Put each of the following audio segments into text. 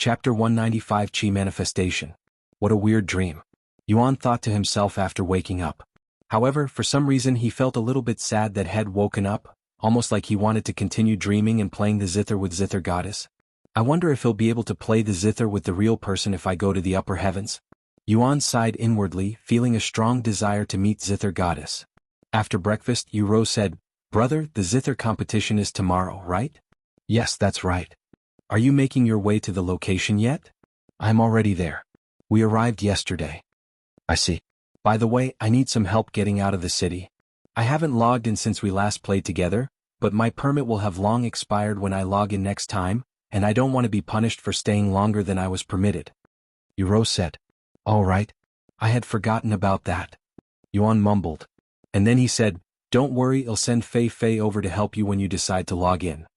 Chapter 195 Chi Manifestation. What a weird dream. Yuan thought to himself after waking up. However, for some reason he felt a little bit sad that had woken up, almost like he wanted to continue dreaming and playing the Zither with Zither goddess. I wonder if he'll be able to play the Zither with the real person if I go to the upper heavens. Yuan sighed inwardly, feeling a strong desire to meet Zither goddess. After breakfast, Yuan said, "Brother, the Zither competition is tomorrow, right?" "Yes, that's right." "Are you making your way to the location yet?" "I'm already there. We arrived yesterday." "I see. By the way, I need some help getting out of the city. I haven't logged in since we last played together, but my permit will have long expired when I log in next time, and I don't want to be punished for staying longer than I was permitted." Yuan said. "All right. I had forgotten about that." Yuan mumbled. And then he said, "Don't worry, I'll send Fei over to help you when you decide to log in.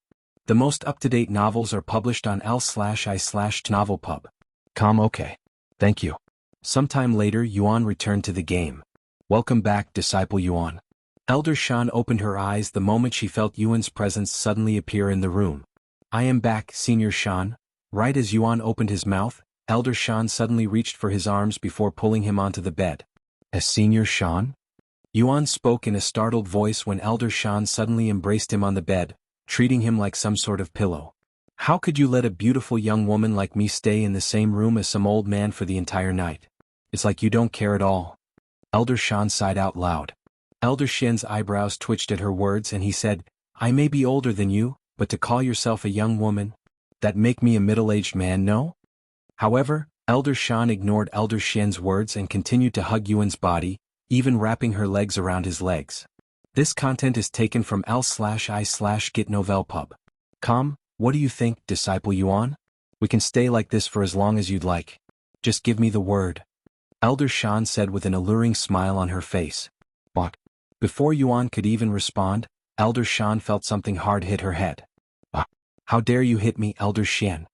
The most up-to-date novels are published on l/i/novelpub.com. Okay. Thank you." Sometime later, Yuan returned to the game. "Welcome back, Disciple Yuan." Elder Shan opened her eyes the moment she felt Yuan's presence suddenly appear in the room. "I am back, Senior Shan." Right as Yuan opened his mouth, Elder Shan suddenly reached for his arms before pulling him onto the bed. "As Senior Shan?" Yuan spoke in a startled voice when Elder Shan suddenly embraced him on the bed, treating him like some sort of pillow. "How could you let a beautiful young woman like me stay in the same room as some old man for the entire night? It's like you don't care at all." Elder Shan sighed out loud. Elder Shen's eyebrows twitched at her words and he said, "I may be older than you, but to call yourself a young woman? That make me a middle-aged man, no?" However, Elder Shan ignored Elder Shen's words and continued to hug Yuan's body, even wrapping her legs around his legs. This content is taken from l/i/gitnovelpub.com. What do you think, Disciple Yuan? We can stay like this for as long as you'd like. Just give me the word." Elder Shan said with an alluring smile on her face. "But." Before Yuan could even respond, Elder Shan felt something hard hit her head. "How dare you hit me, Elder Shan?"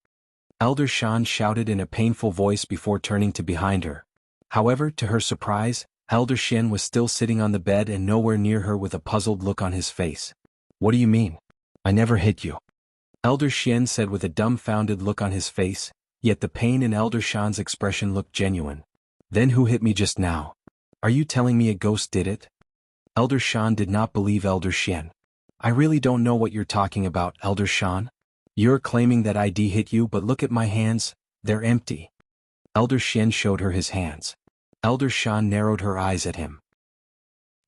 Elder Shan shouted in a painful voice before turning to behind her. However, to her surprise, Elder Shan was still sitting on the bed and nowhere near her with a puzzled look on his face. "What do you mean? I never hit you." Elder Shan said with a dumbfounded look on his face, yet the pain in Elder Shan's expression looked genuine. "Then who hit me just now? Are you telling me a ghost did it?" Elder Shan did not believe Elder Shan. "I really don't know what you're talking about, Elder Shan. You're claiming that ID hit you, but look at my hands, they're empty." Elder Shan showed her his hands. Elder Shan narrowed her eyes at him.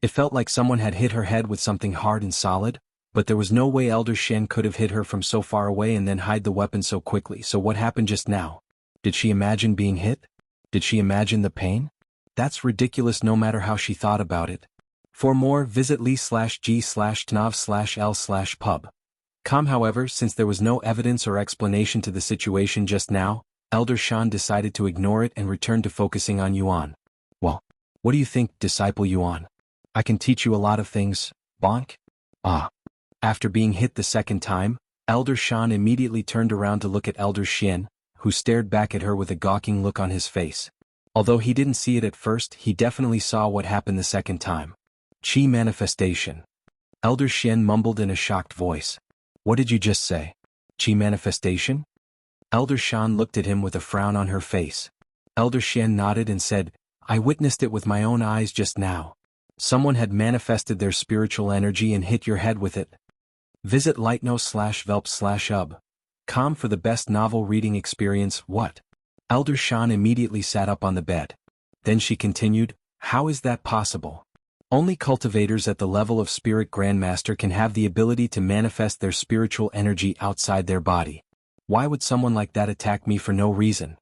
It felt like someone had hit her head with something hard and solid, but there was no way Elder Shan could have hit her from so far away and then hide the weapon so quickly. So what happened just now? Did she imagine being hit? Did she imagine the pain? That's ridiculous no matter how she thought about it. For more, visit li/g/tnov/l/pub.com. However, since there was no evidence or explanation to the situation just now, Elder Shan decided to ignore it and return to focusing on Yuan. "Well, what do you think, Disciple Yuan? I can teach you a lot of things, bonk?" "Ah." After being hit the second time, Elder Shan immediately turned around to look at Elder Shen, who stared back at her with a gawking look on his face. Although he didn't see it at first, he definitely saw what happened the second time. Chi manifestation. Elder Shen mumbled in a shocked voice. "What did you just say? Chi manifestation?" Elder Shan looked at him with a frown on her face. Elder Shen nodded and said, "I witnessed it with my own eyes just now. Someone had manifested their spiritual energy and hit your head with it." Visit lightno/velp/ub.com for the best novel reading experience. What? Elder Shan immediately sat up on the bed. Then she continued, "How is that possible? Only cultivators at the level of Spirit Grandmaster can have the ability to manifest their spiritual energy outside their body. Why would someone like that attack me for no reason?"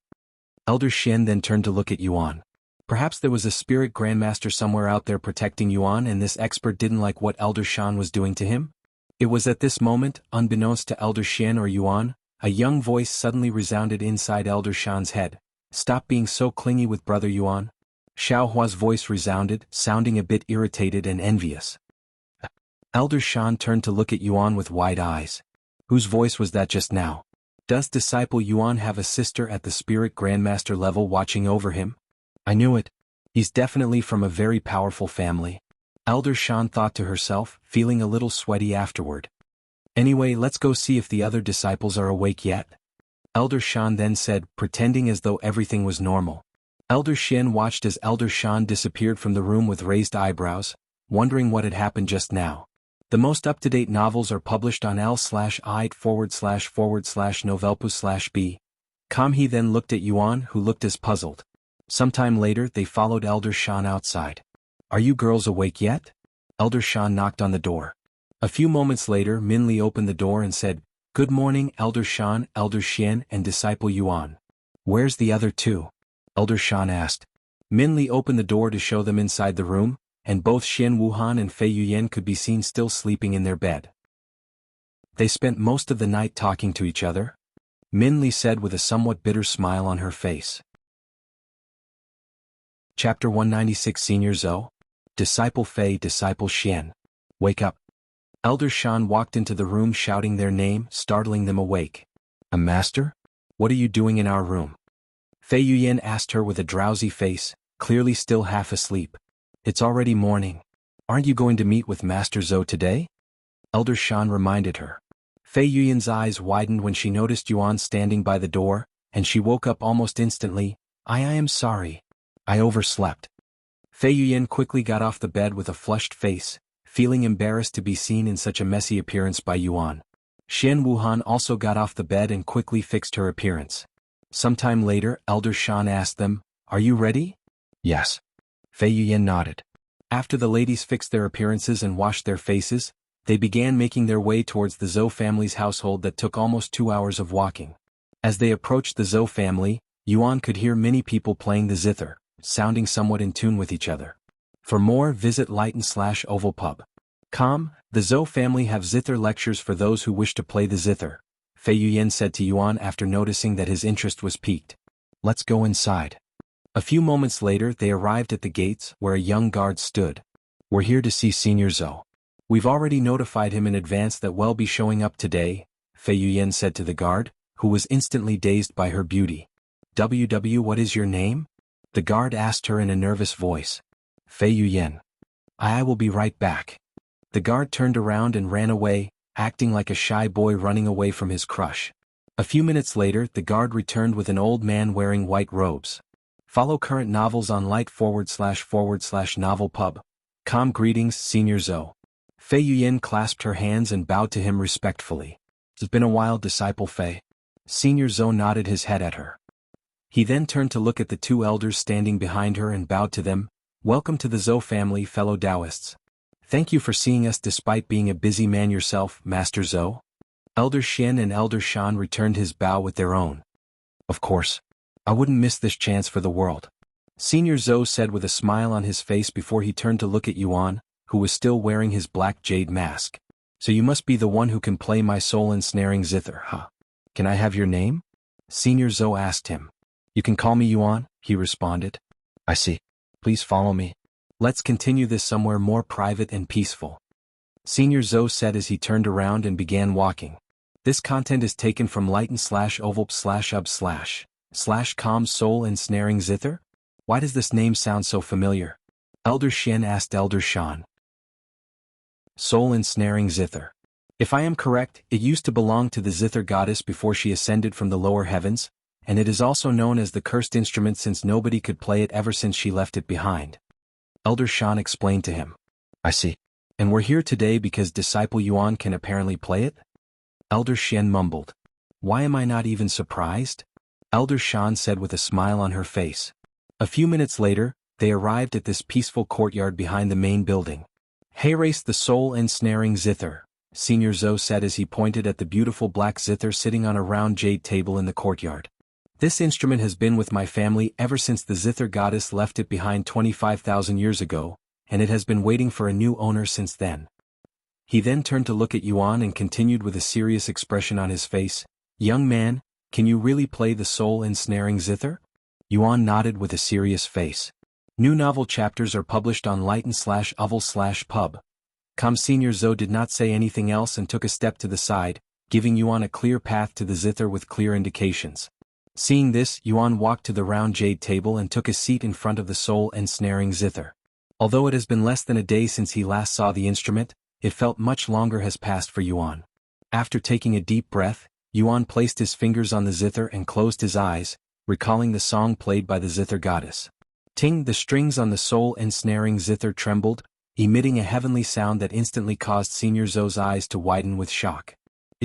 Elder Shen then turned to look at Yuan. Perhaps there was a Spirit Grandmaster somewhere out there protecting Yuan and this expert didn't like what Elder Shan was doing to him? It was at this moment, unbeknownst to Elder Shen or Yuan, a young voice suddenly resounded inside Elder Shan's head. "Stop being so clingy with Brother Yuan." Xiao Hua's voice resounded, sounding a bit irritated and envious. Elder Shan turned to look at Yuan with wide eyes. Whose voice was that just now? Does Disciple Yuan have a sister at the Spirit Grandmaster level watching over him? I knew it. He's definitely from a very powerful family. Elder Shan thought to herself, feeling a little sweaty afterward. Anyway, let's go see if the other disciples are awake yet. Elder Shan then said, pretending as though everything was normal. Elder Shin watched as Elder Shan disappeared from the room with raised eyebrows, wondering what had happened just now. The most up-to-date novels are published on l/id//novelpus/b. He then looked at Yuan, who looked as puzzled. Sometime later they followed Elder Shan outside. Are you girls awake yet? Elder Shan knocked on the door. A few moments later Minli opened the door and said, Good morning, Elder Shan, Elder Shan, and Disciple Yuan. Where's the other two? Elder Shan asked. Minli opened the door to show them inside the room, and both Shen Wuhan and Fei Yuyan could be seen still sleeping in their bed. They spent most of the night talking to each other? Minli said with a somewhat bitter smile on her face. Chapter 196 Senior Zou? Disciple Fei, Disciple Shen. Wake up. Elder Shan walked into the room shouting their name, startling them awake. A master? What are you doing in our room? Fei Yuyan asked her with a drowsy face, clearly still half asleep. It's already morning. Aren't you going to meet with Master Zou today? Elder Shan reminded her. Fei Yuyan's eyes widened when she noticed Yuan standing by the door, and she woke up almost instantly. I am sorry. I overslept. Fei Yuyan quickly got off the bed with a flushed face, feeling embarrassed to be seen in such a messy appearance by Yuan. Shen Wuhan also got off the bed and quickly fixed her appearance. Sometime later, Elder Shan asked them, Are you ready? Yes. Fei Yuyan nodded. After the ladies fixed their appearances and washed their faces, they began making their way towards the Zou family's household that took almost 2 hours of walking. As they approached the Zou family, Yuan could hear many people playing the Zither, sounding somewhat in tune with each other. For more, visit lighten/ovalpub.com. The Zou family have Zither lectures for those who wish to play the Zither, Fei Yuyan said to Yuan after noticing that his interest was piqued. Let's go inside. A few moments later they arrived at the gates where a young guard stood. We're here to see Senior Zou. We've already notified him in advance that we'll be showing up today, Fei Yuyan said to the guard, who was instantly dazed by her beauty. What is your name? The guard asked her in a nervous voice. Fei Yuyan. I will be right back. The guard turned around and ran away, acting like a shy boy running away from his crush. A few minutes later the guard returned with an old man wearing white robes. Follow current novels on light//novelpub.com. Greetings, Senior Zou. Fei Yuyan clasped her hands and bowed to him respectfully. It's been a while, Disciple Fei. Senior Zou nodded his head at her. He then turned to look at the two elders standing behind her and bowed to them. Welcome to the Zou family, fellow Taoists. Thank you for seeing us despite being a busy man yourself, Master Zou. Elder Shen and Elder Shan returned his bow with their own. Of course. I wouldn't miss this chance for the world. Senior Zou said with a smile on his face before he turned to look at Yuan, who was still wearing his black jade mask. So you must be the one who can play my soul-ensnaring Zither, huh? Can I have your name? Senior Zou asked him. You can call me Yuan, he responded. I see. Please follow me. Let's continue this somewhere more private and peaceful. Senior Zou said as he turned around and began walking. This content is taken from lighten/ovalp/ub/com soul-ensnaring Zither? Why does this name sound so familiar? Elder Shen asked Elder Shan. Soul-ensnaring Zither. If I am correct, it used to belong to the Zither goddess before she ascended from the lower heavens, and it is also known as the cursed instrument since nobody could play it ever since she left it behind. Elder Shan explained to him. I see. And we're here today because Disciple Yuan can apparently play it? Elder Shen mumbled. Why am I not even surprised? Elder Shan said with a smile on her face. A few minutes later, they arrived at this peaceful courtyard behind the main building. Hey, race the soul-ensnaring Zither, Senior Zou said as he pointed at the beautiful black Zither sitting on a round jade table in the courtyard. This instrument has been with my family ever since the Zither goddess left it behind 25,000 years ago, and it has been waiting for a new owner since then. He then turned to look at Yuan and continued with a serious expression on his face. Young man, can you really play the soul-ensnaring Zither? Yuan nodded with a serious face. New novel chapters are published on lighten/oval/pub.com. Senior Zou did not say anything else and took a step to the side, giving Yuan a clear path to the Zither with clear indications. Seeing this, Yuan walked to the round jade table and took a seat in front of the soul-ensnaring Zither. Although it has been less than a day since he last saw the instrument, it felt much longer has passed for Yuan. After taking a deep breath, Yuan placed his fingers on the zither and closed his eyes, recalling the song played by the zither goddess. Ting, the strings on the soul-ensnaring zither trembled, emitting a heavenly sound that instantly caused Senior Zou's eyes to widen with shock.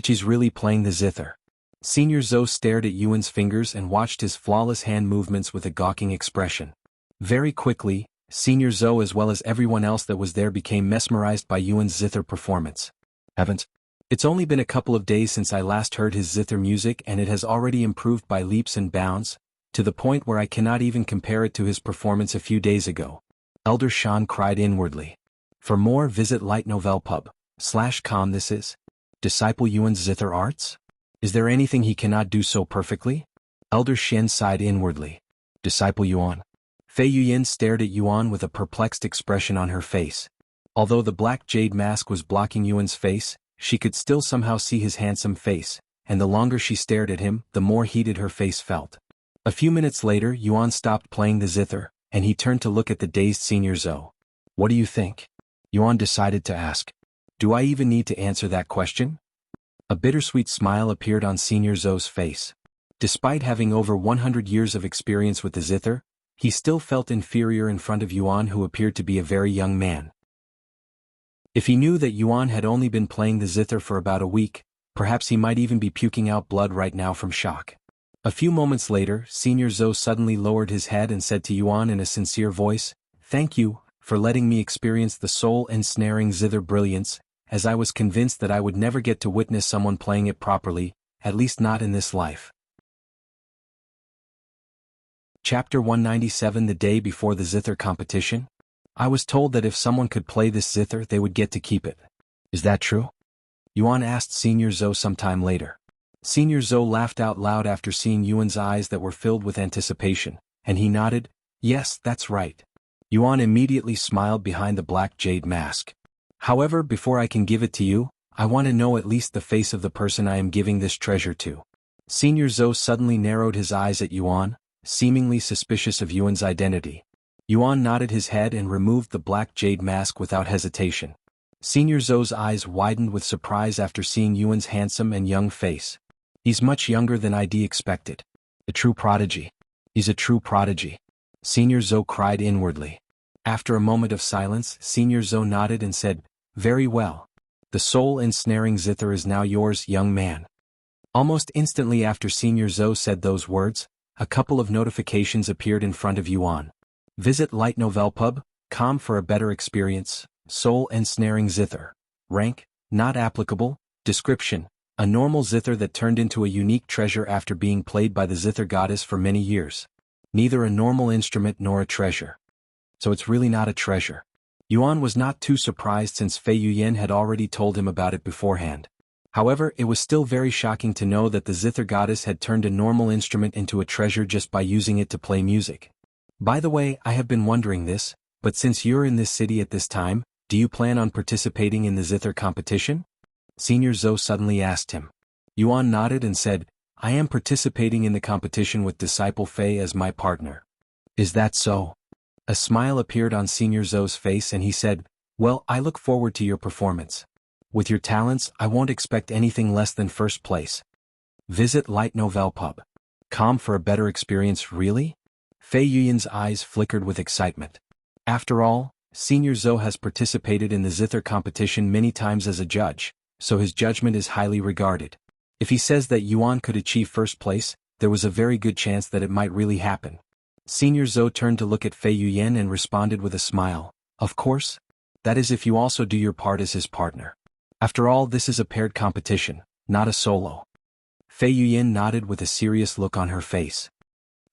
She's really playing the zither. Senior Zou stared at Yuan's fingers and watched his flawless hand movements with a gawking expression. Very quickly, Senior Zou as well as everyone else that was there became mesmerized by Yuan's zither performance. Heavens! It's only been a couple of days since I last heard his zither music and it has already improved by leaps and bounds, to the point where I cannot even compare it to his performance a few days ago. Elder Shan cried inwardly. For more, visit lightnovelpub.com. This is Disciple Yuan's zither arts? Is there anything he cannot do so perfectly? Elder Shen sighed inwardly. Disciple Yuan. Fei Yuyan stared at Yuan with a perplexed expression on her face. Although the black jade mask was blocking Yuan's face, she could still somehow see his handsome face, and the longer she stared at him, the more heated her face felt. A few minutes later, Yuan stopped playing the zither, and he turned to look at the dazed Senior Zou. What do you think? Yuan decided to ask. Do I even need to answer that question? A bittersweet smile appeared on Senior Zou's face. Despite having over 100 years of experience with the zither, he still felt inferior in front of Yuan, who appeared to be a very young man. If he knew that Yuan had only been playing the zither for about a week, perhaps he might even be puking out blood right now from shock. A few moments later, Senior Zou suddenly lowered his head and said to Yuan in a sincere voice, "Thank you for letting me experience the soul-ensnaring zither brilliance, as I was convinced that I would never get to witness someone playing it properly, at least not in this life." Chapter 197. The day before the zither competition? I was told that if someone could play this zither they would get to keep it. Is that true? Yuan asked Senior Zou sometime later. Senior Zou laughed out loud after seeing Yuan's eyes that were filled with anticipation, and he nodded, "Yes, that's right." Yuan immediately smiled behind the black jade mask. "However, before I can give it to you, I want to know at least the face of the person I am giving this treasure to." Senior Zou suddenly narrowed his eyes at Yuan, seemingly suspicious of Yuan's identity. Yuan nodded his head and removed the black jade mask without hesitation. Senior Zou's eyes widened with surprise after seeing Yuan's handsome and young face. He's much younger than I'd expected. A true prodigy. He's a true prodigy. Senior Zou cried inwardly. After a moment of silence, Senior Zou nodded and said, "Very well. The soul-ensnaring zither is now yours, young man." Almost instantly after Senior Zou said those words, a couple of notifications appeared in front of Yuan. Visit lightnovelpub.com for a better experience. Soul-ensnaring zither. Rank, not applicable. Description, a normal zither that turned into a unique treasure after being played by the zither goddess for many years. Neither a normal instrument nor a treasure. So it's really not a treasure. Yuan was not too surprised since Fei Yuyan had already told him about it beforehand. However, it was still very shocking to know that the zither goddess had turned a normal instrument into a treasure just by using it to play music. By the way, I have been wondering this, but since you're in this city at this time, do you plan on participating in the zither competition? Senior Zou suddenly asked him. Yuan nodded and said, "I am participating in the competition with Disciple Fei as my partner." "Is that so?" A smile appeared on Senior Zou's face and he said, "Well, I look forward to your performance. With your talents, I won't expect anything less than first place. Visit lightnovelpub.com for a better experience." Really? Fei Yuyan's eyes flickered with excitement. After all, Senior Zou has participated in the zither competition many times as a judge, so his judgment is highly regarded. If he says that Yuan could achieve first place, there was a very good chance that it might really happen. Senior Zou turned to look at Fei Yuyan and responded with a smile, "Of course. That is if you also do your part as his partner. After all, this is a paired competition, not a solo." Fei Yuyan nodded with a serious look on her face.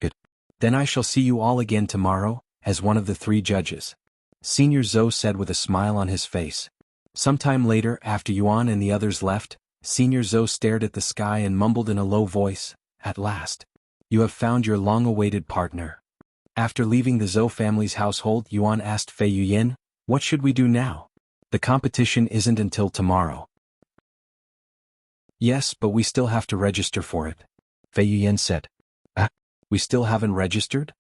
"Good. Then I shall see you all again tomorrow, as one of the 3 judges," Senior Zou said with a smile on his face. Sometime later, after Yuan and the others left, Senior Zou stared at the sky and mumbled in a low voice, "At last. You have found your long-awaited partner." After leaving the Zou family's household, Yuan asked Fei Yuyan, "What should we do now? The competition isn't until tomorrow." "Yes, but we still have to register for it," Fei Yuyan said. We still haven't registered?"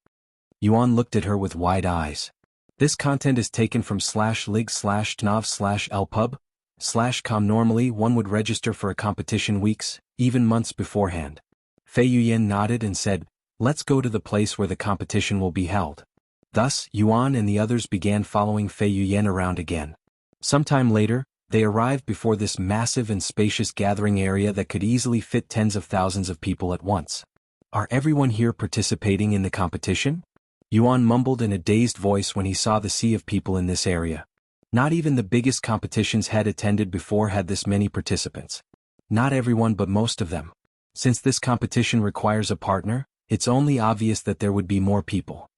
Yuan looked at her with wide eyes. This content is taken from /lig/tnov/lpub/com. Normally one would register for a competition weeks, even months beforehand. Fei Yuyan nodded and said, "Let's go to the place where the competition will be held." Thus, Yuan and the others began following Fei Yuyan around again. Sometime later, they arrived before this massive and spacious gathering area that could easily fit tens of thousands of people at once. "Are everyone here participating in the competition?" Yuan mumbled in a dazed voice when he saw the sea of people in this area. Not even the biggest competitions had attended before had this many participants. Not everyone but most of them. Since this competition requires a partner, it's only obvious that there would be more people.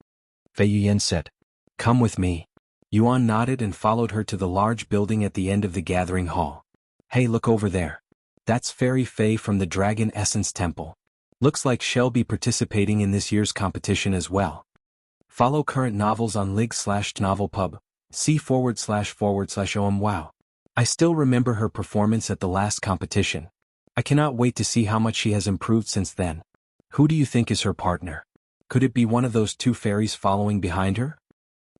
Fei Yuyan said, "Come with me." Yuan nodded and followed her to the large building at the end of the gathering hall. "Hey, look over there. That's Fairy Fei from the Dragon Essence Temple. Looks like she'll be participating in this year's competition as well." Follow current novels on lig/novelpub. See //OM. Wow. I still remember her performance at the last competition. I cannot wait to see how much she has improved since then. Who do you think is her partner? Could it be one of those two fairies following behind her?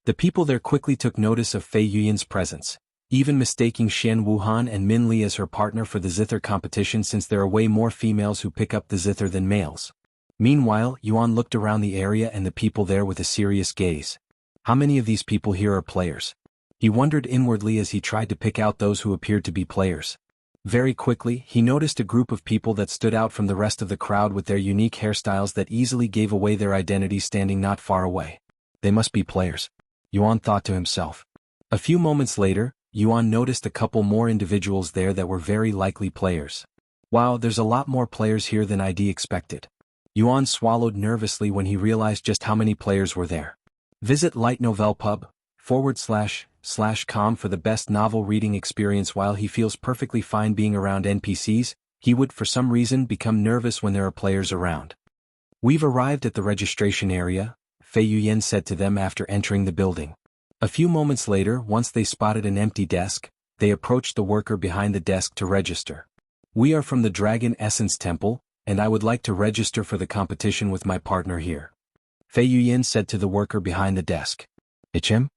The people there quickly took notice of Fei Yuyan's presence, even mistaking Shen Wuhan and Min Li as her partner for the Zither competition since there are way more females who pick up the Zither than males. Meanwhile, Yuan looked around the area and the people there with a serious gaze. How many of these people here are players? He wondered inwardly as he tried to pick out those who appeared to be players. Very quickly, he noticed a group of people that stood out from the rest of the crowd with their unique hairstyles that easily gave away their identity standing not far away. They must be players, Yuan thought to himself. A few moments later, Yuan noticed a couple more individuals there that were very likely players. Wow, there's a lot more players here than I'd expected. Yuan swallowed nervously when he realized just how many players were there. Visit lightnovelpub.com for the best novel reading experience. While he feels perfectly fine being around NPCs, he would for some reason become nervous when there are players around. "We've arrived at the registration area," Fei Yuyan said to them after entering the building. A few moments later, once they spotted an empty desk, they approached the worker behind the desk to register. "We are from the Dragon Essence Temple, and I would like to register for the competition with my partner here," Fei Yuyan said to the worker behind the desk. "It's him?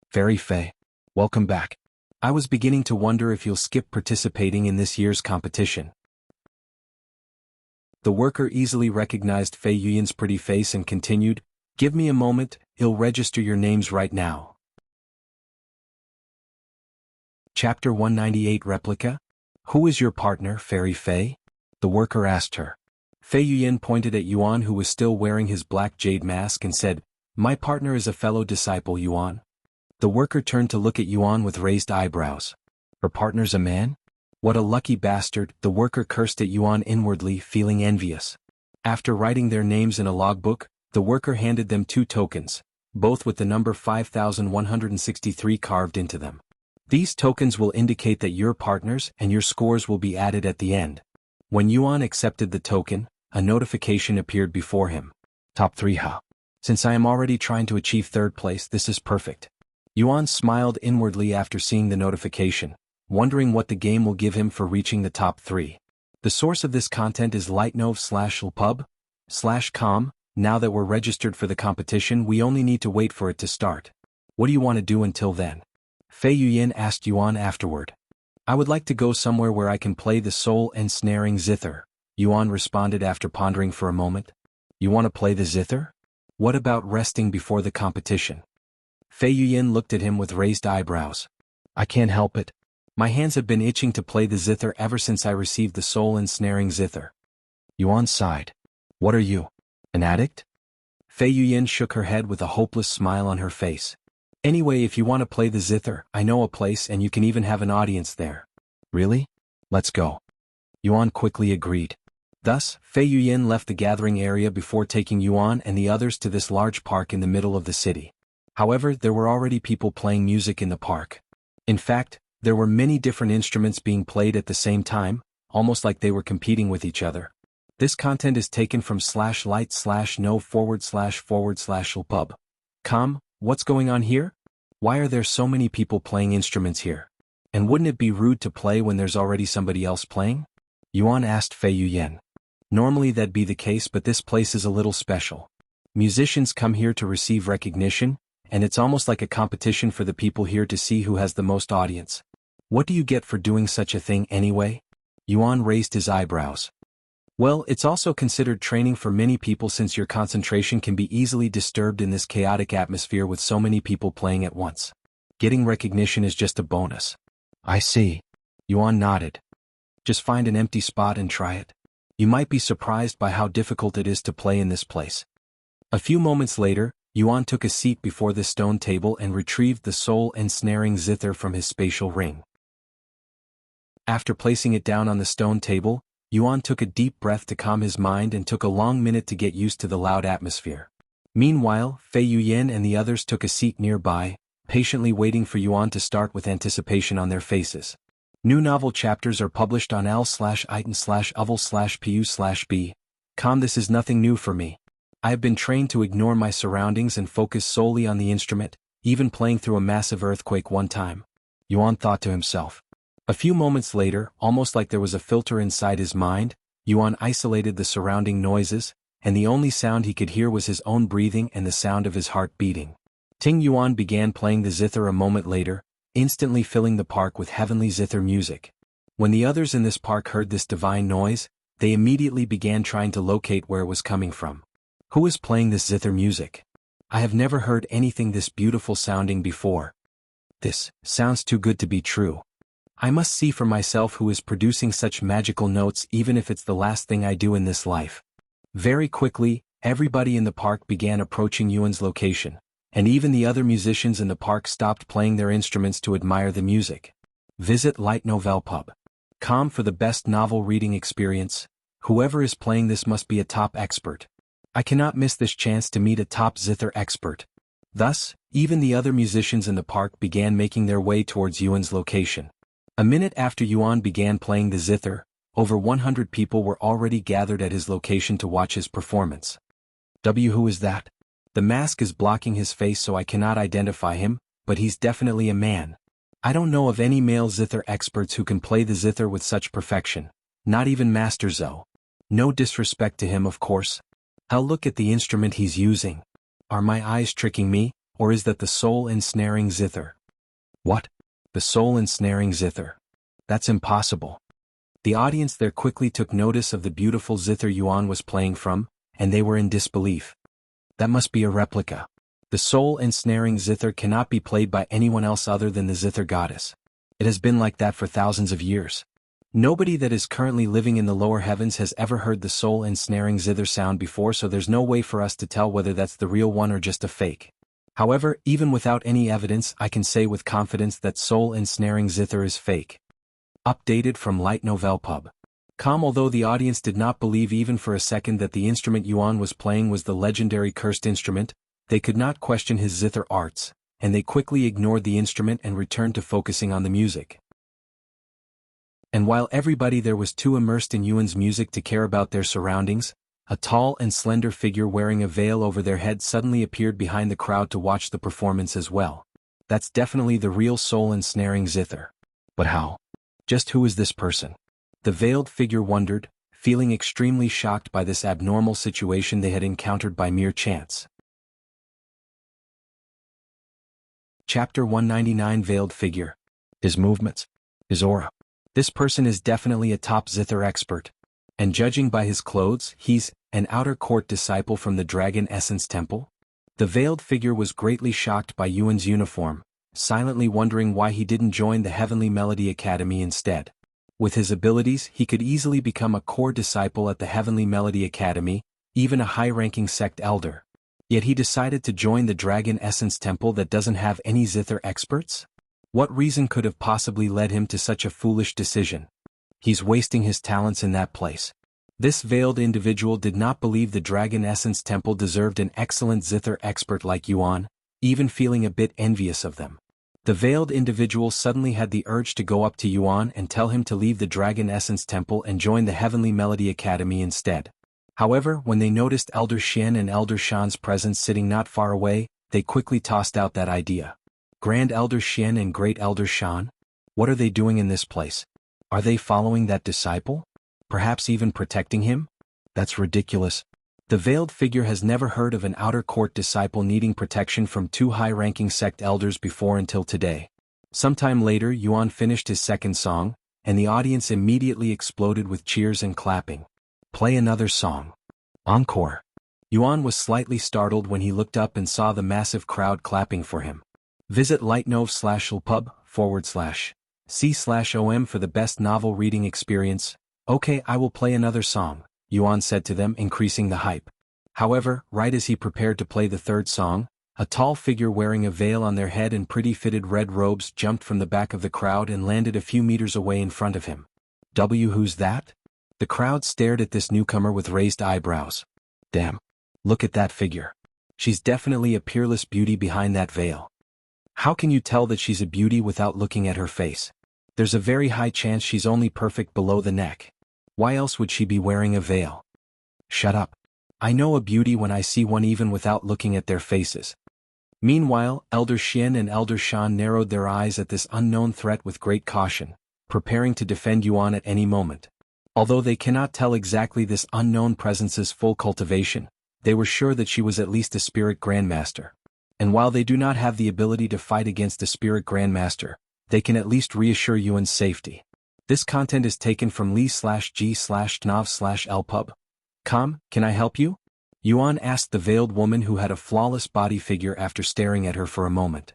Fairy Fei. Welcome back. I was beginning to wonder if you'll skip participating in this year's competition." The worker easily recognized Fei Yuyan's pretty face and continued, "Give me a moment, I'll register your names right now." Chapter 198 Replica? "Who is your partner, Fairy Fei?" the worker asked her. Fei Yuyan pointed at Yuan, who was still wearing his black jade mask, and said, "My partner is a fellow disciple, Yuan." The worker turned to look at Yuan with raised eyebrows. "Her partner's a man? What a lucky bastard," the worker cursed at Yuan inwardly, feeling envious. After writing their names in a logbook, the worker handed them 2 tokens, both with the number 5163 carved into them. "These tokens will indicate that you're partners and your scores will be added at the end." When Yuan accepted the token, a notification appeared before him. "Top 3 ha. Since I am already trying to achieve 3rd place, this is perfect." Yuan smiled inwardly after seeing the notification, wondering what the game will give him for reaching the top 3. The source of this content is lightnov/lpub/com. Now that we're registered for the competition, we only need to wait for it to start. What do you want to do until then? Fei Yuyan asked Yuan afterward. "I would like to go somewhere where I can play the soul-ensnaring Zither," Yuan responded after pondering for a moment. "You want to play the Zither? What about resting before the competition?" Fei Yuyan looked at him with raised eyebrows. "I can't help it. My hands have been itching to play the Zither ever since I received the soul-ensnaring Zither." Yuan sighed. "What are you, an addict?" Fei Yuyan shook her head with a hopeless smile on her face. "Anyway, if you want to play the Zither, I know a place and you can even have an audience there." "Really? Let's go." Yuan quickly agreed. Thus, Fei Yuyan left the gathering area before taking Yuan and the others to this large park in the middle of the city. However, there were already people playing music in the park. In fact, there were many different instruments being played at the same time, almost like they were competing with each other. This content is taken from /light/no//lpub.com. What's going on here? Why are there so many people playing instruments here? And wouldn't it be rude to play when there's already somebody else playing? Yuan asked Fei Yuyan. Normally that'd be the case, but this place is a little special. Musicians come here to receive recognition, and it's almost like a competition for the people here to see who has the most audience. What do you get for doing such a thing anyway? Yuan raised his eyebrows. Well, it's also considered training for many people since your concentration can be easily disturbed in this chaotic atmosphere with so many people playing at once. Getting recognition is just a bonus. I see. Yuan nodded. Just find an empty spot and try it. You might be surprised by how difficult it is to play in this place. A few moments later, Yuan took a seat before the stone table and retrieved the soul-ensnaring zither from his spatial ring. After placing it down on the stone table, Yuan took a deep breath to calm his mind and took a long minute to get used to the loud atmosphere. Meanwhile, Fei Yuyan and the others took a seat nearby, patiently waiting for Yuan to start with anticipation on their faces. New novel chapters are published on l/iton/uvel/pu/b. This is nothing new for me. I have been trained to ignore my surroundings and focus solely on the instrument, even playing through a massive earthquake one time. Yuan thought to himself. A few moments later, almost like there was a filter inside his mind, Yuan isolated the surrounding noises, and the only sound he could hear was his own breathing and the sound of his heart beating. Ting Yuan began playing the zither a moment later, instantly filling the park with heavenly zither music. When the others in this park heard this divine noise, they immediately began trying to locate where it was coming from. Who is playing this zither music? I have never heard anything this beautiful sounding before. This sounds too good to be true. I must see for myself who is producing such magical notes, even if it's the last thing I do in this life. Very quickly, everybody in the park began approaching Yuan's location, and even the other musicians in the park stopped playing their instruments to admire the music. Visit Light Novel Pub. For the best novel reading experience. Whoever is playing this must be a top expert. I cannot miss this chance to meet a top zither expert. Thus, even the other musicians in the park began making their way towards Yuan's location. A minute after Yuan began playing the zither, over 100 people were already gathered at his location to watch his performance. Who is that? The mask is blocking his face so I cannot identify him, but he's definitely a man. I don't know of any male zither experts who can play the zither with such perfection, not even Master Zou. No disrespect to him, of course. I'll look at the instrument he's using. Are my eyes tricking me, or is that the soul-ensnaring zither? What? The soul-ensnaring zither. That's impossible. The audience there quickly took notice of the beautiful zither Yuan was playing from, and they were in disbelief. That must be a replica. The soul-ensnaring zither cannot be played by anyone else other than the zither goddess. It has been like that for thousands of years. Nobody that is currently living in the lower heavens has ever heard the soul-ensnaring zither sound before, so there's no way for us to tell whether that's the real one or just a fake. However, even without any evidence, I can say with confidence that soul-ensnaring zither is fake. Updated from Light Novel Pub. Although the audience did not believe even for a second that the instrument Yuan was playing was the legendary cursed instrument, they could not question his zither arts, and they quickly ignored the instrument and returned to focusing on the music. And while everybody there was too immersed in Yuan's music to care about their surroundings, a tall and slender figure wearing a veil over their head suddenly appeared behind the crowd to watch the performance as well. That's definitely the real soul-ensnaring zither. But how? Just who is this person? The veiled figure wondered, feeling extremely shocked by this abnormal situation they had encountered by mere chance. Chapter 199. Veiled Figure. His movements. His aura. This person is definitely a top zither expert. And judging by his clothes, he's an outer court disciple from the Dragon Essence Temple? The veiled figure was greatly shocked by Yuan's uniform, silently wondering why he didn't join the Heavenly Melody Academy instead. With his abilities, he could easily become a core disciple at the Heavenly Melody Academy, even a high-ranking sect elder. Yet he decided to join the Dragon Essence Temple that doesn't have any zither experts? What reason could have possibly led him to such a foolish decision? He's wasting his talents in that place. This veiled individual did not believe the Dragon Essence Temple deserved an excellent zither expert like Yuan, even feeling a bit envious of them. The veiled individual suddenly had the urge to go up to Yuan and tell him to leave the Dragon Essence Temple and join the Heavenly Melody Academy instead. However, when they noticed Elder Shan and Elder Shan's presence sitting not far away, they quickly tossed out that idea. Grand Elder Shan and Great Elder Shan? What are they doing in this place? Are they following that disciple? Perhaps even protecting him? That's ridiculous. The veiled figure has never heard of an outer court disciple needing protection from two high-ranking sect elders before until today. Sometime later, Yuan finished his second song, and the audience immediately exploded with cheers and clapping. Play another song. Encore. Yuan was slightly startled when he looked up and saw the massive crowd clapping for him. Visit lightnov.lpub/c/om for the best novel reading experience. Okay, I will play another song, Yuan said to them, increasing the hype. However, right as he prepared to play the third song, a tall figure wearing a veil on their head and pretty fitted red robes jumped from the back of the crowd and landed a few meters away in front of him. Who's that? The crowd stared at this newcomer with raised eyebrows. Damn. Look at that figure. She's definitely a peerless beauty behind that veil. How can you tell that she's a beauty without looking at her face? There's a very high chance she's only perfect below the neck. Why else would she be wearing a veil? Shut up. I know a beauty when I see one even without looking at their faces. Meanwhile, Elder Shan and Elder Shan narrowed their eyes at this unknown threat with great caution, preparing to defend Yuan at any moment. Although they cannot tell exactly this unknown presence's full cultivation, they were sure that she was at least a spirit grandmaster. And while they do not have the ability to fight against a spirit grandmaster, they can at least reassure Yuan's safety. This content is taken from li/g/tnov/lpub.com. Can I help you? Yuan asked the veiled woman who had a flawless body figure after staring at her for a moment.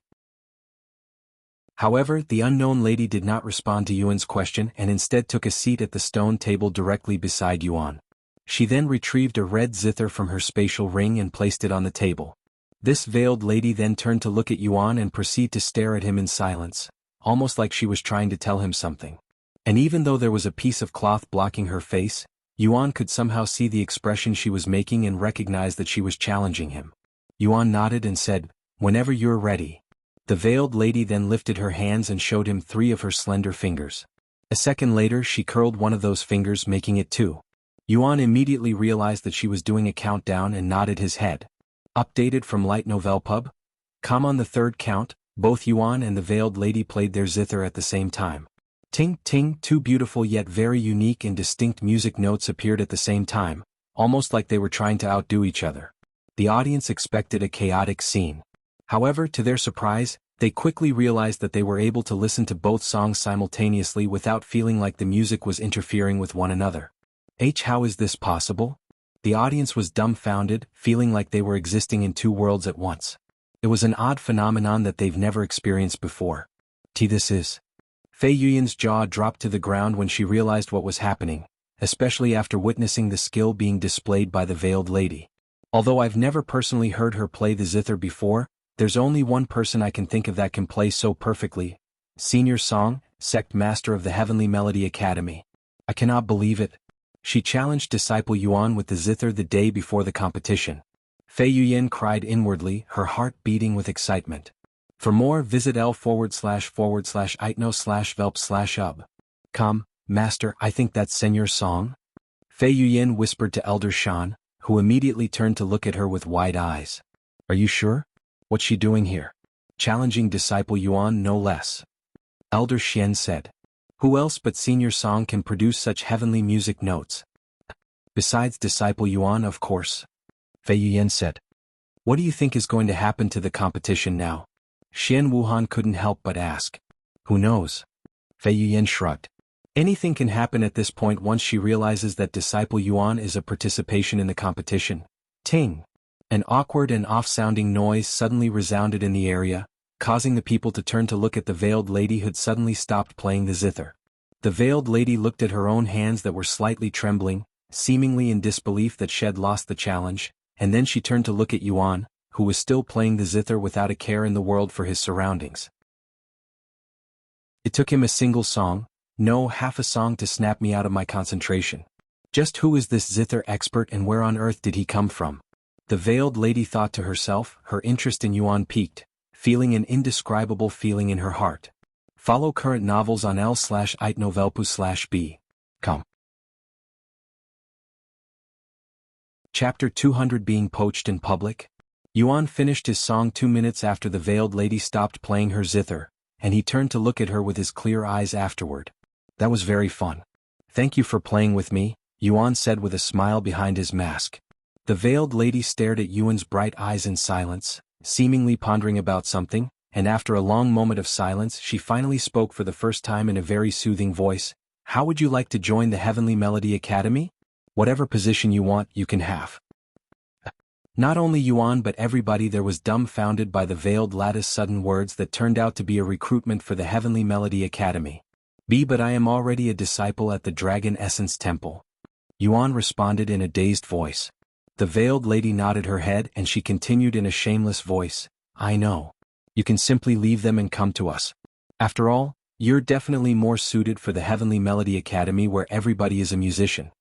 However, the unknown lady did not respond to Yuan's question and instead took a seat at the stone table directly beside Yuan. She then retrieved a red zither from her spatial ring and placed it on the table. This veiled lady then turned to look at Yuan and proceed to stare at him in silence, almost like she was trying to tell him something. And even though there was a piece of cloth blocking her face, Yuan could somehow see the expression she was making and recognize that she was challenging him. Yuan nodded and said, "Whenever you're ready." The veiled lady then lifted her hands and showed him 3 of her slender fingers. A second later she curled one of those fingers, making it 2. Yuan immediately realized that she was doing a countdown and nodded his head. Updated from lightnovelpub.com. On the third count, both Yuan and the veiled lady played their zither at the same time. Ting, ting, 2 beautiful yet very unique and distinct music notes appeared at the same time, almost like they were trying to outdo each other. The audience expected a chaotic scene. However, to their surprise, they quickly realized that they were able to listen to both songs simultaneously without feeling like the music was interfering with one another. How is this possible? The audience was dumbfounded, feeling like they were existing in 2 worlds at once. It was an odd phenomenon that they've never experienced before. This is. Fei Yuyan's jaw dropped to the ground when she realized what was happening, especially after witnessing the skill being displayed by the veiled lady. Although I've never personally heard her play the zither before, there's only one person I can think of that can play so perfectly. Senior Zou, Sect Master of the Heavenly Melody Academy. I cannot believe it. She challenged disciple Yuan with the zither the day before the competition. Fei Yuyan cried inwardly, her heart beating with excitement. For more, visit l//itno/velp/ub. Master, I think that's Senior Zou. Fei Yuyan whispered to Elder Shan, who immediately turned to look at her with wide eyes. Are you sure? What's she doing here? Challenging disciple Yuan no less. Elder Shan said. Who else but Senior Zou can produce such heavenly music notes? Besides disciple Yuan, of course. Fei Yuyan said. What do you think is going to happen to the competition now? Shan Wuhan couldn't help but ask. Who knows? Fei Yuyan shrugged. Anything can happen at this point once she realizes that disciple Yuan is a participation in the competition. Ting! An awkward and off-sounding noise suddenly resounded in the area, causing the people to turn to look at the veiled lady who'd suddenly stopped playing the zither. The veiled lady looked at her own hands that were slightly trembling, seemingly in disbelief that she'd lost the challenge, and then she turned to look at Yuan, who was still playing the zither without a care in the world for his surroundings. It took him a single song, no, half a song to snap me out of my concentration. Just who is this zither expert and where on earth did he come from? The veiled lady thought to herself, her interest in Yuan piqued, feeling an indescribable feeling in her heart. Follow current novels on l/itnovelpu/b.com. Chapter 200 Being Poached in Public. Yuan finished his song 2 minutes after the veiled lady stopped playing her zither, and he turned to look at her with his clear eyes afterward. That was very fun. Thank you for playing with me, Yuan said with a smile behind his mask. The veiled lady stared at Yuan's bright eyes in silence, seemingly pondering about something, and after a long moment of silence she finally spoke for the first time in a very soothing voice. How would you like to join the Heavenly Melody Academy? Whatever position you want, you can have. Not only Yuan but everybody there was dumbfounded by the veiled lattice sudden words that turned out to be a recruitment for the Heavenly Melody Academy. But I am already a disciple at the Dragon Essence Temple. Yuan responded in a dazed voice. The veiled lady nodded her head and she continued in a shameless voice, I know. You can simply leave them and come to us. After all, you're definitely more suited for the Heavenly Melody Academy where everybody is a musician.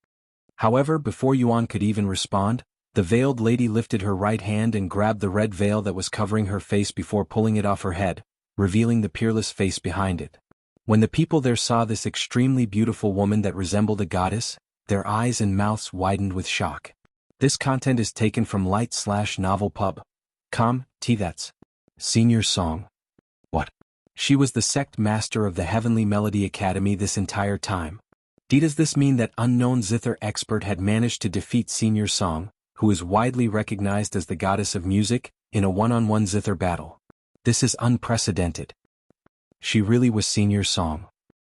However, before Yuan could even respond, the veiled lady lifted her right hand and grabbed the red veil that was covering her face before pulling it off her head, revealing the peerless face behind it. When the people there saw this extremely beautiful woman that resembled a goddess, their eyes and mouths widened with shock. This content is taken from light/novel.pub.com. That's Senior Zou. What? She was the sect master of the Heavenly Melody Academy this entire time. Does this mean that unknown Zither expert had managed to defeat Senior Zou, who is widely recognized as the goddess of music, in a one-on-one Zither battle? This is unprecedented. She really was Senior Zou.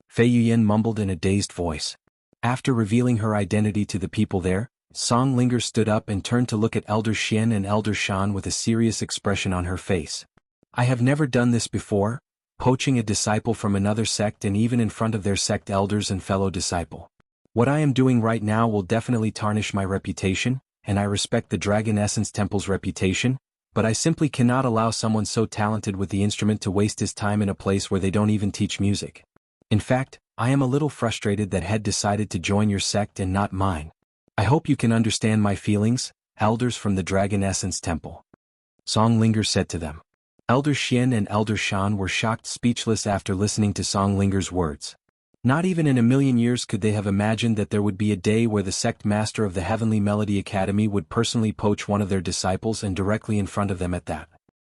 Fei Yuyan mumbled in a dazed voice. After revealing her identity to the people there, Song Linger stood up and turned to look at Elder Shan and Elder Shan with a serious expression on her face. I have never done this before, poaching a disciple from another sect and even in front of their sect elders and fellow disciple. What I am doing right now will definitely tarnish my reputation, and I respect the Dragon Essence Temple's reputation, but I simply cannot allow someone so talented with the instrument to waste his time in a place where they don't even teach music. In fact, I am a little frustrated that Head decided to join your sect and not mine. I hope you can understand my feelings, elders from the Dragon Essence Temple. Song Linger said to them. Elder Shan and Elder Shan were shocked speechless after listening to Song Linger's words. Not even in a million years could they have imagined that there would be a day where the sect master of the Heavenly Melody Academy would personally poach one of their disciples and directly in front of them at that.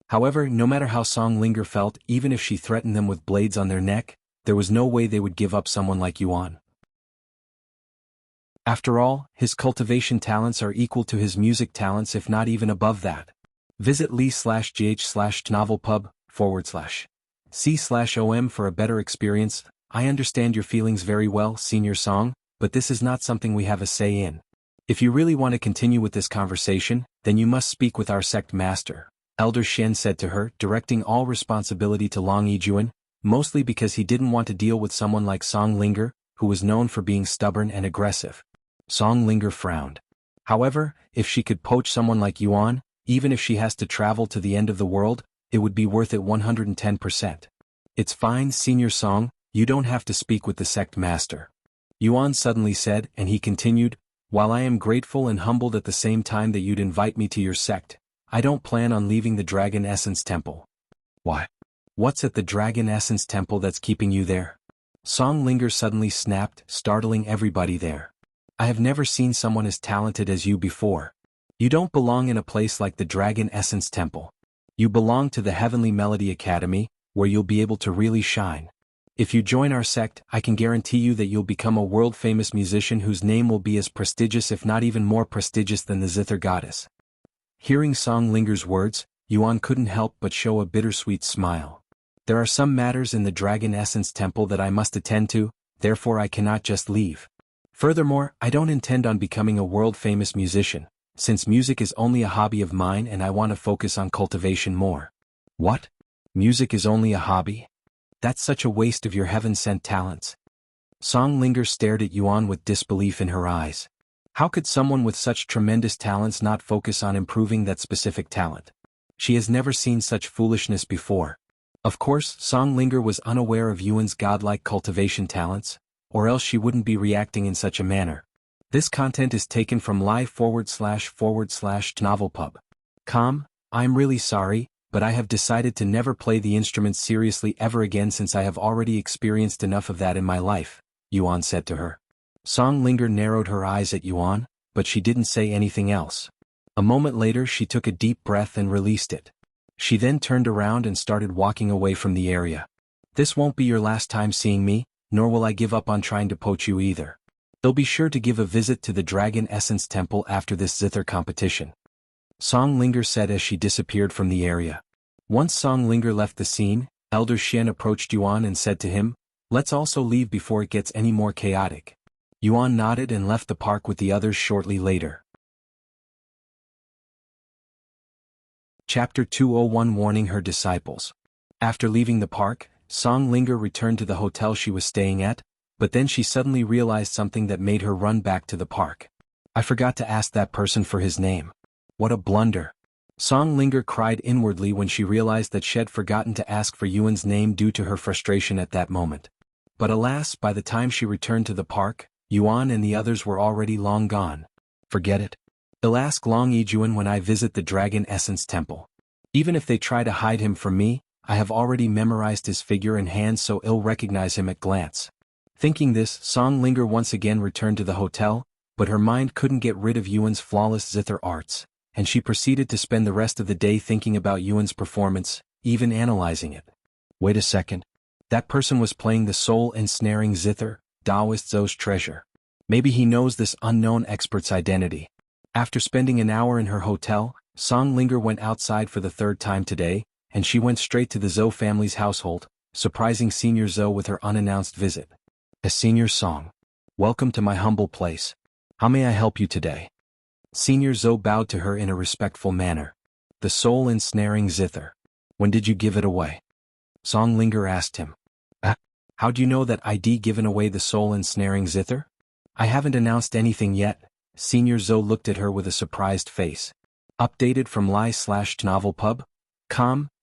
However, no matter how Song Linger felt, even if she threatened them with blades on their neck, there was no way they would give up someone like Yuan. After all, his cultivation talents are equal to his music talents if not even above that. Visit lee/gh/novelpub/c/om for a better experience. I understand your feelings very well, Senior Zou, but this is not something we have a say in. If you really want to continue with this conversation, then you must speak with our sect master, Elder Shen said to her, directing all responsibility to Long Yijuan, mostly because he didn't want to deal with someone like Song Linger, who was known for being stubborn and aggressive. Song Linger frowned. However, if she could poach someone like Yuan, even if she has to travel to the end of the world, it would be worth it 110%. It's fine, Senior Zou. You don't have to speak with the sect master. Yuan suddenly said, and he continued, while I am grateful and humbled at the same time that you'd invite me to your sect, I don't plan on leaving the Dragon Essence Temple. Why? What's at the Dragon Essence Temple that's keeping you there? Song Linger suddenly snapped, startling everybody there. I have never seen someone as talented as you before. You don't belong in a place like the Dragon Essence Temple. You belong to the Heavenly Melody Academy, where you'll be able to really shine. If you join our sect, I can guarantee you that you'll become a world-famous musician whose name will be as prestigious if not even more prestigious than the Zither goddess. Hearing Song Linger's words, Yuan couldn't help but show a bittersweet smile. There are some matters in the Dragon Essence Temple that I must attend to, therefore I cannot just leave. Furthermore, I don't intend on becoming a world-famous musician, since music is only a hobby of mine and I want to focus on cultivation more. What? Music is only a hobby? That's such a waste of your heaven-sent talents. Song Linger stared at Yuan with disbelief in her eyes. How could someone with such tremendous talents not focus on improving that specific talent? She has never seen such foolishness before. Of course, Song Linger was unaware of Yuan's godlike cultivation talents, or else she wouldn't be reacting in such a manner. This content is taken from live//novelpub.com. I'm really sorry, but I have decided to never play the instrument seriously ever again since I have already experienced enough of that in my life, Yuan said to her. Song Linger narrowed her eyes at Yuan, but she didn't say anything else. A moment later she took a deep breath and released it. She then turned around and started walking away from the area. This won't be your last time seeing me, nor will I give up on trying to poach you either. They'll be sure to give a visit to the Dragon Essence Temple after this Zither competition. Song Linger said as she disappeared from the area. Once Song Linger left the scene, Elder Shen approached Yuan and said to him, Let's also leave before it gets any more chaotic. Yuan nodded and left the park with the others shortly later. Chapter 201 Warning her disciples. After leaving the park, Song Linger returned to the hotel she was staying at, but then she suddenly realized something that made her run back to the park. I forgot to ask that person for his name. What a blunder. Song Linger cried inwardly when she realized that she had forgotten to ask for Yuan's name due to her frustration at that moment. But alas, by the time she returned to the park, Yuan and the others were already long gone. Forget it. They'll ask Long Yijuan when I visit the Dragon Essence Temple. Even if they try to hide him from me, I have already memorized his figure and hands so I'll recognize him at glance. Thinking this, Song Linger once again returned to the hotel, but her mind couldn't get rid of Yuan's flawless Zither arts, and she proceeded to spend the rest of the day thinking about Yuan's performance, even analyzing it. Wait a second. That person was playing the soul-ensnaring Zither, Taoist Zou's treasure. Maybe he knows this unknown expert's identity. After spending an hour in her hotel, Song Linger went outside for the third time today, and she went straight to the Zou family's household, surprising Senior Zou with her unannounced visit. Senior Song. Welcome to my humble place. How may I help you today? Senior Zou bowed to her in a respectful manner. The soul-ensnaring Zither. When did you give it away? Song Linger asked him. How do you know that I'd given away the soul-ensnaring Zither? I haven't announced anything yet. Senior Zou looked at her with a surprised face. Updated from Lie/Novel Pub?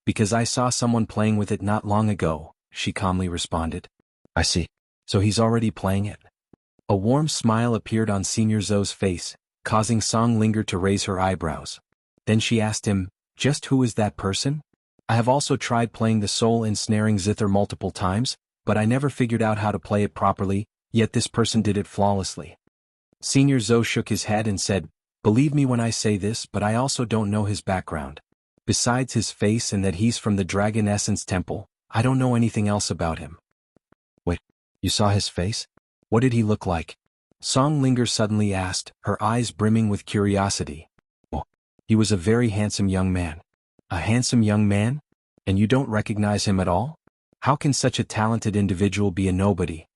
Because I saw someone playing with it not long ago, she calmly responded. I see. So he's already playing it? A warm smile appeared on Senior Zou's face, causing Song Linger to raise her eyebrows. Then she asked him, just who is that person? I have also tried playing the soul-ensnaring Zither multiple times, but I never figured out how to play it properly, yet this person did it flawlessly. Senior Zou shook his head and said, believe me when I say this, but I also don't know his background. Besides his face and that he's from the Dragon Essence Temple, I don't know anything else about him. Wait, you saw his face? What did he look like? Song Linger suddenly asked, her eyes brimming with curiosity. Oh, he was a very handsome young man. A handsome young man? And you don't recognize him at all? How can such a talented individual be a nobody?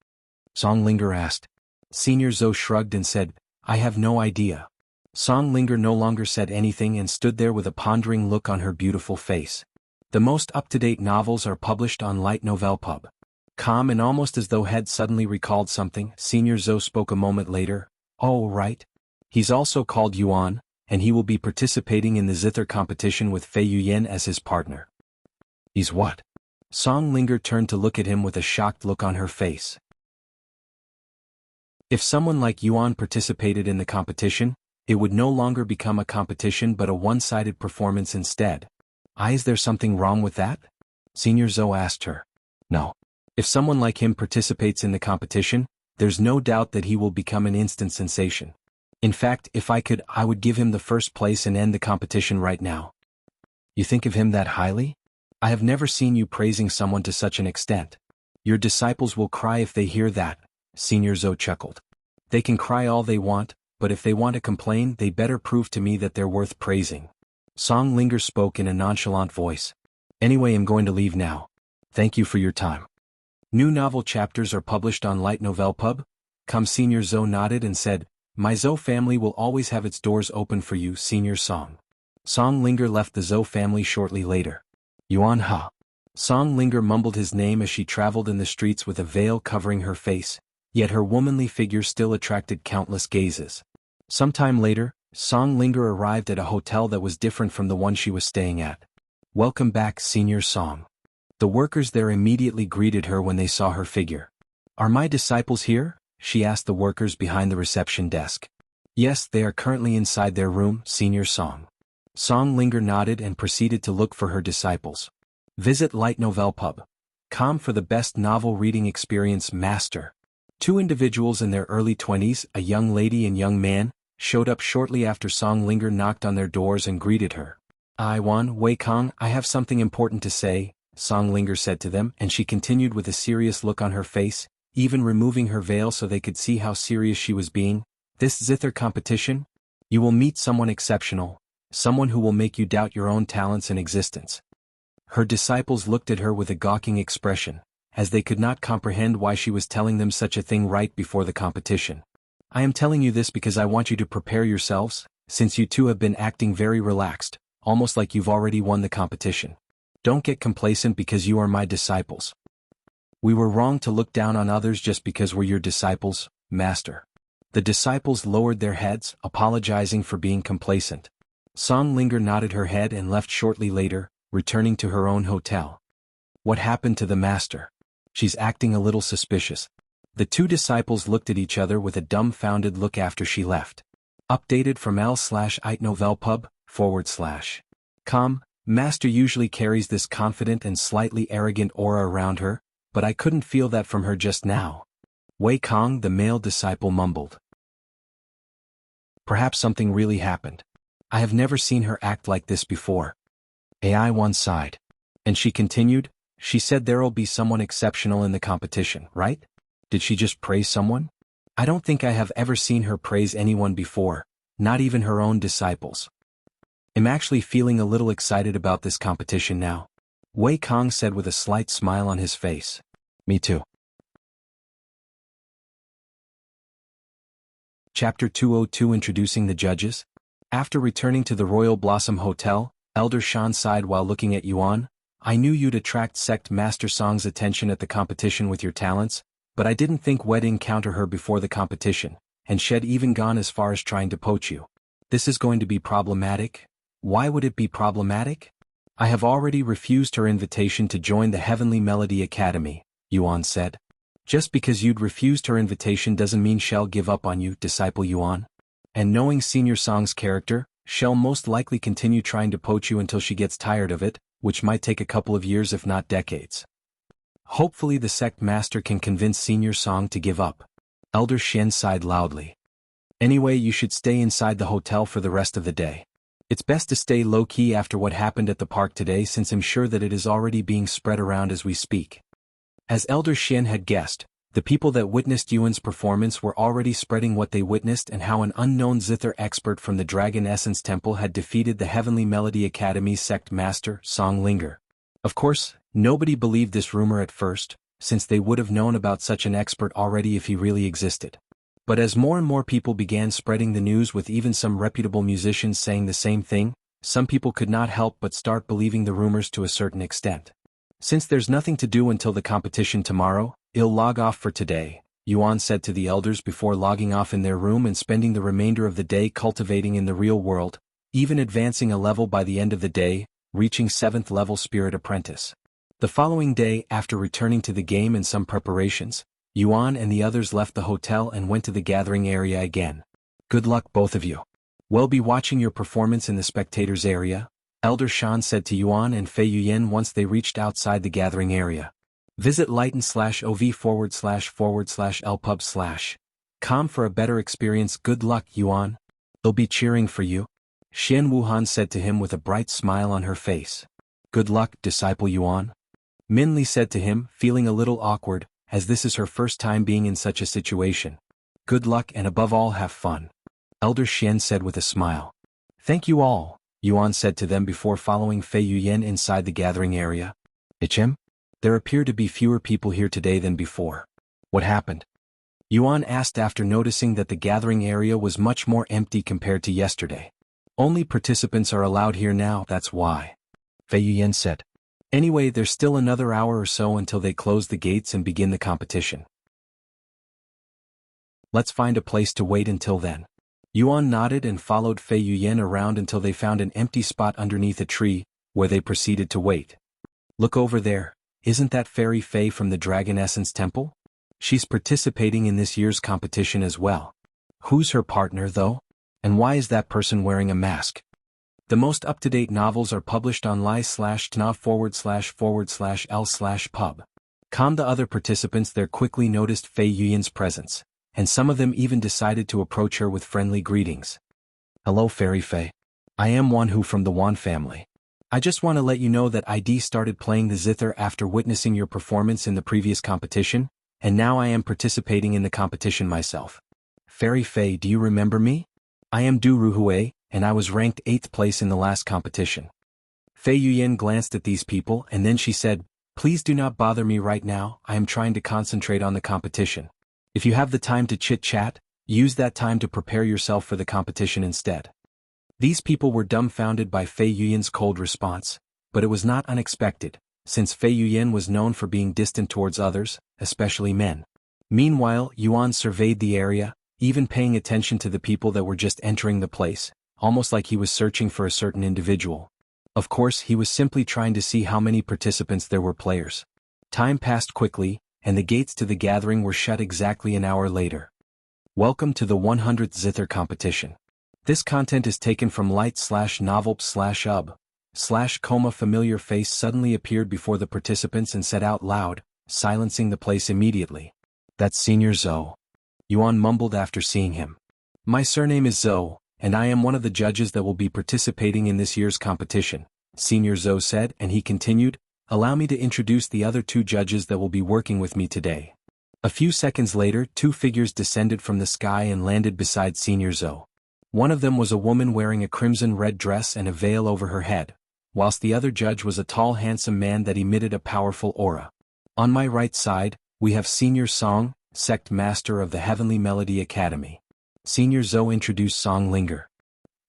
Song Linger asked. Senior Zou shrugged and said, I have no idea. Song Linger no longer said anything and stood there with a pondering look on her beautiful face. The most up-to-date novels are published on Light Novel Pub. Calm and almost as though had suddenly recalled something, Senior Zou spoke a moment later. Oh, right. He's also called Yuan, and he will be participating in the Zither competition with Fei Yuyan as his partner. He's what? Song Linger turned to look at him with a shocked look on her face. If someone like Yuan participated in the competition, it would no longer become a competition but a one-sided performance instead. Is there something wrong with that? Senior Zou asked her. No. If someone like him participates in the competition, there's no doubt that he will become an instant sensation. In fact, if I could, I would give him the first place and end the competition right now. You think of him that highly? I have never seen you praising someone to such an extent. Your disciples will cry if they hear that, Senior Zou chuckled. They can cry all they want, but if they want to complain, they better prove to me that they're worth praising. Song Linger spoke in a nonchalant voice. Anyway, I'm going to leave now. Thank you for your time. New novel chapters are published on Light Novel Pub? Senior Zou nodded and said, my Zou family will always have its doors open for you, Senior Song. Song Linger left the Zou family shortly later. Yuan Ha. Song Linger mumbled his name as she traveled in the streets with a veil covering her face, yet her womanly figure still attracted countless gazes. Sometime later, Song Linger arrived at a hotel that was different from the one she was staying at. Welcome back, Senior Song. The workers there immediately greeted her when they saw her figure. Are my disciples here? She asked the workers behind the reception desk. Yes, they are currently inside their room, Senior Song. Song Linger nodded and proceeded to look for her disciples. Visit Light Novel Pub. For the best novel reading experience, master. Two individuals in their early 20s, a young lady and young man, showed up shortly after Song Linger knocked on their doors and greeted her. Iwan, Wei Kong, I have something important to say, Song Linger said to them, and she continued with a serious look on her face, even removing her veil so they could see how serious she was being. This Zither competition? You will meet someone exceptional, someone who will make you doubt your own talents and existence. Her disciples looked at her with a gawking expression. as they could not comprehend why she was telling them such a thing right before the competition. I am telling you this because I want you to prepare yourselves, since you two have been acting very relaxed, almost like you've already won the competition. Don't get complacent because you are my disciples. We were wrong to look down on others just because we're your disciples, Master. The disciples lowered their heads, apologizing for being complacent. Song Linger nodded her head and left shortly later, returning to her own hotel. What happened to the Master? She's acting a little suspicious. The two disciples looked at each other with a dumbfounded look after she left. Updated from l/itnovelpub/com, Master usually carries this confident and slightly arrogant aura around her, but I couldn't feel that from her just now. Wei Kong, the male disciple, mumbled. Perhaps something really happened. I have never seen her act like this before. AI one sighed. And she continued, she said there'll be someone exceptional in the competition, right? Did she just praise someone? I don't think I have ever seen her praise anyone before, not even her own disciples. I'm actually feeling a little excited about this competition now. Wei Kong said with a slight smile on his face. Me too. Chapter 202, Introducing the Judges. After returning to the Royal Blossom Hotel, Elder Shan sighed while looking at Yuan. I knew you'd attract Sect Master Song's attention at the competition with your talents, but I didn't think we'd encounter her before the competition, and she'd even gone as far as trying to poach you. This is going to be problematic? Why would it be problematic? I have already refused her invitation to join the Heavenly Melody Academy, Yuan said. Just because you'd refused her invitation doesn't mean she'll give up on you, Disciple Yuan. And knowing Senior Song's character, she'll most likely continue trying to poach you until she gets tired of it, which might take a couple of years if not decades. Hopefully the Sect Master can convince Senior Song to give up. Elder Shen sighed loudly. Anyway, you should stay inside the hotel for the rest of the day. It's best to stay low-key after what happened at the park today, since I'm sure that it is already being spread around as we speak. As Elder Shen had guessed, the people that witnessed Yuan's performance were already spreading what they witnessed and how an unknown Zither expert from the Dragon Essence Temple had defeated the Heavenly Melody Academy Sect Master, Song Linger. Of course, nobody believed this rumor at first, since they would have known about such an expert already if he really existed. But as more and more people began spreading the news, with even some reputable musicians saying the same thing, some people could not help but start believing the rumors to a certain extent. Since there's nothing to do until the competition tomorrow, I'll log off for today, Yuan said to the elders before logging off in their room and spending the remainder of the day cultivating in the real world, even advancing a level by the end of the day, reaching 7th level Spirit Apprentice. The following day, after returning to the game and some preparations, Yuan and the others left the hotel and went to the gathering area again. Good luck, both of you. We'll be watching your performance in the spectators area, Elder Shan said to Yuan and Fei Yuyan once they reached outside the gathering area. Visit lighten/ov/lpub/com for a better experience. Good luck, Yuan. They'll be cheering for you. Xian Wuhan said to him with a bright smile on her face. Good luck, Disciple Yuan. Min Li said to him, feeling a little awkward, as this is her first time being in such a situation. Good luck and above all have fun. Elder Xian said with a smile. Thank you all, Yuan said to them before following Fei Yuyan inside the gathering area. Hm? There appear to be fewer people here today than before. What happened? Yuan asked after noticing that the gathering area was much more empty compared to yesterday. Only participants are allowed here now, that's why. Fei Yuyan said. Anyway, there's still another hour or so until they close the gates and begin the competition. Let's find a place to wait until then. Yuan nodded and followed Fei Yuyan around until they found an empty spot underneath a tree, where they proceeded to wait. Look over there, isn't that Fairy Fei from the Dragon Essence Temple? She's participating in this year's competition as well. Who's her partner though? And why is that person wearing a mask? The most up-to-date novels are published on li/tna/l/pub. The other participants there quickly noticed Fei Yuyan's presence, and some of them even decided to approach her with friendly greetings. Hello Fairy Fei. I am Wan from the Wan family. I just want to let you know that ID started playing the Zither after witnessing your performance in the previous competition, and now I am participating in the competition myself. Fairy Fei, do you remember me? I am Du Ruhui, and I was ranked 8th place in the last competition. Fei Yuyan glanced at these people and then she said, Please do not bother me right now, I am trying to concentrate on the competition. If you have the time to chit-chat, use that time to prepare yourself for the competition instead. These people were dumbfounded by Fei Yuyan's cold response, but it was not unexpected, since Fei Yuyan was known for being distant towards others, especially men. Meanwhile, Yuan surveyed the area, even paying attention to the people that were just entering the place, almost like he was searching for a certain individual. Of course, he was simply trying to see how many participants there were players. Time passed quickly, and the gates to the gathering were shut exactly an hour later. Welcome to the 100th Zither competition. This content is taken from light/novel/ub/coma. Familiar face suddenly appeared before the participants and said out loud, silencing the place immediately. That's Senior Zou. Yuan mumbled after seeing him. My surname is Zou, and I am one of the judges that will be participating in this year's competition, Senior Zou said, and he continued, allow me to introduce the other 2 judges that will be working with me today. A few seconds later, 2 figures descended from the sky and landed beside Senior Zou. One of them was a woman wearing a crimson-red dress and a veil over her head, whilst the other judge was a tall handsome man that emitted a powerful aura. On my right side, we have Senior Song, Sect Master of the Heavenly Melody Academy. Senior Zou introduced Song Linger.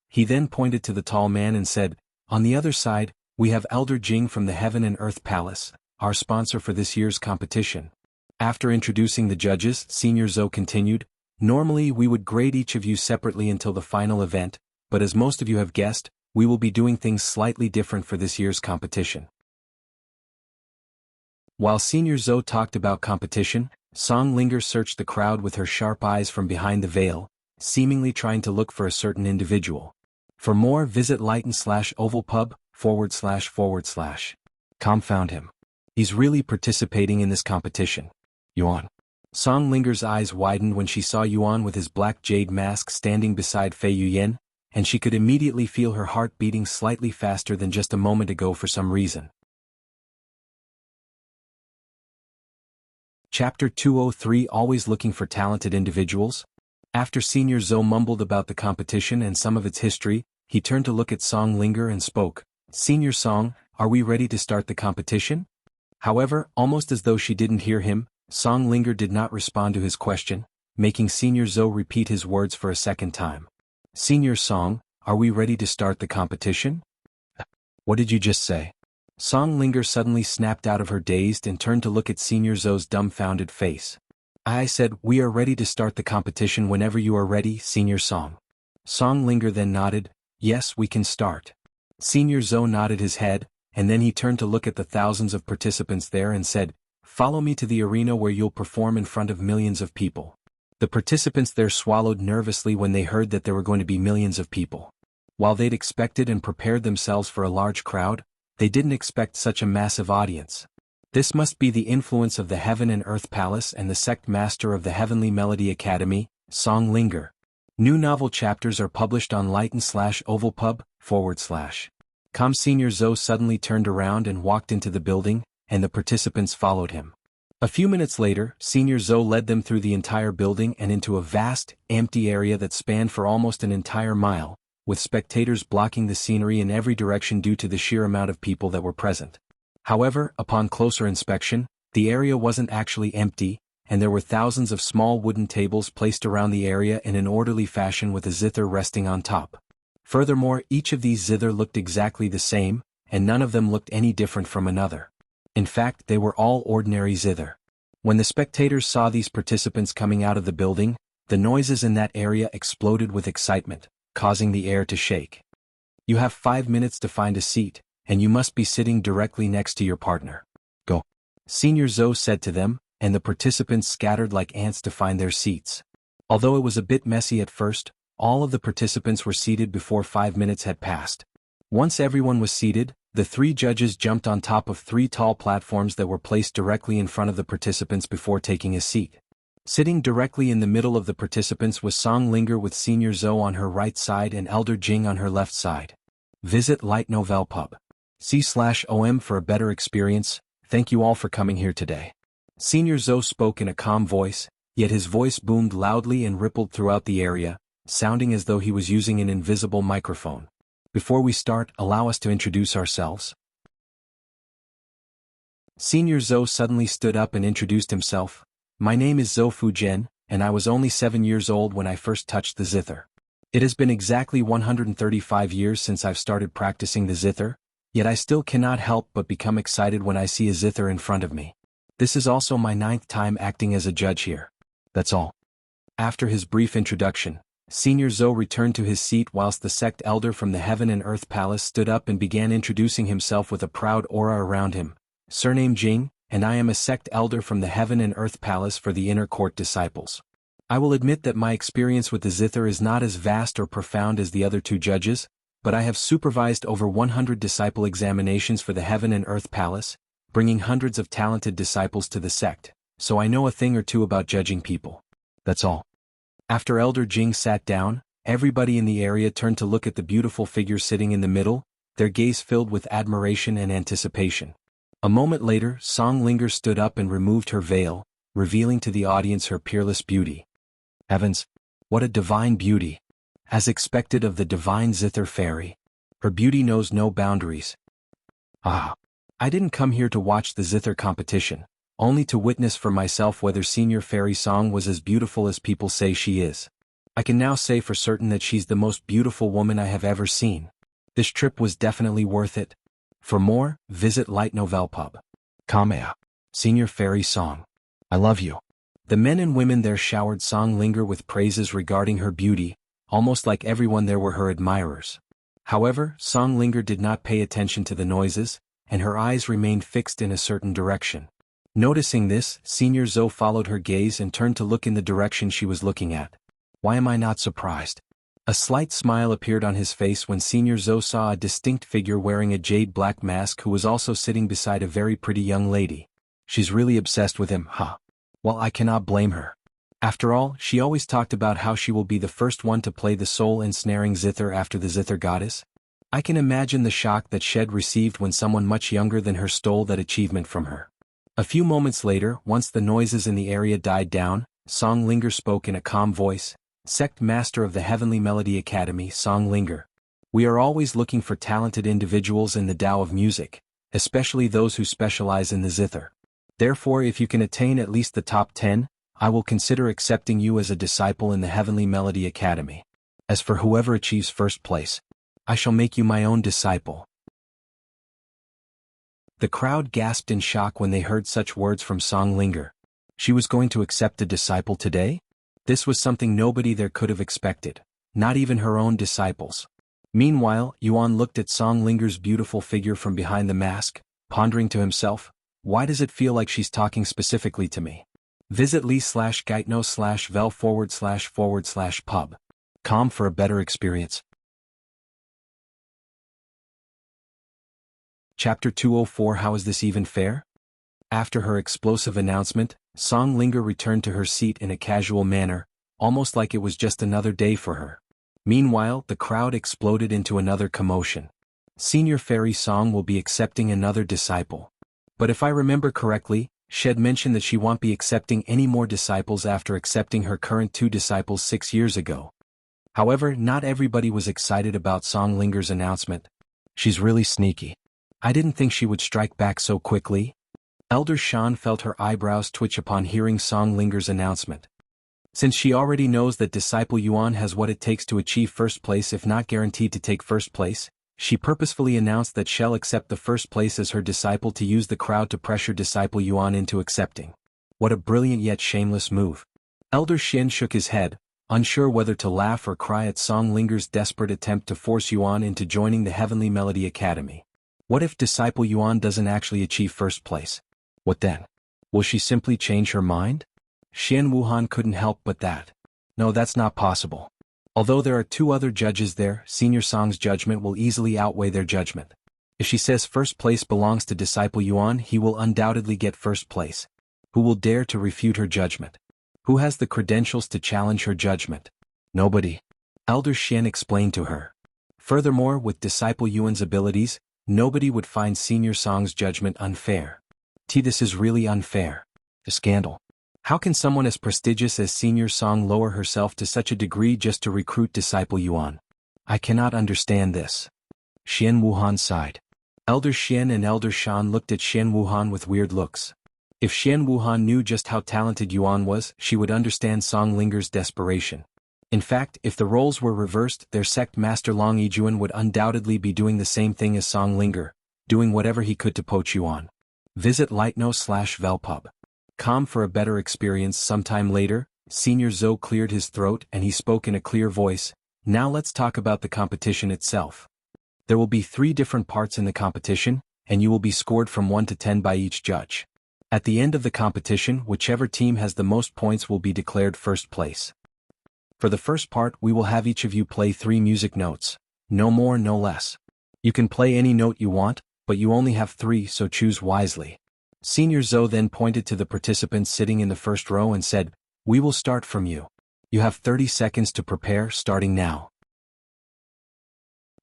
He then pointed to the tall man and said, on the other side, we have Elder Jing from the Heaven and Earth Palace, our sponsor for this year's competition. After introducing the judges, Senior Zou continued, normally we would grade each of you separately until the final event, but as most of you have guessed, we will be doing things slightly different for this year's competition. While Senior Zou talked about competition, Song Linger searched the crowd with her sharp eyes from behind the veil, seemingly trying to look for a certain individual. For more, visit lighten/ovalpub //. Found him. He's really participating in this competition. Yuan. Song Linger's eyes widened when she saw Yuan with his black jade mask standing beside Fei Yuyan, and she could immediately feel her heart beating slightly faster than just a moment ago for some reason. Chapter 203 Always Looking for Talented Individuals? After Senior Zou mumbled about the competition and some of its history, he turned to look at Song Linger and spoke, Senior Song, are we ready to start the competition? However, almost as though she didn't hear him, Song Linger did not respond to his question, making Senior Zou repeat his words for a second time. Senior Song, are we ready to start the competition? What did you just say? Song Linger suddenly snapped out of her dazed and turned to look at Senior Zou's dumbfounded face. I said, we are ready to start the competition whenever you are ready, Senior Song. Song Linger then nodded, yes, we can start. Senior Zou nodded his head, and then he turned to look at the thousands of participants there and said, follow me to the arena where you'll perform in front of millions of people. The participants there swallowed nervously when they heard that there were going to be millions of people. While they'd expected and prepared themselves for a large crowd, they didn't expect such a massive audience. This must be the influence of the Heaven and Earth Palace and the Sect Master of the Heavenly Melody Academy, Song Linger. New novel chapters are published on lighten/ovalpub // Senior Zou suddenly turned around and walked into the building, and the participants followed him. A few minutes later, Senior Zou led them through the entire building and into a vast, empty area that spanned for almost an entire mile, with spectators blocking the scenery in every direction due to the sheer amount of people that were present. However, upon closer inspection, the area wasn't actually empty, and there were thousands of small wooden tables placed around the area in an orderly fashion with a zither resting on top. Furthermore, each of these zither looked exactly the same, and none of them looked any different from another. In fact, they were all ordinary zither. When the spectators saw these participants coming out of the building, the noises in that area exploded with excitement, causing the air to shake. You have 5 minutes to find a seat, and you must be sitting directly next to your partner. Go. Senior Zou said to them, and the participants scattered like ants to find their seats. Although it was a bit messy at first, all of the participants were seated before 5 minutes had passed. Once everyone was seated, the 3 judges jumped on top of 3 tall platforms that were placed directly in front of the participants before taking a seat. Sitting directly in the middle of the participants was Song Linger with Senior Zou on her right side and Elder Jing on her left side. Visit Light Novel Pub. C/OM for a better experience. Thank you all for coming here today. Senior Zou spoke in a calm voice, yet his voice boomed loudly and rippled throughout the area, sounding as though he was using an invisible microphone. Before we start, allow us to introduce ourselves. Senior Zou suddenly stood up and introduced himself. My name is Zou Fujian, and I was only 7 years old when I first touched the Zither. It has been exactly 135 years since I've started practicing the Zither, yet I still cannot help but become excited when I see a Zither in front of me. This is also my 9th time acting as a judge here. That's all. After his brief introduction, Senior Zou returned to his seat whilst the sect elder from the Heaven and Earth Palace stood up and began introducing himself with a proud aura around him. Surname Jing, and I am a sect elder from the Heaven and Earth Palace for the Inner Court disciples. I will admit that my experience with the Zither is not as vast or profound as the other 2 judges, but I have supervised over 100 disciple examinations for the Heaven and Earth Palace, bringing hundreds of talented disciples to the sect, so I know a thing or two about judging people. That's all. After Elder Jing sat down, everybody in the area turned to look at the beautiful figure sitting in the middle, their gaze filled with admiration and anticipation. A moment later, Song Linger stood up and removed her veil, revealing to the audience her peerless beauty. Heavens, what a divine beauty! As expected of the divine Zither fairy, her beauty knows no boundaries. Ah! I didn't come here to watch the Zither competition, only to witness for myself whether Senior Fairy Song was as beautiful as people say she is. I can now say for certain that she's the most beautiful woman I have ever seen. This trip was definitely worth it. For more, visit Light Novel Pub. Kamea. Senior Fairy Song. I love you. The men and women there showered Song Linger with praises regarding her beauty, almost like everyone there were her admirers. However, Song Linger did not pay attention to the noises, and her eyes remained fixed in a certain direction. Noticing this, Senior Zou followed her gaze and turned to look in the direction she was looking at. Why am I not surprised? A slight smile appeared on his face when Senior Zou saw a distinct figure wearing a jade black mask who was also sitting beside a very pretty young lady. She's really obsessed with him, huh? Well, I cannot blame her. After all, she always talked about how she will be the first one to play the soul-ensnaring Zither after the Zither goddess. I can imagine the shock that Shed received when someone much younger than her stole that achievement from her. A few moments later, once the noises in the area died down, Song Linger spoke in a calm voice. Sect Master of the Heavenly Melody Academy, Song Linger. We are always looking for talented individuals in the Tao of music, especially those who specialize in the Zither. Therefore, if you can attain at least the top 10, I will consider accepting you as a disciple in the Heavenly Melody Academy. As for whoever achieves first place, I shall make you my own disciple. The crowd gasped in shock when they heard such words from Song Linger. She was going to accept a disciple today? This was something nobody there could have expected, not even her own disciples. Meanwhile, Yuan looked at Song Linger's beautiful figure from behind the mask, pondering to himself, why does it feel like she's talking specifically to me? Visit li/gaitno/vel/pub. Com for a better experience. Chapter 204 How is this even fair? After her explosive announcement, Song Linger returned to her seat in a casual manner, almost like it was just another day for her. Meanwhile, the crowd exploded into another commotion. Senior Fairy Song will be accepting another disciple. But if I remember correctly, Shed mentioned that she won't be accepting any more disciples after accepting her current 2 disciples 6 years ago. However, not everybody was excited about Song Linger's announcement. She's really sneaky. I didn't think she would strike back so quickly. Elder Shan felt her eyebrows twitch upon hearing Song Linger's announcement. Since she already knows that disciple Yuan has what it takes to achieve first place if not guaranteed to take first place, she purposefully announced that she'll accept the first place as her disciple to use the crowd to pressure disciple Yuan into accepting. What a brilliant yet shameless move. Elder Shin shook his head, unsure whether to laugh or cry at Song Linger's desperate attempt to force Yuan into joining the Heavenly Melody Academy. What if disciple Yuan doesn't actually achieve first place? What then? Will she simply change her mind? Xian Wuhan couldn't help but that. No, that's not possible. Although there are 2 other judges there, Senior Song's judgment will easily outweigh their judgment. If she says first place belongs to disciple Yuan, he will undoubtedly get first place. Who will dare to refute her judgment? Who has the credentials to challenge her judgment? Nobody. Elder Shen explained to her. Furthermore, with disciple Yuan's abilities, nobody would find Senior Song's judgment unfair. This is really unfair. A scandal. How can someone as prestigious as Senior Song lower herself to such a degree just to recruit disciple Yuan? I cannot understand this. Xian Wuhan sighed. Elder Shan and Elder Shan looked at Shan Wuhan with weird looks. If Shan Wuhan knew just how talented Yuan was, she would understand Song Linger's desperation. In fact, if the roles were reversed, their sect master Long Yijuan would undoubtedly be doing the same thing as Song Linger, doing whatever he could to poach Yuan. Visit Lightno/Velpub. Com for a better experience. Sometime later, Senior Zou cleared his throat and he spoke in a clear voice. Now let's talk about the competition itself. There will be 3 different parts in the competition, and you will be scored from 1 to 10 by each judge. At the end of the competition, whichever team has the most points will be declared first place. For the first part, we will have each of you play 3 music notes. No more, no less. You can play any note you want, but you only have 3, so choose wisely. Senior Zou then pointed to the participants sitting in the first row and said, "We will start from you. You have 30 seconds to prepare, starting now."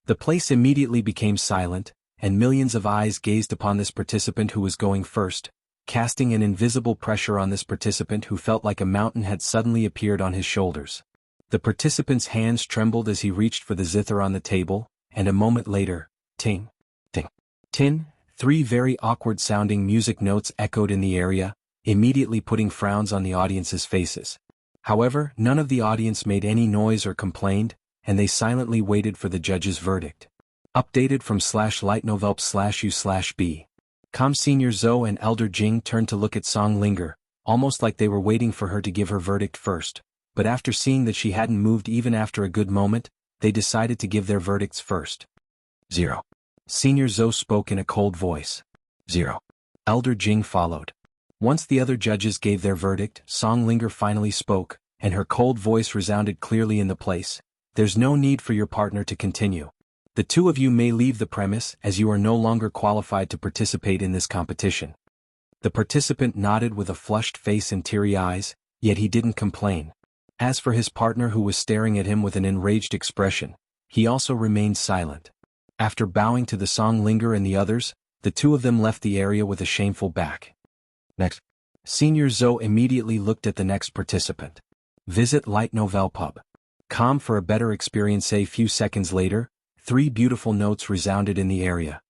The place immediately became silent, and millions of eyes gazed upon this participant who was going first, casting an invisible pressure on this participant who felt like a mountain had suddenly appeared on his shoulders. The participant's hands trembled as he reached for the zither on the table, and a moment later, ting, ting, tin, 3 very awkward-sounding music notes echoed in the area, immediately putting frowns on the audience's faces. However, none of the audience made any noise or complained, and they silently waited for the judge's verdict. Updated from /lightnovelp/u/b. Com Senior Zou and Elder Jing turned to look at Song Linger, almost like they were waiting for her to give her verdict first, but after seeing that she hadn't moved even after a good moment, they decided to give their verdicts first. 0. Senior Zou spoke in a cold voice. 0. Elder Jing followed. Once the other judges gave their verdict, Song Linger finally spoke, and her cold voice resounded clearly in the place. "There's no need for your partner to continue. The 2 of you may leave the premise as you are no longer qualified to participate in this competition." The participant nodded with a flushed face and teary eyes, yet he didn't complain. As for his partner who was staring at him with an enraged expression, he also remained silent. After bowing to the Song Linger and the others, the 2 of them left the area with a shameful back. Next. Senior Zou immediately looked at the next participant. Visit Lightnovelpub. Com for a better experience. A few seconds later, 3 beautiful notes resounded in the area.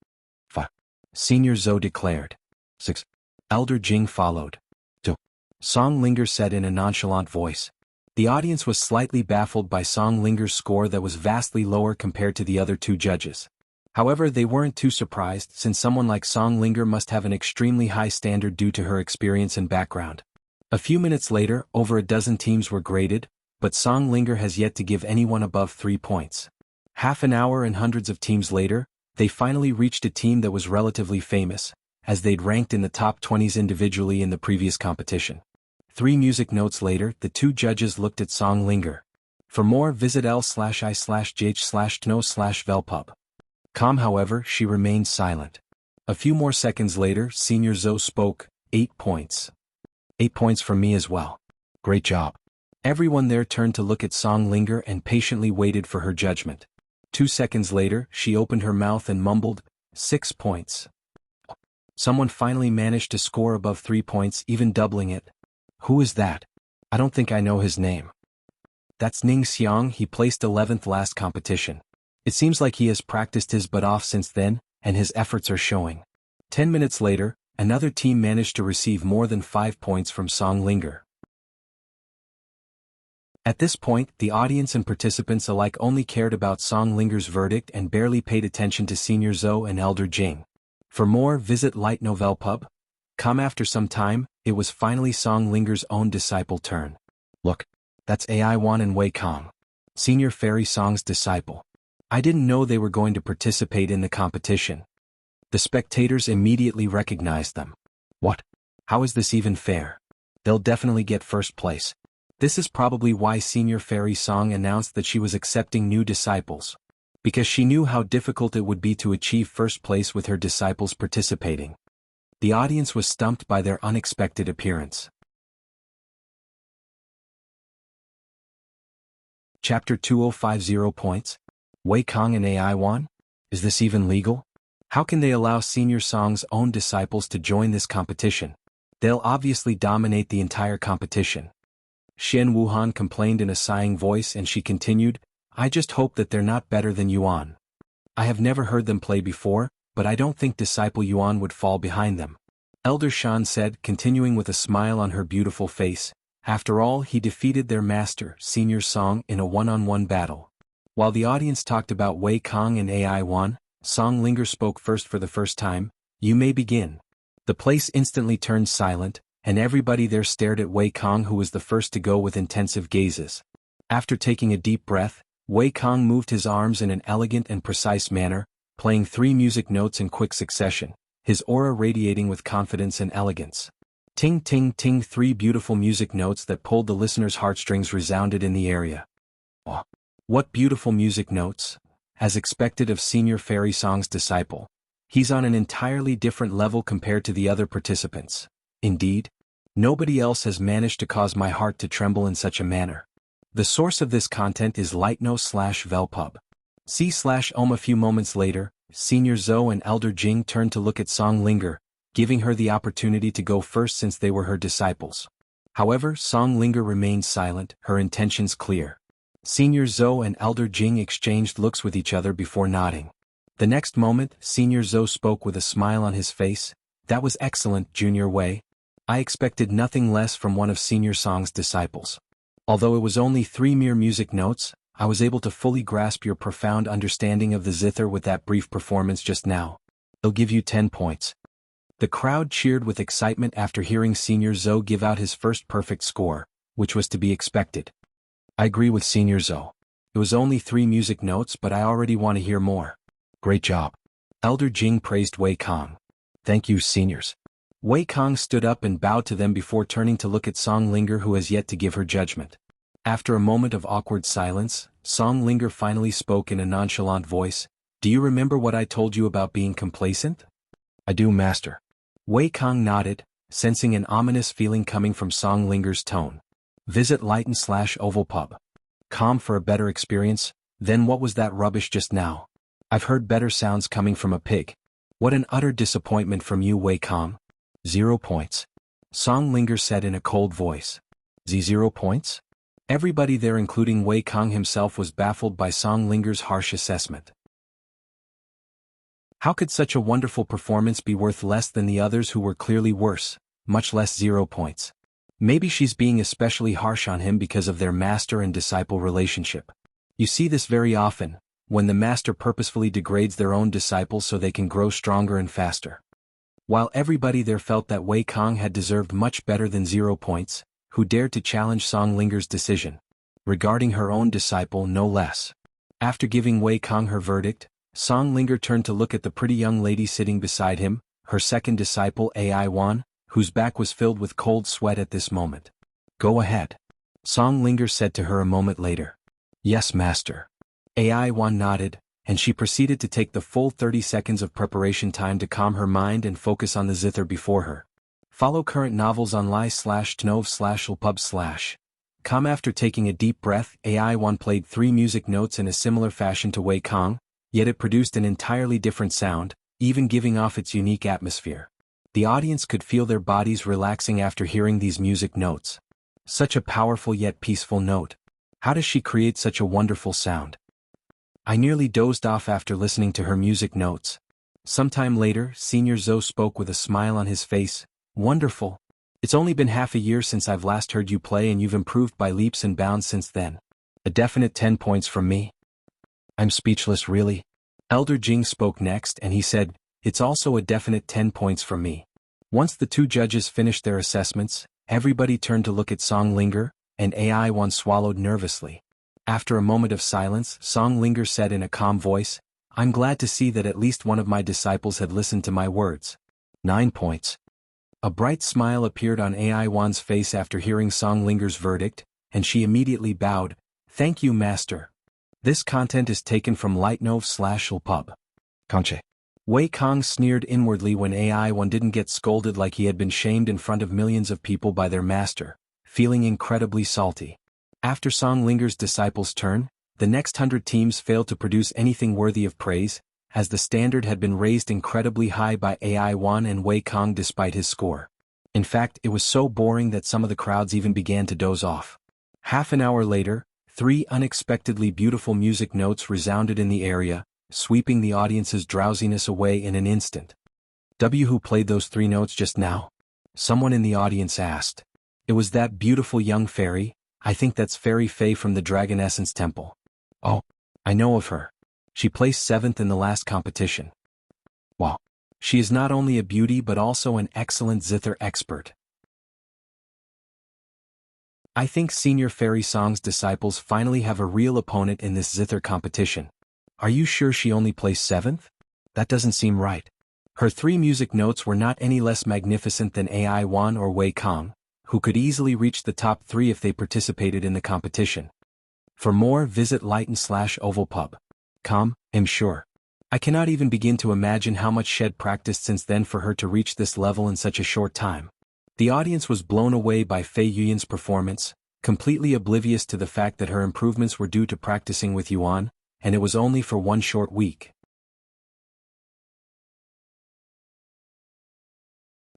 5. Senior Zou declared. 6. Elder Jing followed. 2. Song Linger said in a nonchalant voice. The audience was slightly baffled by Song Linger's score that was vastly lower compared to the other 2 judges. However, they weren't too surprised since someone like Song Linger must have an extremely high standard due to her experience and background. A few minutes later, over a dozen teams were graded, but Song Linger has yet to give anyone above 3 points. Half an hour and hundreds of teams later, they finally reached a team that was relatively famous, as they'd ranked in the top 20s individually in the previous competition. 3 music notes later, the 2 judges looked at Song Linger. For more, visit l/i/jh/tno/velpub. Com, however, she remained silent. A few more seconds later, Senior Zou spoke. 8 points. 8 points from me as well. Great job. Everyone there turned to look at Song Linger and patiently waited for her judgment. 2 seconds later, she opened her mouth and mumbled, 6 points. Someone finally managed to score above 3 points, even doubling it. Who is that? I don't think I know his name. That's Ning Xiang. He placed 11th last competition. It seems like he has practiced his butt off since then, and his efforts are showing. 10 minutes later, another team managed to receive more than 5 points from Song Linger. At this point, the audience and participants alike only cared about Song Linger's verdict and barely paid attention to Senior Zou and Elder Jing. For more, visit Lightnovelpub. Com. After some time, it was finally Song Linger's own disciple turn. Look, that's AI Yuan and Wei Kong. Senior Fairy Song's disciple. I didn't know they were going to participate in the competition. The spectators immediately recognized them. What? How is this even fair? They'll definitely get first place. This is probably why Senior Fairy Song announced that she was accepting new disciples. Because she knew how difficult it would be to achieve first place with her disciples participating. The audience was stumped by their unexpected appearance. Chapter 2050 points. Wei Kong and AI Yuan? Is this even legal? How can they allow Senior Song's own disciples to join this competition? They'll obviously dominate the entire competition. Shan Wuhan complained in a sighing voice and she continued, I just hope that they're not better than Yuan. I have never heard them play before, but I don't think Disciple Yuan would fall behind them. Elder Shan said, continuing with a smile on her beautiful face. After all, he defeated their master, Senior Song, in a one-on-one battle. While the audience talked about Wei Kong and AI Wan, Song Linger spoke first for the first time. You may begin. The place instantly turned silent, and everybody there stared at Wei Kong, who was the first to go with intensive gazes. After taking a deep breath, Wei Kong moved his arms in an elegant and precise manner, playing 3 music notes in quick succession, his aura radiating with confidence and elegance. Ting ting ting, 3 beautiful music notes that pulled the listeners' heartstrings resounded in the area. Oh, what beautiful music notes! As expected of Senior Fairy Song's disciple, he's on an entirely different level compared to the other participants. Indeed, nobody else has managed to cause my heart to tremble in such a manner. The source of this content is Lightno/Velpub. C/Om. A few moments later, Senior Zou and Elder Jing turned to look at Song Linger, giving her the opportunity to go first since they were her disciples. However, Song Linger remained silent, her intentions clear. Senior Zou and Elder Jing exchanged looks with each other before nodding. The next moment, Senior Zou spoke with a smile on his face. That was excellent, Junior Wei. I expected nothing less from one of Senior Song's disciples. Although it was only 3 mere music notes, I was able to fully grasp your profound understanding of the Zither with that brief performance just now. I'll give you 10 points. The crowd cheered with excitement after hearing Senior Zou give out his first perfect score, which was to be expected. I agree with Senior Zou. It was only 3 music notes, but I already want to hear more. Great job. Elder Jing praised Wei Kong. Thank you, seniors. Wei Kong stood up and bowed to them before turning to look at Song Linger, who has yet to give her judgment. After a moment of awkward silence, Song Linger finally spoke in a nonchalant voice. Do you remember what I told you about being complacent? I do, Master. Wei Kong nodded, sensing an ominous feeling coming from Song Linger's tone. Visit Lighten/Ovalpub.com for a better experience. Then what was that rubbish just now? I've heard better sounds coming from a pig. What an utter disappointment from you, Wei Kong. 0 points. Song Linger said in a cold voice. 0 points? Everybody there, including Wei Kong himself, was baffled by Song Linger's harsh assessment. How could such a wonderful performance be worth less than the others who were clearly worse, much less 0 points? Maybe she's being especially harsh on him because of their master and disciple relationship. You see this very often, when the master purposefully degrades their own disciples so they can grow stronger and faster. While everybody there felt that Wei Kong had deserved much better than 0 points, who dared to challenge Song Linger's decision, regarding her own disciple no less. After giving Wei Kong her verdict, Song Linger turned to look at the pretty young lady sitting beside him, her second disciple AI Wan, whose back was filled with cold sweat at this moment. Go ahead. Song Linger said to her a moment later. Yes, Master. AI Wan nodded, and she proceeded to take the full 30 seconds of preparation time to calm her mind and focus on the Zither before her. Follow current novels on li/tnov/lpub/com. After taking a deep breath, AI Wan played 3 music notes in a similar fashion to Wei Kong, yet it produced an entirely different sound, even giving off its unique atmosphere. The audience could feel their bodies relaxing after hearing these music notes. Such a powerful yet peaceful note. How does she create such a wonderful sound? I nearly dozed off after listening to her music notes. Sometime later, Senior Zou spoke with a smile on his face. Wonderful. It's only been half a year since I've last heard you play, and you've improved by leaps and bounds since then. A definite 10 points from me. I'm speechless, really. Elder Jing spoke next, and he said, it's also a definite 10 points from me. Once the 2 judges finished their assessments, everybody turned to look at Song Linger, and AI Wan swallowed nervously. After a moment of silence, Song Linger said in a calm voice, I'm glad to see that at least one of my disciples had listened to my words. 9 points. A bright smile appeared on AI Wan's face after hearing Song Linger's verdict, and she immediately bowed. Thank you, Master. This content is taken from Lightnov/Lpub. Conche. Wei Kong sneered inwardly when AI Wan didn't get scolded like he had been shamed in front of millions of people by their master, feeling incredibly salty. After Song Linger's disciples' turn, the next 100 teams failed to produce anything worthy of praise, as the standard had been raised incredibly high by AI Wan and Wei Kong despite his score. In fact, it was so boring that some of the crowds even began to doze off. Half an hour later, 3 unexpectedly beautiful music notes resounded in the area, sweeping the audience's drowsiness away in an instant. Who played those 3 notes just now? Someone in the audience asked. It was that beautiful young fairy. I think that's Fairy Faye from the Dragon Essence Temple. Oh, I know of her. She placed 7th in the last competition. Wow. She is not only a beauty but also an excellent Zither expert. I think Senior Fairy Song's disciples finally have a real opponent in this Zither competition. Are you sure she only placed 7th? That doesn't seem right. Her 3 music notes were not any less magnificent than AI Yuan or Wei Kong, who could easily reach the top 3 if they participated in the competition. For more, visit lighten/ovalpub.com, I'm sure. I cannot even begin to imagine how much Shed practiced since then for her to reach this level in such a short time. The audience was blown away by Fei Yuyan's performance, completely oblivious to the fact that her improvements were due to practicing with Yuan, and it was only for 1 short week.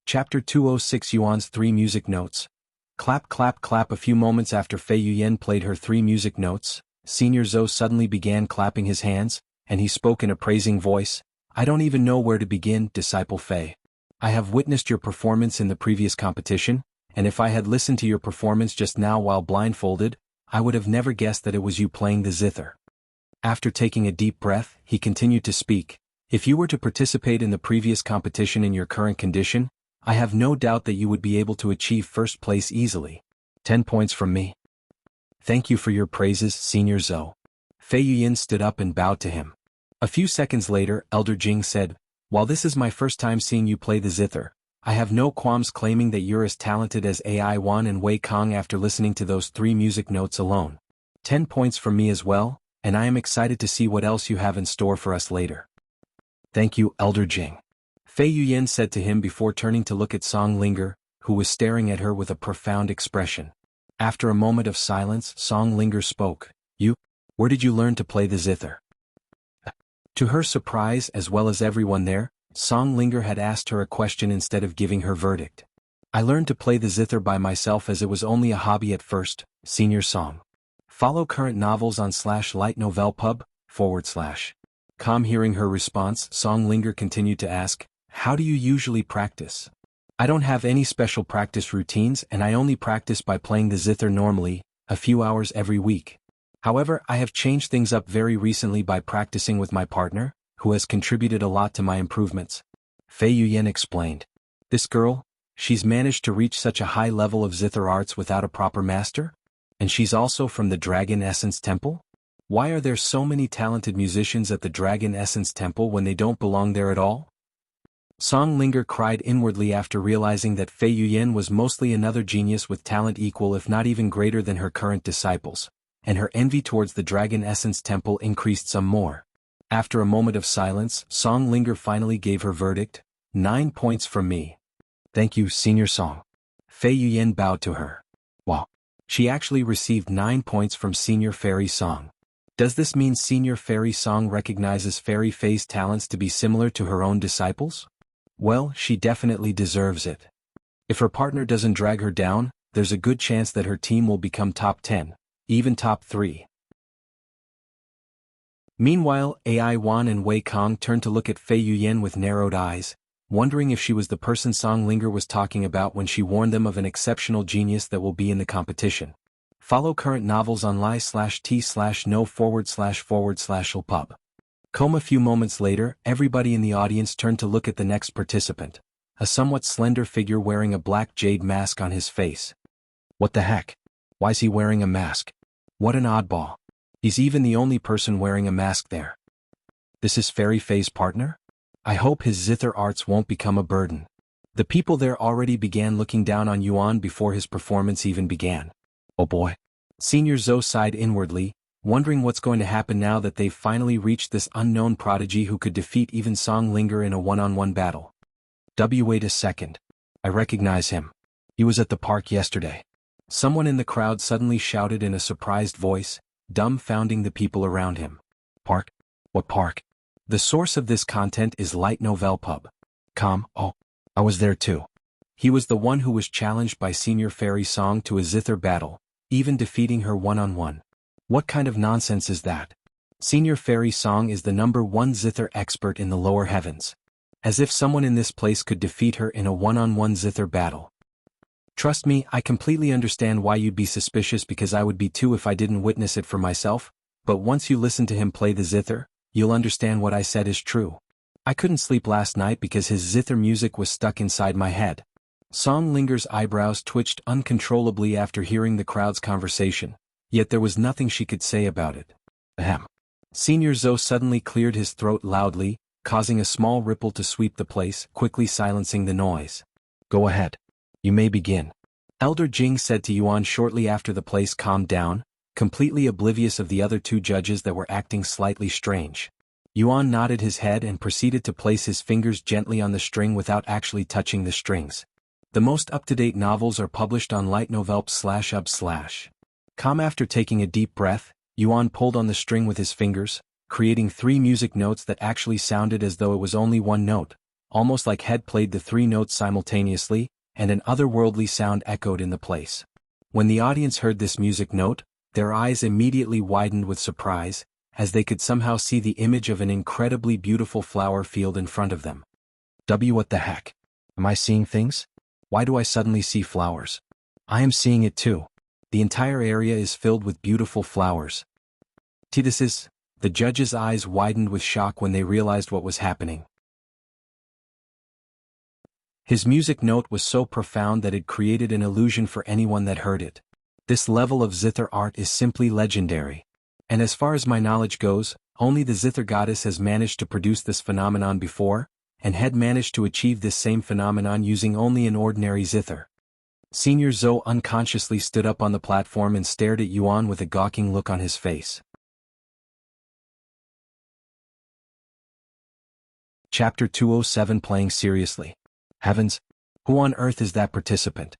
Chapter 206 Yuan's 3 music notes. Clap clap clap. A few moments after Fei Yuyan played her 3 music notes, Senior Zou suddenly began clapping his hands, and he spoke in a praising voice. I don't even know where to begin, Disciple Fei. I have witnessed your performance in the previous competition, and if I had listened to your performance just now while blindfolded, I would have never guessed that it was you playing the Zither. After taking a deep breath, he continued to speak. If you were to participate in the previous competition in your current condition, I have no doubt that you would be able to achieve first place easily. 10 points from me. Thank you for your praises, Senior Zou. Fei Yuyan stood up and bowed to him. A few seconds later, Elder Jing said, while this is my first time seeing you play the Zither, I have no qualms claiming that you're as talented as AI Yuan and Wei Kong after listening to those 3 music notes alone. 10 points from me as well, and I am excited to see what else you have in store for us later. Thank you, Elder Jing. Fei Yuyan said to him before turning to look at Song Linger, who was staring at her with a profound expression. After a moment of silence, Song Linger spoke. Where did you learn to play the Zither? To her surprise as well as everyone there, Song Linger had asked her a question instead of giving her verdict. I learned to play the Zither by myself as it was only a hobby at first, Senior Song. Follow current novels on /lightnovelpub/com. Hearing her response, Song Linger continued to ask, how do you usually practice? I don't have any special practice routines and I only practice by playing the Zither normally, a few hours every week. However, I have changed things up very recently by practicing with my partner, who has contributed a lot to my improvements. Fei Yuyan explained. This girl, she's managed to reach such a high level of Zither arts without a proper master? And she's also from the Dragon Essence Temple? Why are there so many talented musicians at the Dragon Essence Temple when they don't belong there at all? Song Linger cried inwardly after realizing that Fei Yuyan was mostly another genius with talent equal if not even greater than her current disciples, and her envy towards the Dragon Essence Temple increased some more. After a moment of silence, Song Linger finally gave her verdict, 9 points from me. Thank you, Senior Song. Fei Yuyan bowed to her. Wow. She actually received 9 points from Senior Fairy Song. Does this mean Senior Fairy Song recognizes Fairy Fei's talents to be similar to her own disciples? Well, she definitely deserves it. If her partner doesn't drag her down, there's a good chance that her team will become top 10, even top 3. Meanwhile, AI Yuan and Wei Kong turned to look at Fei Yuyan with narrowed eyes, wondering if she was the person Song Linger was talking about when she warned them of an exceptional genius that will be in the competition. Follow current novels on li/t/no///pub. A few moments later, everybody in the audience turned to look at the next participant, a somewhat slender figure wearing a black jade mask on his face. What the heck? Why's he wearing a mask? What an oddball. He's even the only person wearing a mask there. This is Fairy Fei's partner? I hope his Zither arts won't become a burden. The people there already began looking down on Yuan before his performance even began. Oh boy. Senior Zou sighed inwardly, wondering what's going to happen now that they've finally reached this unknown prodigy who could defeat even Song Linger in a one-on-one battle. Wait a second. I recognize him. He was at the park yesterday. Someone in the crowd suddenly shouted in a surprised voice, dumbfounding the people around him. Park? What park? The source of this content is lightnovelpub.com. Oh, I was there too. He was the one who was challenged by Senior Fairy Song to a Zither battle, even defeating her one-on-one. What kind of nonsense is that? Senior Fairy Song is the #1 Zither expert in the lower heavens. As if someone in this place could defeat her in a one-on-one Zither battle. Trust me, I completely understand why you'd be suspicious, because I would be too if I didn't witness it for myself, but once you listen to him play the Zither, you'll understand what I said is true. I couldn't sleep last night because his Zither music was stuck inside my head. Song Linger's eyebrows twitched uncontrollably after hearing the crowd's conversation, yet there was nothing she could say about it. Ahem. Senior Zou suddenly cleared his throat loudly, causing a small ripple to sweep the place, quickly silencing the noise. Go ahead. You may begin. Elder Jing said to Yuan shortly after the place calmed down, completely oblivious of the other two judges that were acting slightly strange. Yuan nodded his head and proceeded to place his fingers gently on the string without actually touching the strings. The most up-to-date novels are published on lightnovelp.ub/. After taking a deep breath, Yuan pulled on the string with his fingers, creating 3 music notes that actually sounded as though it was only one note, almost like Head played the 3 notes simultaneously, and an otherworldly sound echoed in the place. When the audience heard this music note, their eyes immediately widened with surprise, as they could somehow see the image of an incredibly beautiful flower field in front of them. What the heck? Am I seeing things? Why do I suddenly see flowers? I am seeing it too. The entire area is filled with beautiful flowers. This is... The judges' eyes widened with shock when they realized what was happening. His music note was so profound that it created an illusion for anyone that heard it. This level of Zither art is simply legendary. And as far as my knowledge goes, only the Zither goddess has managed to produce this phenomenon before, and had managed to achieve this same phenomenon using only an ordinary Zither. Senior Zou unconsciously stood up on the platform and stared at Yuan with a gawking look on his face. Chapter 207 Playing Seriously. Heavens! Who on earth is that participant?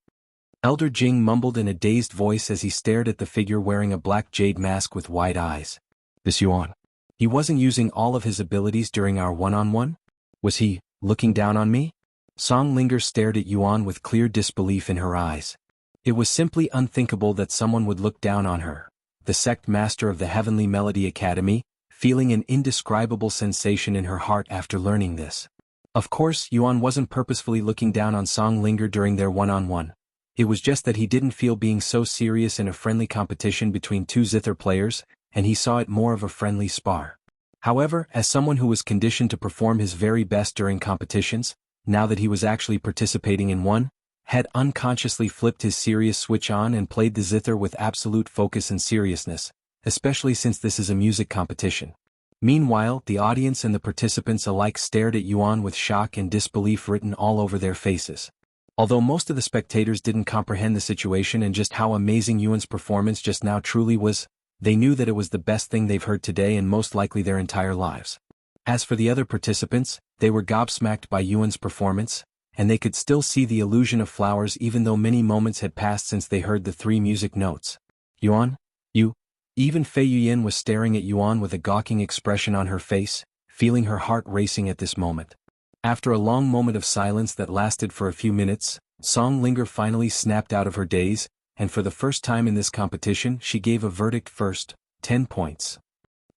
Elder Jing mumbled in a dazed voice as he stared at the figure wearing a black jade mask with wide eyes. This Yuan. He wasn't using all of his abilities during our one-on-one? Was he, looking down on me? Song Linger stared at Yuan with clear disbelief in her eyes. It was simply unthinkable that someone would look down on her, the sect master of the Heavenly Melody Academy, feeling an indescribable sensation in her heart after learning this. Of course, Yuan wasn't purposefully looking down on Song Linger during their one-on-one. It was just that he didn't feel being so serious in a friendly competition between 2 Zither players, and he saw it more of a friendly spar. However, as someone who was conditioned to perform his very best during competitions, now that he was actually participating in one, had unconsciously flipped his serious switch on and played the Zither with absolute focus and seriousness, especially since this is a music competition. Meanwhile, the audience and the participants alike stared at Yuan with shock and disbelief written all over their faces. Although most of the spectators didn't comprehend the situation and just how amazing Yuan's performance just now truly was, they knew that it was the best thing they've heard today and most likely their entire lives. As for the other participants, they were gobsmacked by Yuan's performance, and they could still see the illusion of flowers even though many moments had passed since they heard the 3 music notes. Yuan? You? Even Fei Yuyin was staring at Yuan with a gawking expression on her face, feeling her heart racing at this moment. After a long moment of silence that lasted for a few minutes, Song Linger finally snapped out of her daze, and for the first time in this competition she gave a verdict first, 10 points.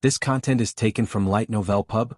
This content is taken from lightnovelpub.com.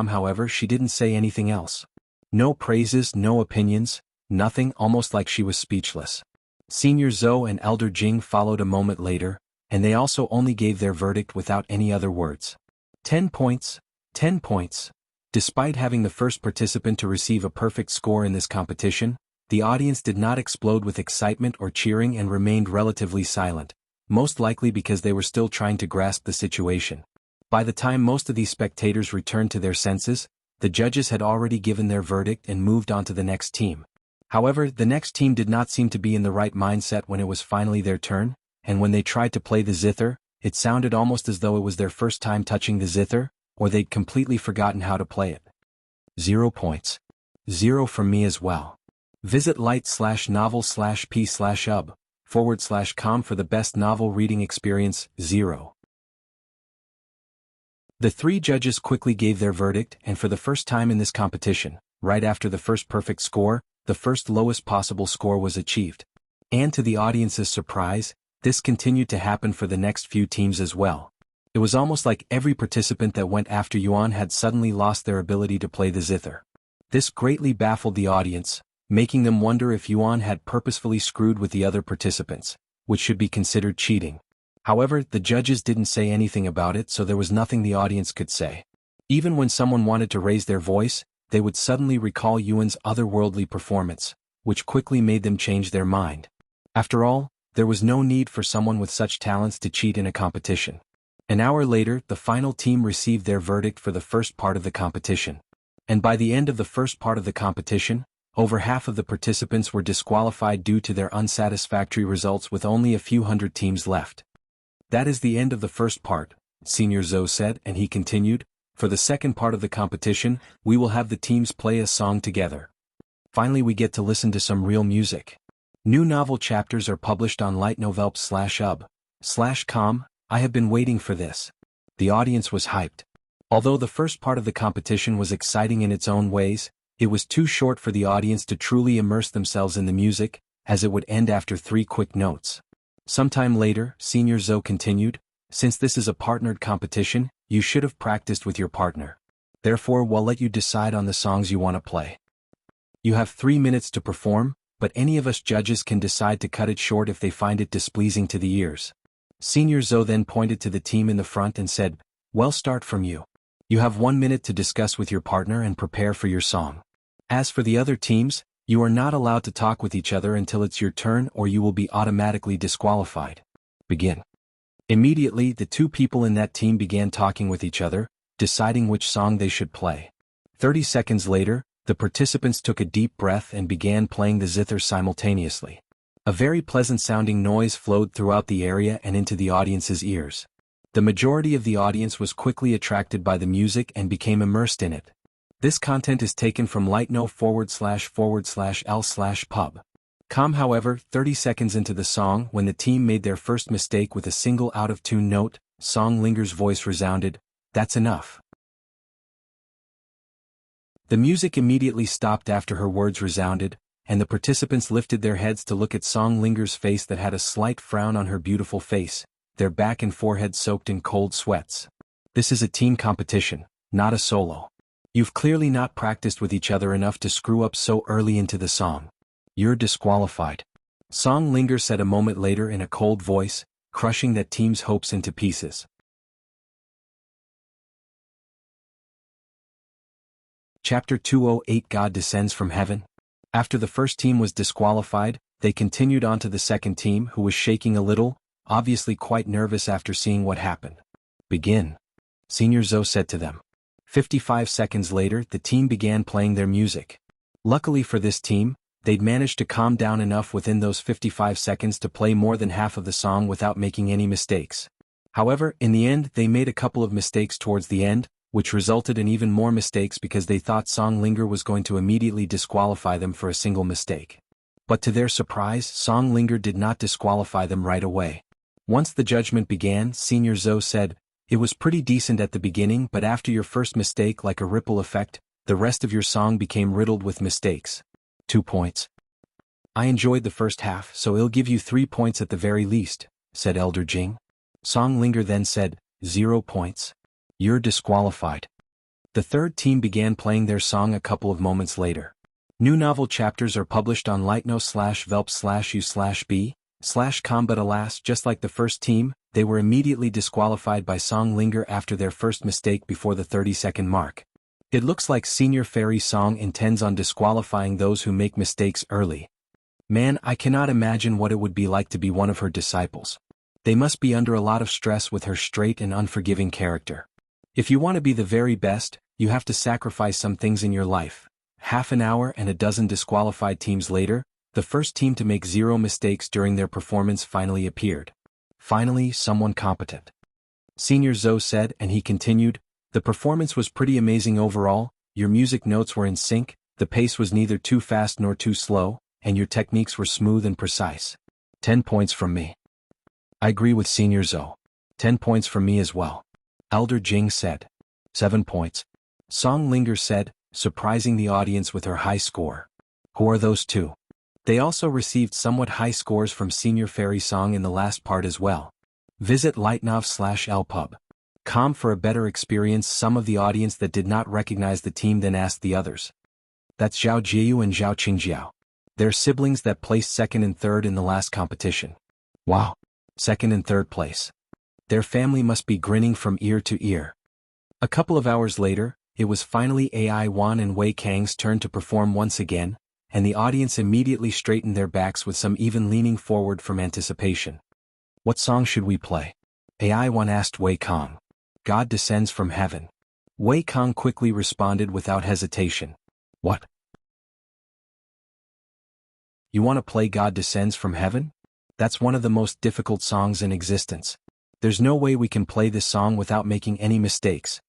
However, she didn't say anything else. No praises, no opinions, nothing, almost like she was speechless. Senior Zou and Elder Jing followed a moment later, and they also only gave their verdict without any other words. 10 points, 10 points. Despite having the first participant to receive a perfect score in this competition, the audience did not explode with excitement or cheering and remained relatively silent, most likely because they were still trying to grasp the situation. By the time most of these spectators returned to their senses, the judges had already given their verdict and moved on to the next team. However, the next team did not seem to be in the right mindset when it was finally their turn, and when they tried to play the Zither, it sounded almost as though it was their first time touching the Zither, or they'd completely forgotten how to play it. 0 points. 0 from me as well. Visit light/novel/p/ub/com for the best novel reading experience. 0. The 3 judges quickly gave their verdict, and for the first time in this competition, right after the first perfect score, the first lowest possible score was achieved. And to the audience's surprise, this continued to happen for the next few teams as well. It was almost like every participant that went after Yuan had suddenly lost their ability to play the zither. This greatly baffled the audience, making them wonder if Yuan had purposefully screwed with the other participants, which should be considered cheating. However, the judges didn't say anything about it, so there was nothing the audience could say. Even when someone wanted to raise their voice, they would suddenly recall Yuan's otherworldly performance, which quickly made them change their mind. After all, there was no need for someone with such talents to cheat in a competition. An hour later, the final team received their verdict for the first part of the competition. And by the end of the first part of the competition, over half of the participants were disqualified due to their unsatisfactory results, with only a few hundred teams left. That is the end of the first part, Senior Zou said, and he continued, for the second part of the competition, we will have the teams play a song together. Finally we get to listen to some real music. New novel chapters are published on lightnovelp.ub/com. I have been waiting for this. The audience was hyped. Although the first part of the competition was exciting in its own ways, it was too short for the audience to truly immerse themselves in the music, as it would end after 3 quick notes. Sometime later, Senior Zou continued, since this is a partnered competition, you should have practiced with your partner. Therefore, we'll let you decide on the songs you want to play. You have 3 minutes to perform, but any of us judges can decide to cut it short if they find it displeasing to the ears. Senior Zou then pointed to the team in the front and said, "Well, start from you. You have 1 minute to discuss with your partner and prepare for your song. As for the other teams, you are not allowed to talk with each other until it's your turn, or you will be automatically disqualified. Begin." Immediately, the 2 people in that team began talking with each other, deciding which song they should play. 30 seconds later, the participants took a deep breath and began playing the zither simultaneously. A very pleasant-sounding noise flowed throughout the area and into the audience's ears. The majority of the audience was quickly attracted by the music and became immersed in it. This content is taken from lightno/l/l/pub.com. However, 30 seconds into the song, when the team made their first mistake with a single out-of-tune note, Song Linger's voice resounded, "That's enough." The music immediately stopped after her words resounded, and the participants lifted their heads to look at Song Linger's face that had a slight frown on her beautiful face, their back and forehead soaked in cold sweats. This is a team competition, not a solo. You've clearly not practiced with each other enough to screw up so early into the song. You're disqualified. Song Linger said a moment later in a cold voice, crushing that team's hopes into pieces. Chapter 208 God Descends from Heaven. After the first team was disqualified, they continued on to the second team, who was shaking a little, obviously quite nervous after seeing what happened. "Begin," Senior Zou said to them. 55 seconds later, the team began playing their music. Luckily for this team, they'd managed to calm down enough within those 55 seconds to play more than half of the song without making any mistakes. However, in the end, they made a couple of mistakes towards the end, which resulted in even more mistakes because they thought Song Linger was going to immediately disqualify them for a single mistake. But to their surprise, Song Linger did not disqualify them right away. Once the judgment began, Senior Zou said, "It was pretty decent at the beginning, but after your first mistake, like a ripple effect, the rest of your song became riddled with mistakes. 2 points. I enjoyed the first half, so I'll give you 3 points at the very least," said Elder Jing. Song Linger then said, 0 points. You're disqualified. The third team began playing their song a couple of moments later. New novel chapters are published on lightno/velp/u/b/com, but alas, just like the first team, they were immediately disqualified by Song Linger after their first mistake before the 30-second mark. It looks like Senior Fairy Song intends on disqualifying those who make mistakes early. Man, I cannot imagine what it would be like to be one of her disciples. They must be under a lot of stress with her straight and unforgiving character. If you want to be the very best, you have to sacrifice some things in your life. Half an hour and a dozen disqualified teams later, the first team to make 0 mistakes during their performance finally appeared. Finally, someone competent. Senior Zou said, and he continued, "The performance was pretty amazing overall, your music notes were in sync, the pace was neither too fast nor too slow, and your techniques were smooth and precise. 10 points from me." I agree with Senior Zou. 10 points from me as well. Elder Jing said. 7 points. Song Linger said, surprising the audience with her high score. Who are those two? They also received somewhat high scores from Senior Fairy Song in the last part as well. Visit lightnov/lpub. Calm for a better experience. Some of the audience that did not recognize the team then asked the others. That's Zhao Jiu and Zhao Qingjiao. They're siblings that placed second and third in the last competition. Wow. Second and third place. Their family must be grinning from ear to ear. A couple of hours later, it was finally AI Yuan and Wei Kang's turn to perform once again, and the audience immediately straightened their backs with some even leaning forward from anticipation. What song should we play? AI Yuan asked Wei Kang. God Descends from Heaven. Wei Kang quickly responded without hesitation. What? You want to play God Descends from Heaven? That's one of the most difficult songs in existence. There's no way we can play this song without making any mistakes.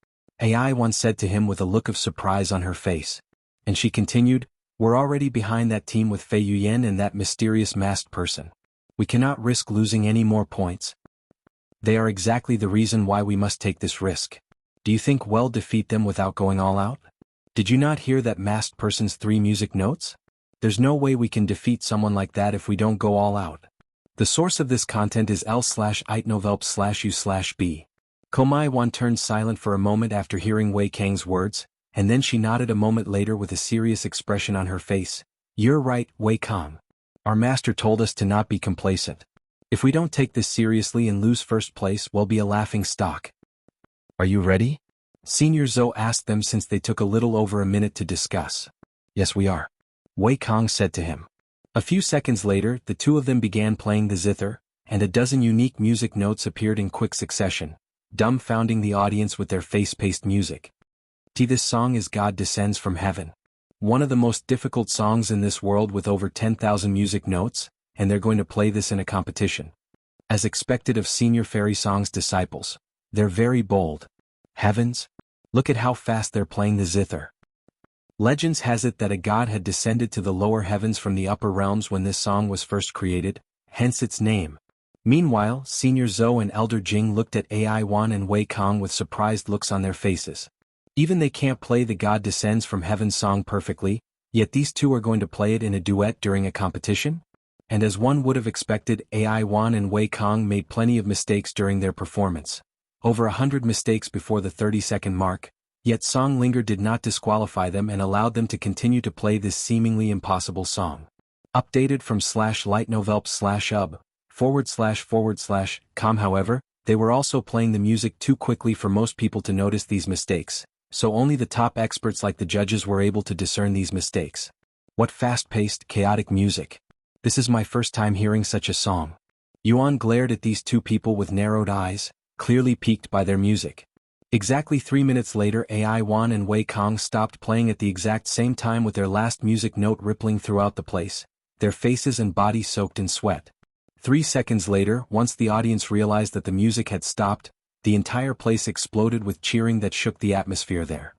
AI Yuan said to him with a look of surprise on her face. And she continued, we're already behind that team with Fei Yuyan and that mysterious masked person. We cannot risk losing any more points. They are exactly the reason why we must take this risk. Do you think we'll defeat them without going all out? Did you not hear that masked person's 3 music notes? There's no way we can defeat someone like that if we don't go all out. The source of this content is l/itnovelp/u/b. Komai Wan turned silent for a moment after hearing Wei Kang's words, and then she nodded a moment later with a serious expression on her face. You're right, Wei Kang. Our master told us to not be complacent. If we don't take this seriously and lose first place, we'll be a laughing stock. Are you ready? Senior Zou asked them since they took a little over a minute to discuss. Yes, we are. Wei Kang said to him. A few seconds later, the two of them began playing the Zither, and a dozen unique music notes appeared in quick succession, dumbfounding the audience with their face-paced music. This song is God Descends from Heaven. One of the most difficult songs in this world with over 10,000 music notes, and they're going to play this in a competition. As expected of Senior Fairy Song's disciples, they're very bold. Heavens! Look at how fast they're playing the Zither. Legends has it that a god had descended to the lower heavens from the upper realms when this song was first created, hence its name. Meanwhile, Senior Zou and Elder Jing looked at AI Yuan and Wei Kang with surprised looks on their faces. Even they can't play the God Descends from Heaven song perfectly, yet these two are going to play it in a duet during a competition? And as one would have expected, AI Yuan and Wei Kang made plenty of mistakes during their performance. Over 100 mistakes before the 30-second mark, yet Song Linger did not disqualify them and allowed them to continue to play this seemingly impossible song. Updated from /lightnovelp/ub//com. However, they were also playing the music too quickly for most people to notice these mistakes, so only the top experts like the judges were able to discern these mistakes. What fast-paced, chaotic music. This is my first time hearing such a song. Yuan glared at these two people with narrowed eyes, clearly piqued by their music. Exactly 3 minutes later, AI Yuan and Wei Kang stopped playing at the exact same time with their last music note rippling throughout the place, their faces and bodies soaked in sweat. 3 seconds later, once the audience realized that the music had stopped, the entire place exploded with cheering that shook the atmosphere there.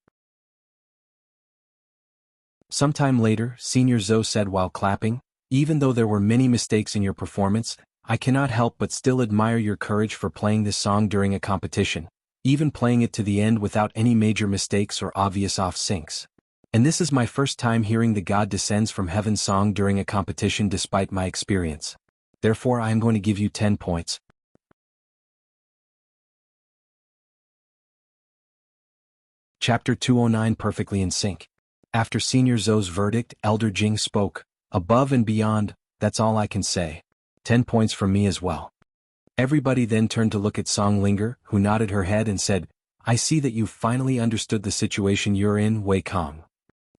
Sometime later, Senior Zou said while clapping, even though there were many mistakes in your performance, I cannot help but still admire your courage for playing this song during a competition, even playing it to the end without any major mistakes or obvious off-syncs. And this is my first time hearing the God Descends from Heaven song during a competition despite my experience. Therefore I am going to give you 10 points. Chapter 209 Perfectly in Sync. After Senior Zou's verdict, Elder Jing spoke. Above and beyond, that's all I can say. 10 points from me as well. Everybody then turned to look at Song Linger, who nodded her head and said, I see that you've finally understood the situation you're in, Wei Kang.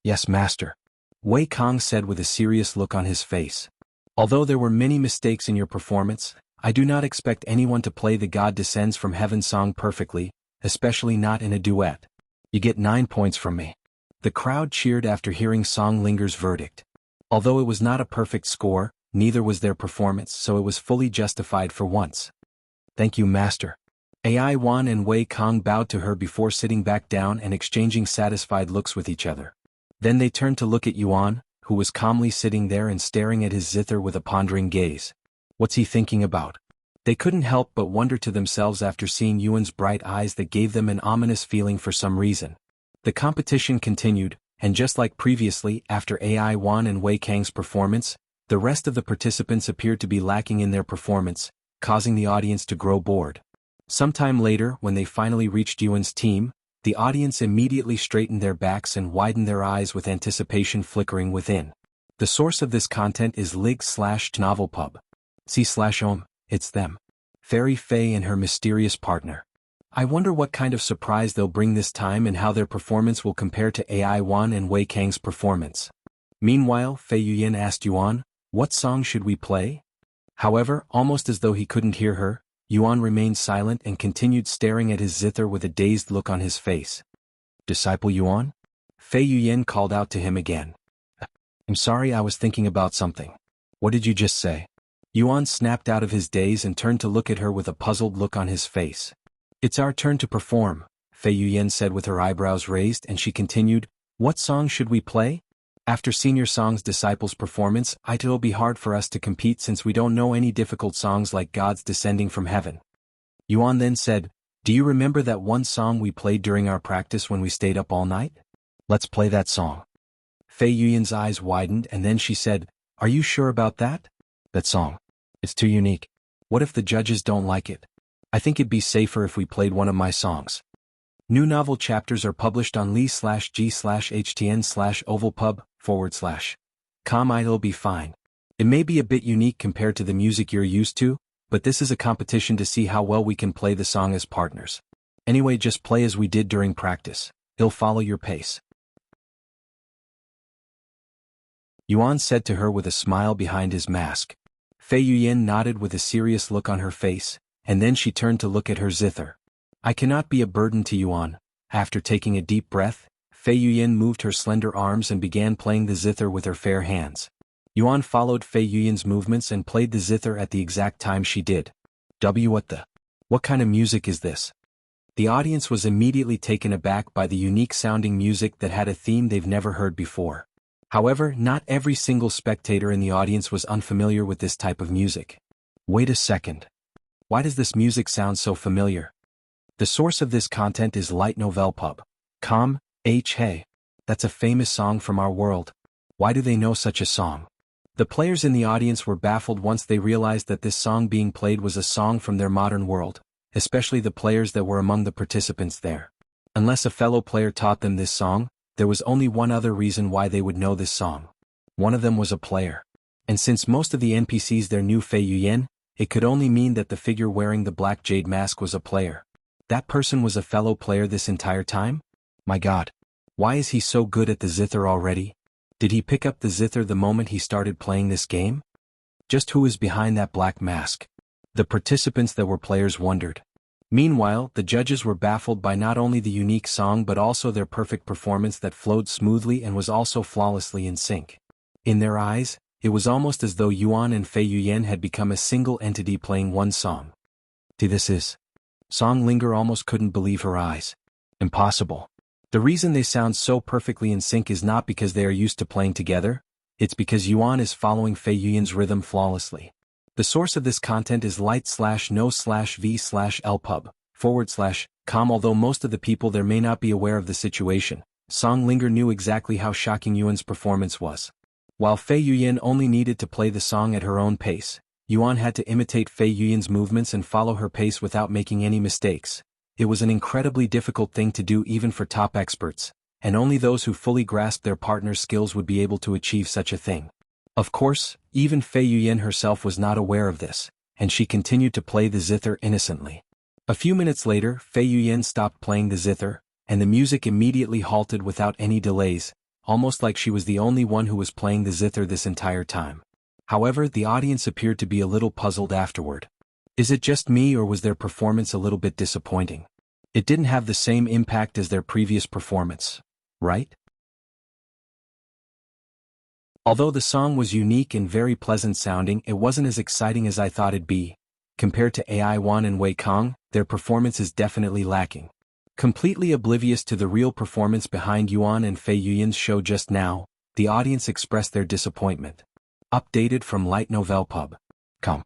Yes, master. Wei Kang said with a serious look on his face. Although there were many mistakes in your performance, I do not expect anyone to play the God Descends from Heaven song perfectly, especially not in a duet. You get 9 points from me. The crowd cheered after hearing Song Linger's verdict. Although it was not a perfect score, neither was their performance, so it was fully justified for once. Thank you, master. AI Yuan and Wei Kang bowed to her before sitting back down and exchanging satisfied looks with each other. Then they turned to look at Yuan, who was calmly sitting there and staring at his Zither with a pondering gaze. What's he thinking about? They couldn't help but wonder to themselves after seeing Yuan's bright eyes that gave them an ominous feeling for some reason. The competition continued, and just like previously, after AI Yuan and Wei Kang's performance, the rest of the participants appeared to be lacking in their performance, causing the audience to grow bored. Sometime later, when they finally reached Yuan's team, the audience immediately straightened their backs and widened their eyes with anticipation flickering within. The source of this content is lig/novelpub. C/om, it's them. Fairy Faye and her mysterious partner. I wonder what kind of surprise they'll bring this time and how their performance will compare to AI Yuan and Wei Kang's performance. Meanwhile, Fei Yuyan asked Yuan, "What song should we play?" However, almost as though he couldn't hear her, Yuan remained silent and continued staring at his Zither with a dazed look on his face. "Disciple Yuan?" Fei Yuyan called out to him again. "I'm sorry, I was thinking about something." "What did you just say?" Yuan snapped out of his daze and turned to look at her with a puzzled look on his face. "It's our turn to perform," Fei Yuyan said with her eyebrows raised, and she continued, "What song should we play? After Senior Zou's disciples' performance, it'll be hard for us to compete since we don't know any difficult songs like Gods Descending from Heaven." Yuan then said, "Do you remember that one song we played during our practice when we stayed up all night? Let's play that song." Fei Yuyan's eyes widened and then she said, "Are you sure about that? That song. It's too unique. What if the judges don't like it? I think it'd be safer if we played one of my songs." New novel chapters are published on li/g/htn/ovalpub/com. It'll be fine. It may be a bit unique compared to the music you're used to, but this is a competition to see how well we can play the song as partners. Anyway, just play as we did during practice. It'll follow your pace. Yuan said to her with a smile behind his mask. Fei Yuyan nodded with a serious look on her face, and then she turned to look at her Zither. "I cannot be a burden to Yuan." After taking a deep breath, Fei Yuyan moved her slender arms and began playing the Zither with her fair hands. Yuan followed Fei Yuyan's movements and played the Zither at the exact time she did. What kind of music is this?" The audience was immediately taken aback by the unique sounding music that had a theme they've never heard before. However, not every single spectator in the audience was unfamiliar with this type of music. "Wait a second. Why does this music sound so familiar?" The source of this content is lightnovelpub.com. Hey, that's a famous song from our world. Why do they know such a song? The players in the audience were baffled once they realized that this song being played was a song from their modern world, especially the players that were among the participants there. Unless a fellow player taught them this song, there was only one other reason why they would know this song. One of them was a player. And since most of the NPCs there knew Fei Yuyan, it could only mean that the figure wearing the black jade mask was a player. That person was a fellow player this entire time? My god. Why is he so good at the Zither already? Did he pick up the Zither the moment he started playing this game? Just who is behind that black mask? The participants that were players wondered. Meanwhile, the judges were baffled by not only the unique song but also their perfect performance that flowed smoothly and was also flawlessly in sync. In their eyes, it was almost as though Yuan and Fei Yuyan had become a single entity playing one song. This is. Song Linger almost couldn't believe her eyes. Impossible. The reason they sound so perfectly in sync is not because they are used to playing together, it's because Yuan is following Fei Yuyan's rhythm flawlessly. The source of this content is light/no/v/lpub/com. Although most of the people there may not be aware of the situation, Song Linger knew exactly how shocking Yuan's performance was. While Fei Yuyan only needed to play the song at her own pace, Yuan had to imitate Fei Yuyan's movements and follow her pace without making any mistakes. It was an incredibly difficult thing to do even for top experts, and only those who fully grasped their partner's skills would be able to achieve such a thing. Of course, even Fei Yuyan herself was not aware of this, and she continued to play the Zither innocently. A few minutes later, Fei Yuyan stopped playing the Zither, and the music immediately halted without any delays, almost like she was the only one who was playing the Zither this entire time. However, the audience appeared to be a little puzzled afterward. Is it just me or was their performance a little bit disappointing? It didn't have the same impact as their previous performance, right? Although the song was unique and very pleasant sounding, it wasn't as exciting as I thought it'd be. Compared to AI Yuan and Wei Kang, their performance is definitely lacking. Completely oblivious to the real performance behind Yuan and Fei Yuyan's show just now, the audience expressed their disappointment. Updated from lightnovelpub.com.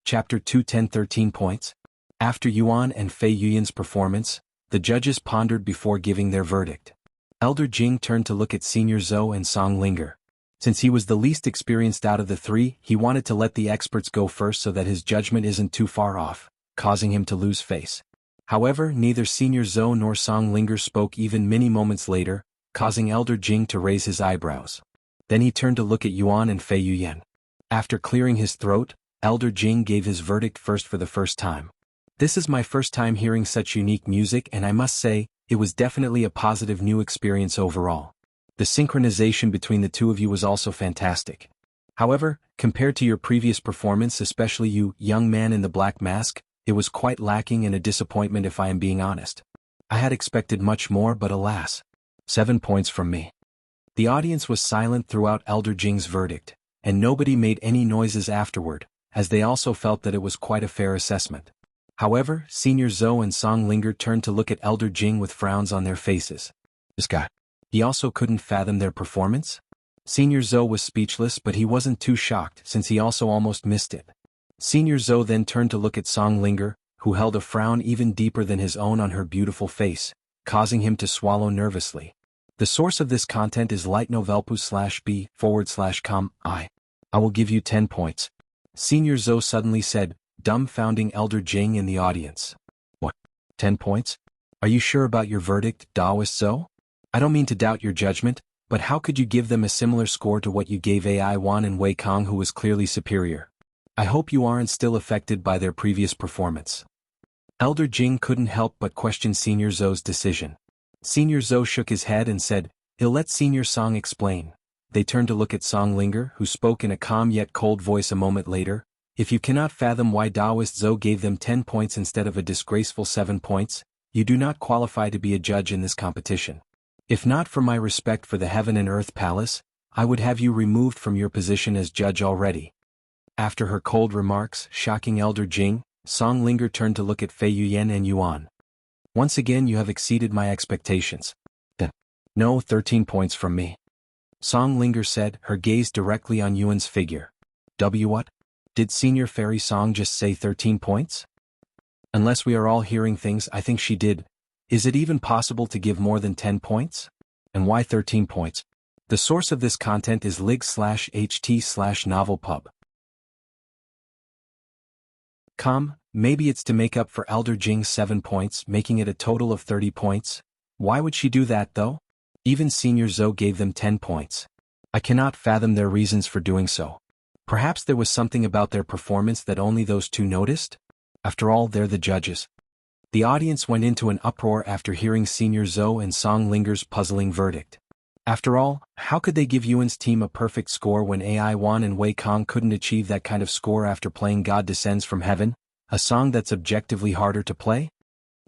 Chapter 2 10-13 points. After Yuan and Fei Yuyan's performance, the judges pondered before giving their verdict. Elder Jing turned to look at Senior Zou and Song Linger. Since he was the least experienced out of the three, he wanted to let the experts go first so that his judgment isn't too far off, causing him to lose face. However, neither Senior Zou nor Song Linger spoke even many moments later, causing Elder Jing to raise his eyebrows. Then he turned to look at Yuan and Fei Yuyan. After clearing his throat, Elder Jing gave his verdict first for the first time. This is my first time hearing such unique music, and I must say, it was definitely a positive new experience overall. The synchronization between the two of you was also fantastic. However, compared to your previous performance, especially you, young man in the black mask, it was quite lacking and a disappointment if I am being honest. I had expected much more, but alas. 7 points from me. The audience was silent throughout Elder Jing's verdict, and nobody made any noises afterward, as they also felt that it was quite a fair assessment. However, Senior Zou and Song Linger turned to look at Elder Jing with frowns on their faces. This guy. He also couldn't fathom their performance? Senior Zou was speechless, but he wasn't too shocked since he also almost missed it. Senior Zou then turned to look at Song Linger, who held a frown even deeper than his own on her beautiful face, causing him to swallow nervously. The source of this content is lightnovelpu/b/com. I will give you 10 points. Senior Zou suddenly said, dumbfounding Elder Jing in the audience. What? 10 points? Are you sure about your verdict, Taoist Zou? I don't mean to doubt your judgment, but how could you give them a similar score to what you gave AI Yuan and Wei Kong, who was clearly superior? I hope you aren't still affected by their previous performance. Elder Jing couldn't help but question Senior Zou's decision. Senior Zou shook his head and said, "He'll let Senior Song explain." They turned to look at Song Linger, who spoke in a calm yet cold voice a moment later. If you cannot fathom why Taoist Zou gave them 10 points instead of a disgraceful 7 points, you do not qualify to be a judge in this competition. If not for my respect for the Heaven and Earth Palace, I would have you removed from your position as judge already. After her cold remarks shocking Elder Jing, Song Linger turned to look at Fei Yuyan and Yuan. Once again you have exceeded my expectations. No, 13 points from me. Song Linger said, her gaze directly on Yuan's figure. What? Did Senior Fairy Song just say 13 points? Unless we are all hearing things, I think she did. Is it even possible to give more than 10 points? And why 13 points? The source of this content is lig/ht/novelpub. Maybe it's to make up for Elder Jing's 7 points, making it a total of 30 points. Why would she do that though? Even Senior Zou gave them 10 points. I cannot fathom their reasons for doing so. Perhaps there was something about their performance that only those two noticed? After all, they're the judges. The audience went into an uproar after hearing Senior Zou and Song Linger's puzzling verdict. After all, how could they give Yuan's team a perfect score when AI Yuan and Wei Kong couldn't achieve that kind of score after playing God Descends from Heaven, a song that's objectively harder to play?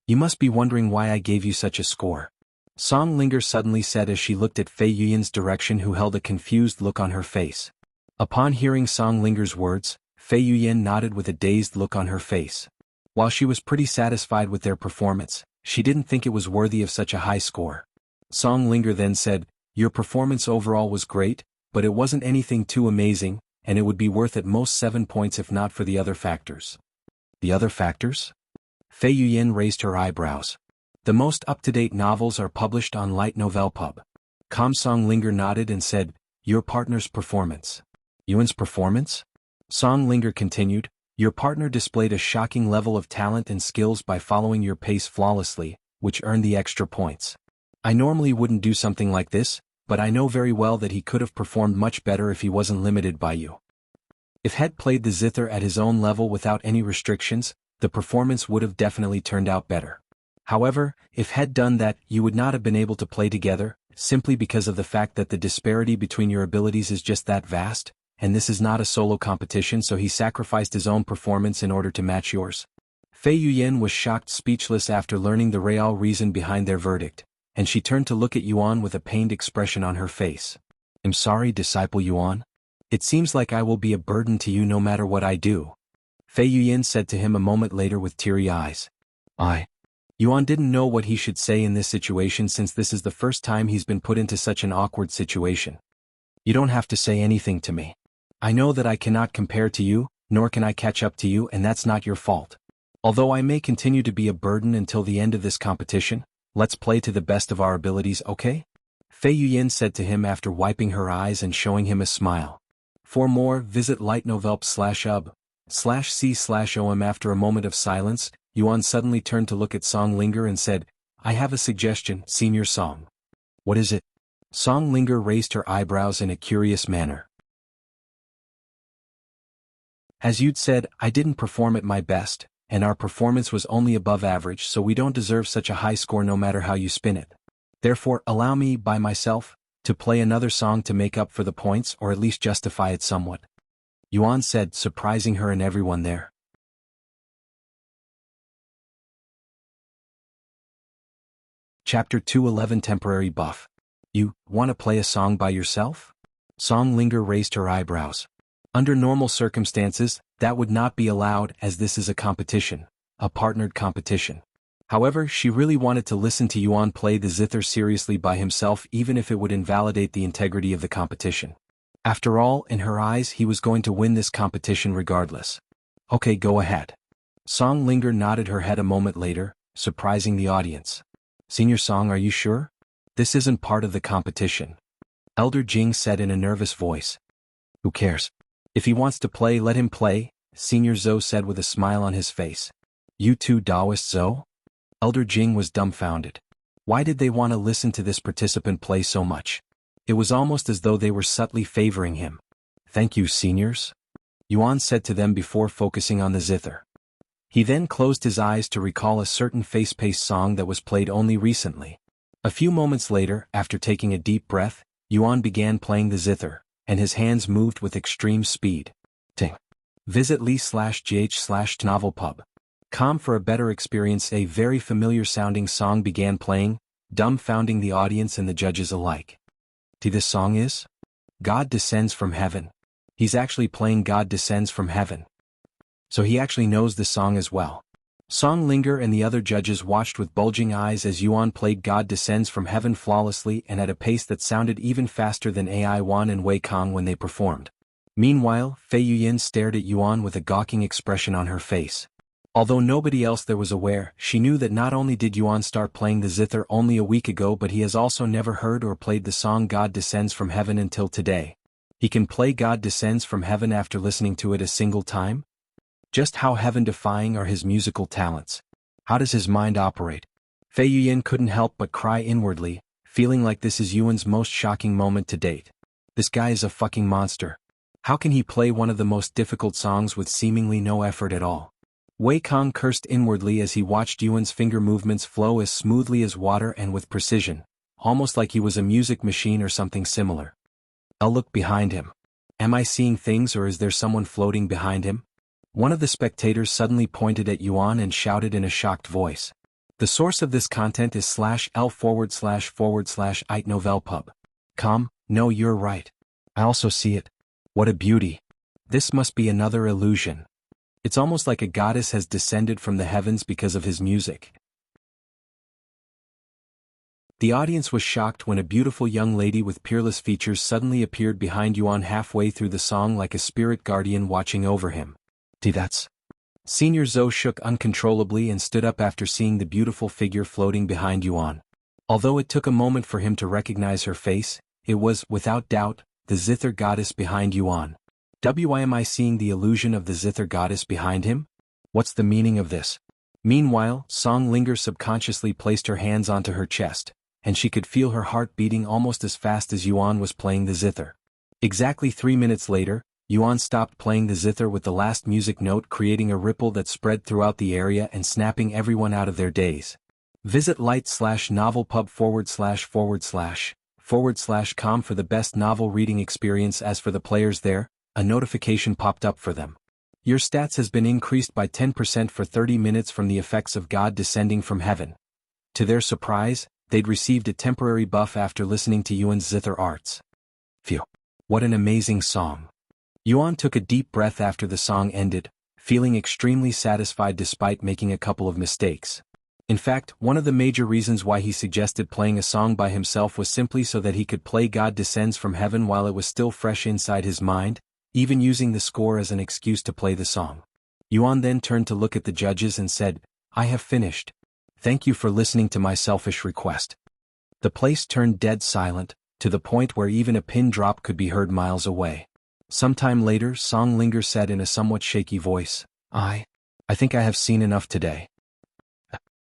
You must be wondering why I gave you such a score. Song Linger suddenly said as she looked at Fei Yuyan's direction, who held a confused look on her face. Upon hearing Song Linger's words, Fei Yuyan nodded with a dazed look on her face. While she was pretty satisfied with their performance, she didn't think it was worthy of such a high score. Song Linger then said, "Your performance overall was great, but it wasn't anything too amazing, and it would be worth at most 7 points if not for the other factors." The other factors? Fei Yuyan raised her eyebrows. The most up-to-date novels are published on Light Novel Pub. Song Linger nodded and said, "Your partner's performance." Yuan's performance? Song Linger continued, "Your partner displayed a shocking level of talent and skills by following your pace flawlessly, which earned the extra points. I normally wouldn't do something like this, but I know very well that he could have performed much better if he wasn't limited by you. If Head played the Zither at his own level without any restrictions, the performance would have definitely turned out better. However, if Head done that, you would not have been able to play together, simply because of the fact that the disparity between your abilities is just that vast, and this is not a solo competition, so he sacrificed his own performance in order to match yours." Fei Yuyan was shocked speechless after learning the real reason behind their verdict, and she turned to look at Yuan with a pained expression on her face. "I'm sorry, disciple Yuan. It seems like I will be a burden to you no matter what I do," Fei Yuyan said to him a moment later with teary eyes. Yuan didn't know what he should say in this situation, since this is the first time he's been put into such an awkward situation. "You don't have to say anything to me. I know that I cannot compare to you, nor can I catch up to you, and that's not your fault. Although I may continue to be a burden until the end of this competition, let's play to the best of our abilities, okay?" Fei Yuan said to him after wiping her eyes and showing him a smile. For more, visit lightnovelp/ub/c/om. After a moment of silence, Yuan suddenly turned to look at Song Linger and said, I have a suggestion, Senior Song. What is it? Song Linger raised her eyebrows in a curious manner. As you'd said, I didn't perform at my best, and our performance was only above average, so we don't deserve such a high score no matter how you spin it. Therefore, allow me, by myself, to play another song to make up for the points or at least justify it somewhat. Yuan said, surprising her and everyone there. Chapter 211 Temporary Buff. You want to play a song by yourself? Song Linger raised her eyebrows. Under normal circumstances, that would not be allowed as this is a competition, a partnered competition. However, she really wanted to listen to Yuan play the Zither seriously by himself even if it would invalidate the integrity of the competition. After all, in her eyes he was going to win this competition regardless. Okay, go ahead. Song Linger nodded her head a moment later, surprising the audience. Senior Song, are you sure? This isn't part of the competition. Elder Jing said in a nervous voice. Who cares? If he wants to play, let him play, Senior Zou said with a smile on his face. You too, Taoist Zou? Elder Jing was dumbfounded. Why did they want to listen to this participant play so much? It was almost as though they were subtly favoring him. Thank you, seniors, Yuan said to them before focusing on the Zither. He then closed his eyes to recall a certain fast-paced song that was played only recently. A few moments later, after taking a deep breath, Yuan began playing the Zither, and his hands moved with extreme speed. Ting. Visit li/gh/novelpub. Com for a better experience. A very familiar-sounding song began playing, dumbfounding the audience and the judges alike. This song is? God Descends from Heaven. He's actually playing God Descends from Heaven. So he actually knows the song as well. Song Linger and the other judges watched with bulging eyes as Yuan played God Descends from Heaven flawlessly and at a pace that sounded even faster than Ai Wan and Wei Kong when they performed. Meanwhile, Fei Yuan stared at Yuan with a gawking expression on her face. Although nobody else there was aware, she knew that not only did Yuan start playing the Zither only a week ago, but he has also never heard or played the song God Descends from Heaven until today. He can play God Descends from Heaven after listening to it a single time? Just how heaven-defying are his musical talents? How does his mind operate? Fei Yuan couldn't help but cry inwardly, feeling like this is Yuan's most shocking moment to date. This guy is a fucking monster. How can he play one of the most difficult songs with seemingly no effort at all? Wei Kong cursed inwardly as he watched Yuan's finger movements flow as smoothly as water and with precision, almost like he was a music machine or something similar. I'll look behind him. Am I seeing things or is there someone floating behind him? One of the spectators suddenly pointed at Yuan and shouted in a shocked voice. The source of this content is /l///itnovelpub. No, you're right. I also see it. What a beauty. This must be another illusion. It's almost like a goddess has descended from the heavens because of his music. The audience was shocked when a beautiful young lady with peerless features suddenly appeared behind Yuan halfway through the song like a spirit guardian watching over him. That's. Senior Zou shook uncontrollably and stood up after seeing the beautiful figure floating behind Yuan. Although it took a moment for him to recognize her face, it was, without doubt, the Zither goddess behind Yuan. Why am I seeing the illusion of the Zither goddess behind him? What's the meaning of this? Meanwhile, Song Linger subconsciously placed her hands onto her chest, and she could feel her heart beating almost as fast as Yuan was playing the Zither. Exactly 3 minutes later, Yuan stopped playing the Zither with the last music note, creating a ripple that spread throughout the area and snapping everyone out of their daze. Visit light/novelpub///com for the best novel reading experience. As for the players there, a notification popped up for them. Your stats has been increased by 10% for 30 minutes from the effects of God Descending from Heaven. To their surprise, they'd received a temporary buff after listening to Yuan's Zither arts. Phew. What an amazing song. Yuan took a deep breath after the song ended, feeling extremely satisfied despite making a couple of mistakes. In fact, one of the major reasons why he suggested playing a song by himself was simply so that he could play God Descends from Heaven while it was still fresh inside his mind, even using the score as an excuse to play the song. Yuan then turned to look at the judges and said, I have finished. Thank you for listening to my selfish request. The place turned dead silent, to the point where even a pin drop could be heard miles away. Sometime later, Songlinger said in a somewhat shaky voice, I think I have seen enough today.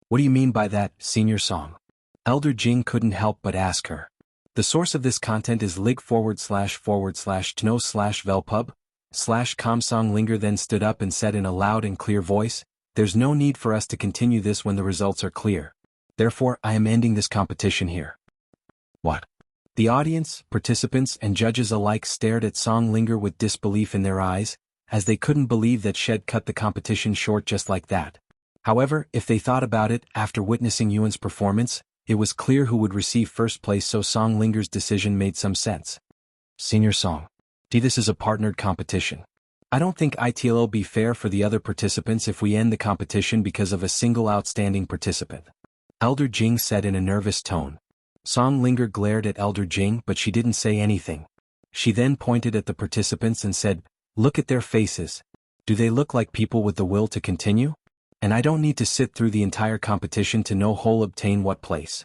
What do you mean by that, Senior Song? Elder Jing couldn't help but ask her. The source of this content is lig//tno/velpub/com. Songlinger then stood up and said in a loud and clear voice, there's no need for us to continue this when the results are clear. Therefore, I am ending this competition here. What? The audience, participants, and judges alike stared at Songlinger with disbelief in their eyes, as they couldn't believe that she'd cut the competition short just like that. However, if they thought about it, after witnessing Yuan's performance, it was clear who would receive first place, so Songlinger's decision made some sense. Senior Song. This is a partnered competition. I don't think it'll be fair for the other participants if we end the competition because of a single outstanding participant. Elder Jing said in a nervous tone. Songlinger glared at Elder Jing, but she didn't say anything. She then pointed at the participants and said, look at their faces. Do they look like people with the will to continue? And I don't need to sit through the entire competition to know who'll obtain what place.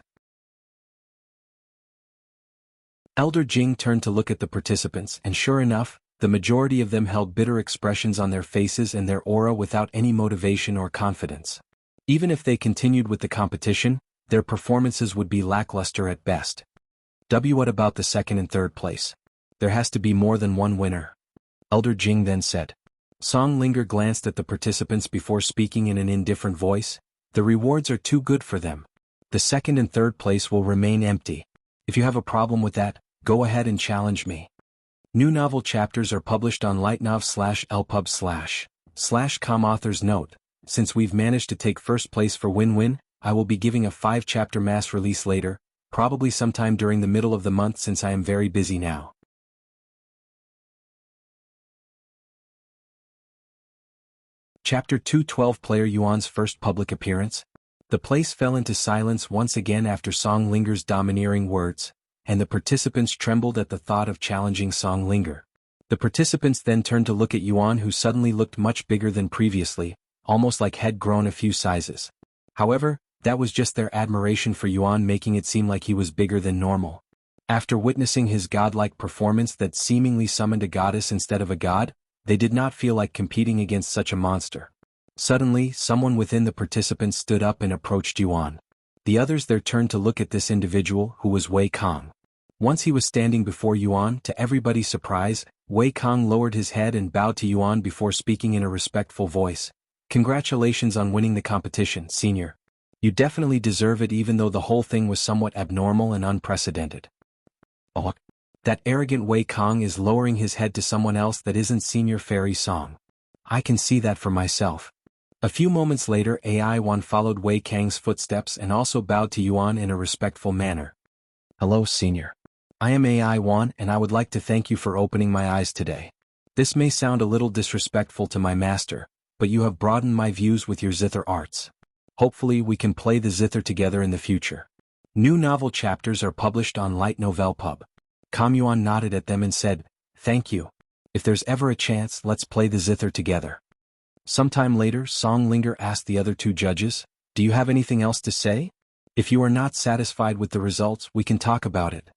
Elder Jing turned to look at the participants, and sure enough, the majority of them held bitter expressions on their faces and their aura without any motivation or confidence. Even if they continued with the competition, their performances would be lackluster at best. What about the second and third place? There has to be more than one winner. Elder Jing then said. Songlinger glanced at the participants before speaking in an indifferent voice. The rewards are too good for them. The second and third place will remain empty. If you have a problem with that, go ahead and challenge me. New novel chapters are published on lightnov/lpub/com. Author's note. Since we've managed to take first place for Win-Win, I will be giving a 5-chapter mass release later, probably sometime during the middle of the month since I am very busy now. Chapter 212. Player Yuan's first public appearance. The place fell into silence once again after Songlinger's domineering words, and the participants trembled at the thought of challenging Songlinger. The participants then turned to look at Yuan, who suddenly looked much bigger than previously, almost like had grown a few sizes. However, that was just their admiration for Yuan making it seem like he was bigger than normal. After witnessing his godlike performance that seemingly summoned a goddess instead of a god, they did not feel like competing against such a monster. Suddenly, someone within the participants stood up and approached Yuan. The others there turned to look at this individual, who was Wei Kong. Once he was standing before Yuan, to everybody's surprise, Wei Kong lowered his head and bowed to Yuan before speaking in a respectful voice. Congratulations on winning the competition, Senior. You definitely deserve it, even though the whole thing was somewhat abnormal and unprecedented. Oh, that arrogant Wei Kong is lowering his head to someone else that isn't Senior Fairy Song. I can see that for myself. A few moments later, AI Yuan followed Wei Kang's footsteps and also bowed to Yuan in a respectful manner. Hello, Senior. I am AI Yuan, and I would like to thank you for opening my eyes today. This may sound a little disrespectful to my master, but you have broadened my views with your Zither arts. Hopefully we can play the Zither together in the future. New novel chapters are published on Light Novel Pub. Yuan nodded at them and said, thank you. If there's ever a chance, let's play the Zither together. Sometime later, Songlinger asked the other two judges, do you have anything else to say? If you are not satisfied with the results, we can talk about it.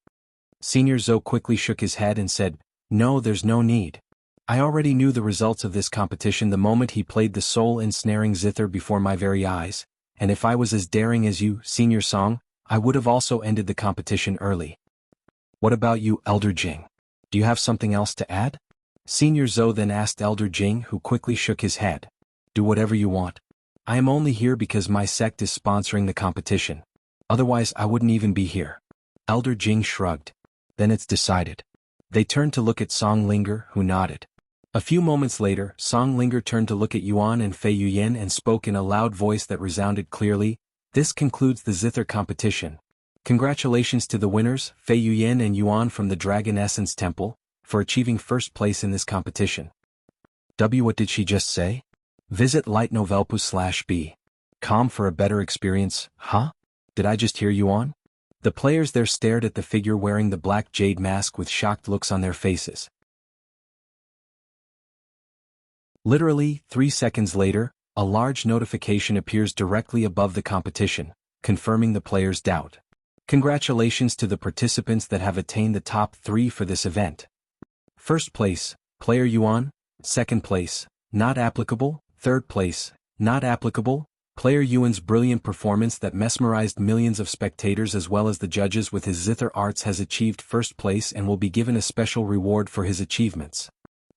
Senior Zou quickly shook his head and said, no, there's no need. I already knew the results of this competition the moment he played the soul-ensnaring Zither before my very eyes, and if I was as daring as you, Senior Song, I would have also ended the competition early. What about you, Elder Jing? Do you have something else to add? Senior Zou then asked Elder Jing, who quickly shook his head. Do whatever you want. I am only here because my sect is sponsoring the competition. Otherwise I wouldn't even be here. Elder Jing shrugged. Then it's decided. They turned to look at Songlinger, who nodded. A few moments later, Songlinger turned to look at Yuan and Fei Yuyan and spoke in a loud voice that resounded clearly. This concludes the Zither competition. Congratulations to the winners, Fei Yuyan and Yuan from the Dragon Essence Temple, for achieving first place in this competition. What did she just say? Visit lightnovelpus/b.com for a better experience, huh? Did I just hear Yuan? The players there stared at the figure wearing the black jade mask with shocked looks on their faces. Literally, 3 seconds later, a large notification appears directly above the competition, confirming the players' doubt. Congratulations to the participants that have attained the top 3 for this event. First place, Player Yuan. Second place, not applicable. Third place, not applicable. Player Yuan's brilliant performance that mesmerized millions of spectators as well as the judges with his Zither arts has achieved first place and will be given a special reward for his achievements.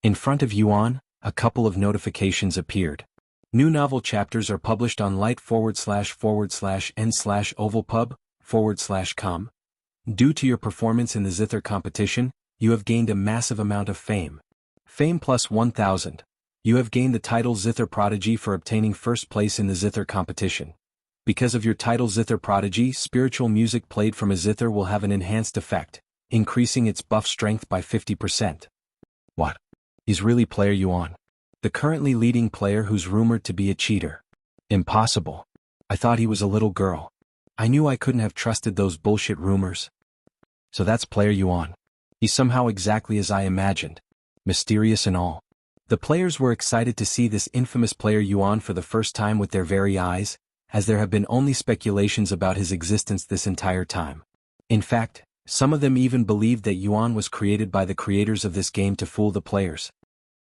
In front of Yuan, a couple of notifications appeared. New novel chapters are published on light/n/ovalpub/com. Due to your performance in the Zither competition, you have gained a massive amount of fame. Fame plus 1000. You have gained the title Zither Prodigy for obtaining first place in the Zither competition. Because of your title Zither Prodigy, spiritual music played from a Zither will have an enhanced effect, increasing its buff strength by 50%. What? He's really Player Yuan, the currently leading player who's rumored to be a cheater. Impossible. I thought he was a little girl. I knew I couldn't have trusted those bullshit rumors. So that's Player Yuan. He's somehow exactly as I imagined. Mysterious and all. The players were excited to see this infamous Player Yuan for the first time with their very eyes, as there have been only speculations about his existence this entire time. In fact, some of them even believed that Yuan was created by the creators of this game to fool the players.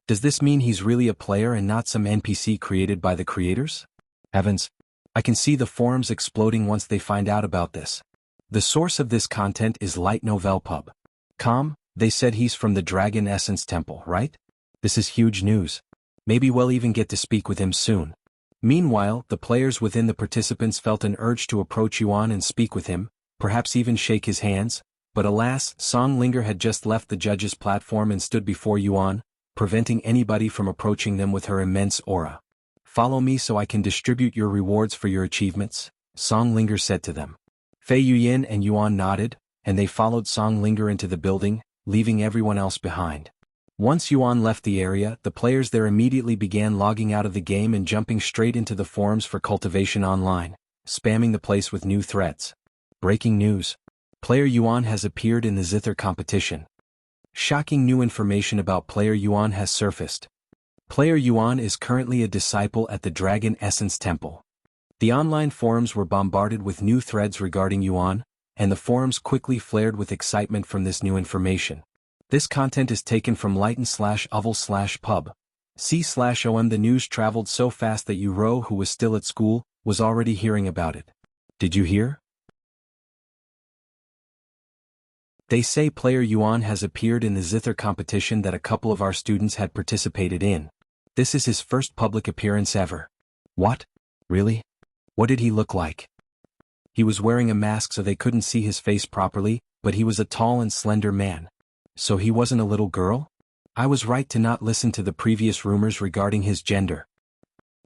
Does this mean he's really a player and not some NPC created by the creators? Heavens! I can see the forums exploding once they find out about this. The source of this content is lightnovelpub.com. They said he's from the Dragon Essence Temple, right? This is huge news. Maybe we'll even get to speak with him soon. Meanwhile, the players within the participants felt an urge to approach Yuan and speak with him, perhaps even shake his hands, but alas, Songlinger had just left the judges' platform and stood before Yuan, preventing anybody from approaching them with her immense aura. Follow me so I can distribute your rewards for your achievements, Songlinger said to them. Fei Yuyin and Yuan nodded, and they followed Songlinger into the building, leaving everyone else behind. Once Yuan left the area, the players there immediately began logging out of the game and jumping straight into the forums for Cultivation Online, spamming the place with new threads. Breaking news. Player Yuan has appeared in the Zither competition. Shocking new information about Player Yuan has surfaced. Player Yuan is currently a disciple at the Dragon Essence Temple. The online forums were bombarded with new threads regarding Yuan, and the forums quickly flared with excitement from this new information. This content is taken from lighten/oval/pub. C/om. The news traveled so fast that Uro, who was still at school, was already hearing about it. Did you hear? They say Player Yuan has appeared in the Zither competition that a couple of our students had participated in. This is his first public appearance ever. What? Really? What did he look like? He was wearing a mask so they couldn't see his face properly, but he was a tall and slender man. So he wasn't a little girl? I was right to not listen to the previous rumors regarding his gender.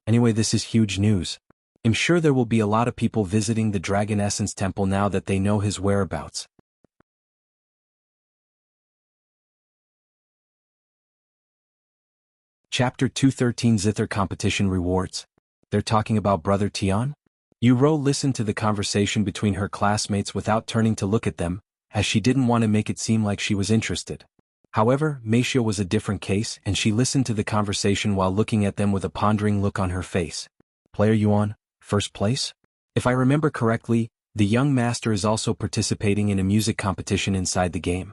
Anyway, this is huge news. I'm sure there will be a lot of people visiting the Dragon Essence Temple now that they know his whereabouts. Chapter 213 Zither Competition Rewards. They're talking about Brother Tian? Uro listened to the conversation between her classmates without turning to look at them, as she didn't want to make it seem like she was interested. However, Meisha was a different case and she listened to the conversation while looking at them with a pondering look on her face. Player Yuan, first place? If I remember correctly, the young master is also participating in a music competition inside the game.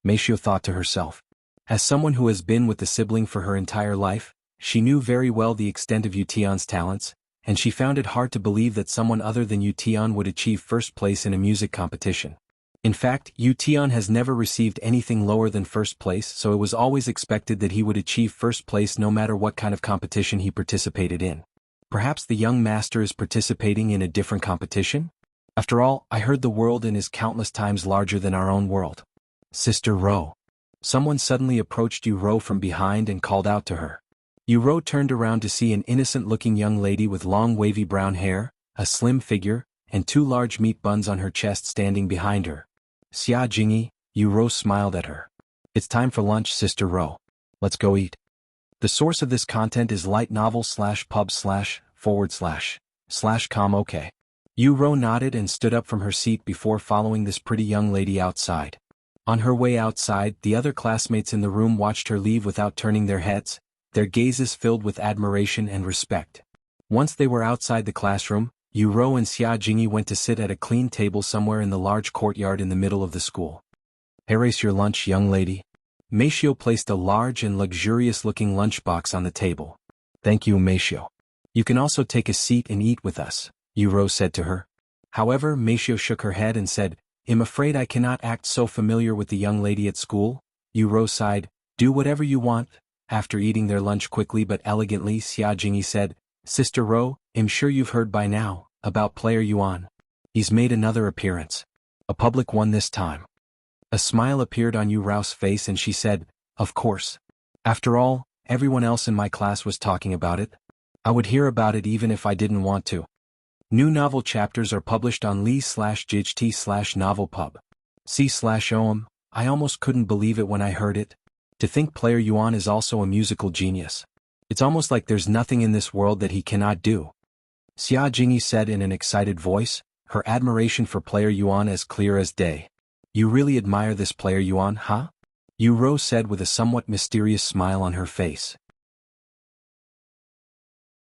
Meisha thought to herself. As someone who has been with the sibling for her entire life, she knew very well the extent of Tian's talents, and she found it hard to believe that someone other than Tian would achieve first place in a music competition. In fact, Tian has never received anything lower than first place, so it was always expected that he would achieve first place no matter what kind of competition he participated in. Perhaps the young master is participating in a different competition? After all, I heard the world is countless times larger than our own world. Sister Ro. Someone suddenly approached Uro from behind and called out to her. Uro turned around to see an innocent-looking young lady with long wavy brown hair, a slim figure, and 2 large meat buns on her chest standing behind her. Xia Jingyi, Uro smiled at her. It's time for lunch, Sister Ro. Let's go eat. The source of this content is lightnovel/pub//com. Okay. Uro nodded and stood up from her seat before following this pretty young lady outside. On her way outside, the other classmates in the room watched her leave without turning their heads, their gazes filled with admiration and respect. Once they were outside the classroom, Yu and Xia Jingyi went to sit at a clean table somewhere in the large courtyard in the middle of the school. Erase your lunch, young lady. Meishio placed a large and luxurious-looking lunchbox on the table. Thank you, Meishio. You can also take a seat and eat with us, Yu said to her. However, Meishio shook her head and said, I'm afraid I cannot act so familiar with the young lady at school. Yu sighed, do whatever you want. After eating their lunch quickly but elegantly, Xia Jingyi said, Sister Ro, I'm sure you've heard by now about player Yuan. He's made another appearance. A public one this time. A smile appeared on Yu's face and she said, of course. After all, everyone else in my class was talking about it. I would hear about it even if I didn't want to. New novel chapters are published on Lee/JT/novelpub. C/OM. I almost couldn't believe it when I heard it. To think player Yuan is also a musical genius. It's almost like there's nothing in this world that he cannot do. Xia Jingyi said in an excited voice, her admiration for player Yuan as clear as day. You really admire this player Yuan, huh? Yu said with a somewhat mysterious smile on her face.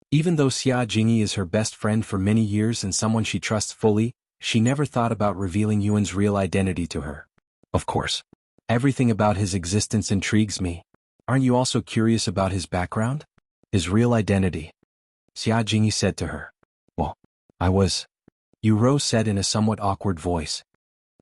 Even though Xia Jingyi is her best friend for many years and someone she trusts fully, she never thought about revealing Yuan's real identity to her. Of course. Everything about his existence intrigues me. Aren't you also curious about his background? His real identity? Xia Jingyi said to her. Well, I was. Yu said in a somewhat awkward voice.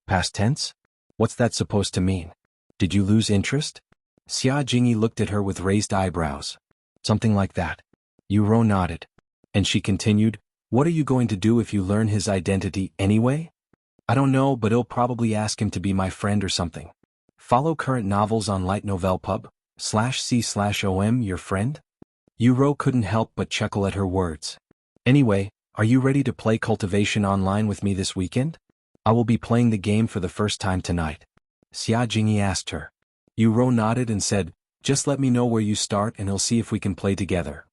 Past tense? What's that supposed to mean? Did you lose interest? Xia Jingyi looked at her with raised eyebrows. Something like that. Yu nodded. And she continued, what are you going to do if you learn his identity anyway? I don't know, but I'll probably ask him to be my friend or something. Follow current novels on Light Novel Pub, /C/OM your friend? Yu couldn't help but chuckle at her words. Anyway, are you ready to play Cultivation Online with me this weekend? I will be playing the game for the first time tonight. Xia Jingyi asked her. Yu nodded and said, just let me know where you start and I'll see if we can play together.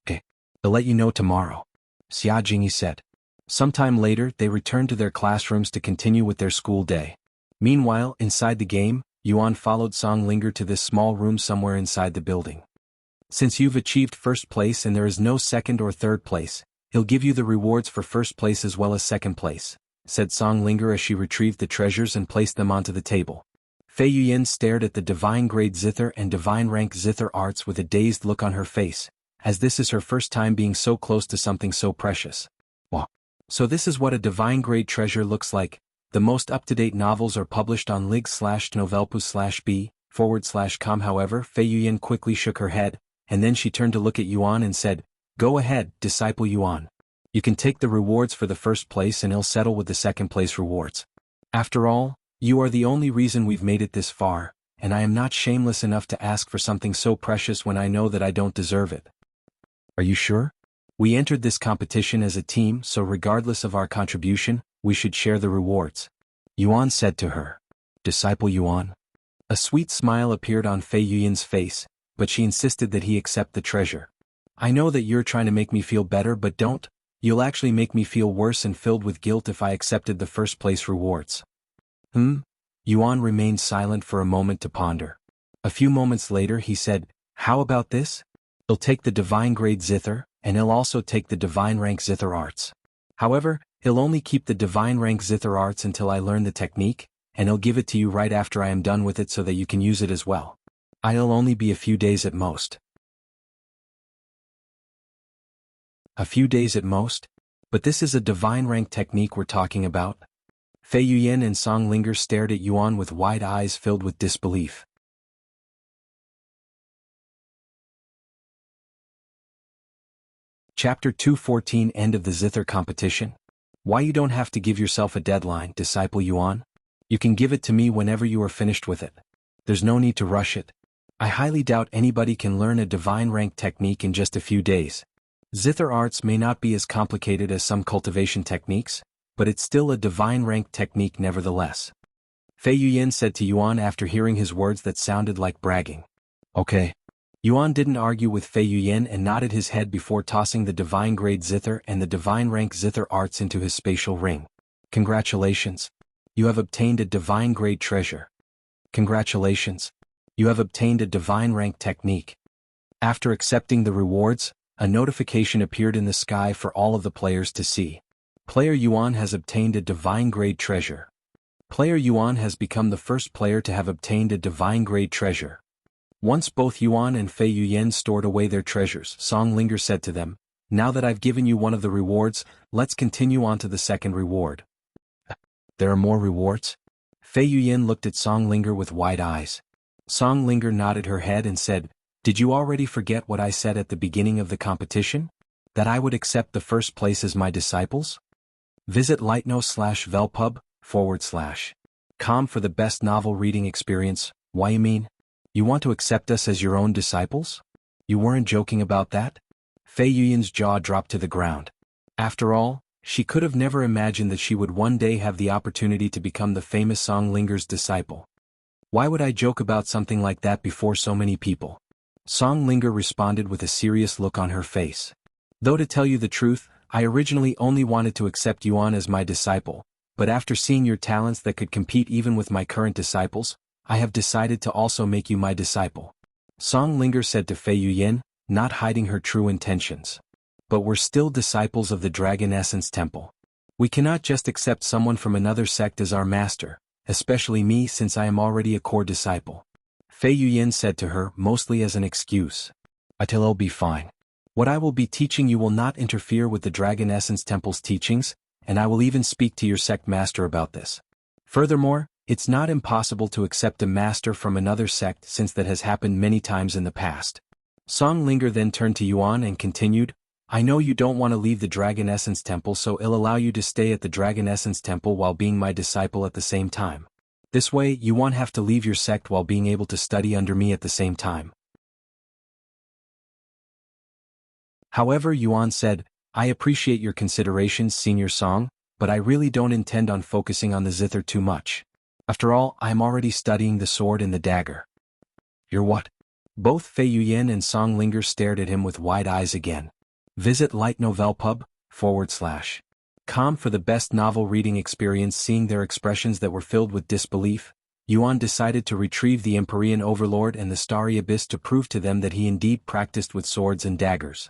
Okay. I'll let you know tomorrow. Xia Jingyi said. Sometime later, they returned to their classrooms to continue with their school day. Meanwhile, inside the game, Yuan followed Song Linger to this small room somewhere inside the building. Since you've achieved first place and there is no second or third place, he'll give you the rewards for first place as well as second place, said Song Linger as she retrieved the treasures and placed them onto the table. Fei Yuyan stared at the divine grade Zither and divine rank Zither arts with a dazed look on her face, as this is her first time being so close to something so precious. Wow. So this is what a divine grade treasure looks like. The most up-to-date novels are published on lig/novelpus/b/com. However, Fei Yuyan quickly shook her head, and then she turned to look at Yuan and said, go ahead, disciple Yuan. You can take the rewards for the first place and he'll settle with the second place rewards. After all, you are the only reason we've made it this far, and I am not shameless enough to ask for something so precious when I know that I don't deserve it. Are you sure? We entered this competition as a team, so regardless of our contribution, we should share the rewards. Yuan said to her. Disciple Yuan. A sweet smile appeared on Fei Yuyan's face, but she insisted that he accept the treasure. I know that you're trying to make me feel better, but don't. You'll actually make me feel worse and filled with guilt if I accepted the first place rewards. Yuan remained silent for a moment to ponder. A few moments later he said, how about this? He'll take the divine grade Zither, and he'll also take the divine rank Zither arts. However, he'll only keep the divine rank Zither arts until I learn the technique, and he'll give it to you right after I am done with it so that you can use it as well. I'll only be a few days at most. A few days at most? But this is a divine rank technique we're talking about. Fei Yuyan and Song Linger stared at Yuan with wide eyes filled with disbelief. Chapter 214 End of the Zither competition. Why you don't have to give yourself a deadline, disciple Yuan? You can give it to me whenever you are finished with it. There's no need to rush it. I highly doubt anybody can learn a divine rank technique in just a few days. Zither arts may not be as complicated as some cultivation techniques, but it's still a divine rank technique nevertheless. Fei Yuyan said to Yuan after hearing his words that sounded like bragging. Okay. Yuan didn't argue with Fei Yuyan and nodded his head before tossing the divine grade Zither and the divine rank Zither arts into his spatial ring. Congratulations. You have obtained a divine grade treasure. Congratulations. You have obtained a divine rank technique. After accepting the rewards, a notification appeared in the sky for all of the players to see. Player Yuan has obtained a divine-grade treasure. Player Yuan has become the first player to have obtained a divine-grade treasure. Once both Yuan and Fei Yuyan stored away their treasures, Song Linger said to them, "Now that I've given you one of the rewards, let's continue on to the second reward." There are more rewards? Fei Yuyan looked at Song Linger with wide eyes. Song Linger nodded her head and said, "Did you already forget what I said at the beginning of the competition? That I would accept the first place as my disciples? Visit lightno/velpub/com for the best novel reading experience. Why you mean? You want to accept us as your own disciples? You weren't joking about that?" Fei Yuyan's jaw dropped to the ground. After all, she could have never imagined that she would one day have the opportunity to become the famous Song Linger's disciple. "Why would I joke about something like that before so many people?" Song Linger responded with a serious look on her face. "Though to tell you the truth, I originally only wanted to accept Yuan as my disciple, but after seeing your talents that could compete even with my current disciples, I have decided to also make you my disciple," Song Linger said to Fei Yuyan, not hiding her true intentions. "But we're still disciples of the Dragon Essence Temple. We cannot just accept someone from another sect as our master, especially me since I am already a core disciple," Fei Yuyan said to her, mostly as an excuse. "It'll be fine. What I will be teaching you will not interfere with the Dragon Essence Temple's teachings, and I will even speak to your sect master about this. Furthermore, it's not impossible to accept a master from another sect since that has happened many times in the past." Song Linger then turned to Yuan and continued, "I know you don't want to leave the Dragon Essence Temple, so I'll allow you to stay at the Dragon Essence Temple while being my disciple at the same time. This way, you won't have to leave your sect while being able to study under me at the same time." However, Yuan said, "I appreciate your considerations, Senior Song, but I really don't intend on focusing on the Zither too much. After all, I am already studying the sword and the dagger." "You're what?" Both Fei Yuyan and Song Linger stared at him with wide eyes again. Visit lightnovelpub.com for the best novel reading experience. Seeing their expressions that were filled with disbelief, Yuan decided to retrieve the Empyrean Overlord and the Starry Abyss to prove to them that he indeed practiced with swords and daggers.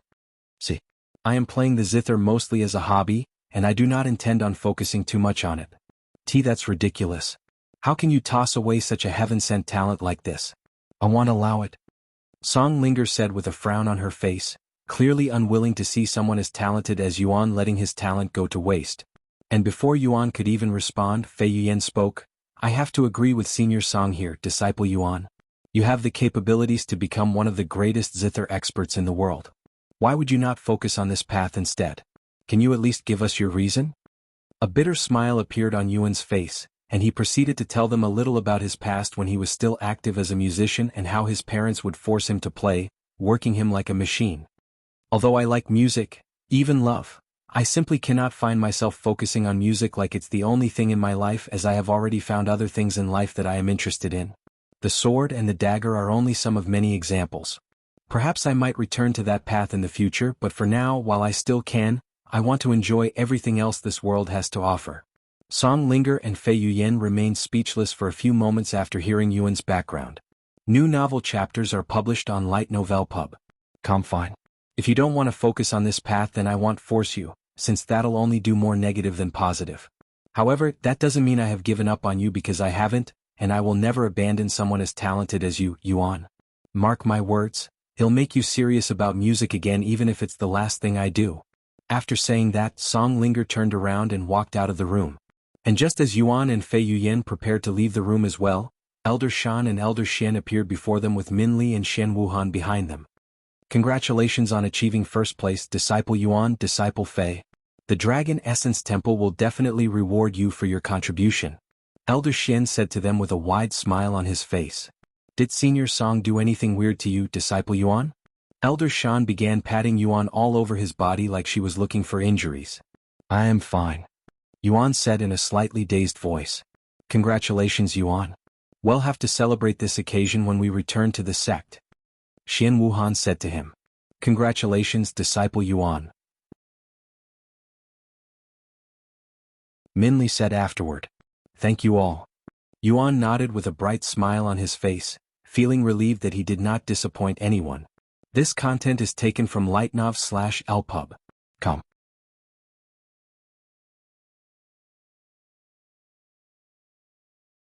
"See, I am playing the Zither mostly as a hobby, and I do not intend on focusing too much on it." That's ridiculous. How can you toss away such a heaven-sent talent like this?" "I won't allow it," Song Linger said with a frown on her face, clearly unwilling to see someone as talented as Yuan letting his talent go to waste. And before Yuan could even respond, Fei Yuyan spoke, "I have to agree with Senior Song here, Disciple Yuan. You have the capabilities to become one of the greatest Zither experts in the world. Why would you not focus on this path instead? Can you at least give us your reason?" A bitter smile appeared on Yuan's face, and he proceeded to tell them a little about his past when he was still active as a musician and how his parents would force him to play, working him like a machine. "Although I like music, even love, I simply cannot find myself focusing on music like it's the only thing in my life, as I have already found other things in life that I am interested in. The sword and the dagger are only some of many examples. Perhaps I might return to that path in the future, but for now, while I still can, I want to enjoy everything else this world has to offer." Song Linger and Fei Yuyan remained speechless for a few moments after hearing Yuan's background. New novel chapters are published on lightnovelpub.com. "Fine. If you don't want to focus on this path, then I won't force you, since that'll only do more negative than positive. However, that doesn't mean I have given up on you, because I haven't, and I will never abandon someone as talented as you, Yuan. Mark my words, he'll make you serious about music again even if it's the last thing I do." After saying that, Song Linger turned around and walked out of the room. And just as Yuan and Fei Yuyan prepared to leave the room as well, Elder Shan and Elder Shan appeared before them with Min Li and Shen Wuhan behind them. "Congratulations on achieving first place, Disciple Yuan, Disciple Fei. The Dragon Essence Temple will definitely reward you for your contribution," Elder Shen said to them with a wide smile on his face. "Did Senior Song do anything weird to you, Disciple Yuan?" Elder Shan began patting Yuan all over his body like she was looking for injuries. "I am fine," Yuan said in a slightly dazed voice. "Congratulations, Yuan. We'll have to celebrate this occasion when we return to the sect," Shen Wuhan said to him. "Congratulations, Disciple Yuan," Min Li said afterward. "Thank you all." Yuan nodded with a bright smile on his face, feeling relieved that he did not disappoint anyone. This content is taken from lightnov/lpub.com.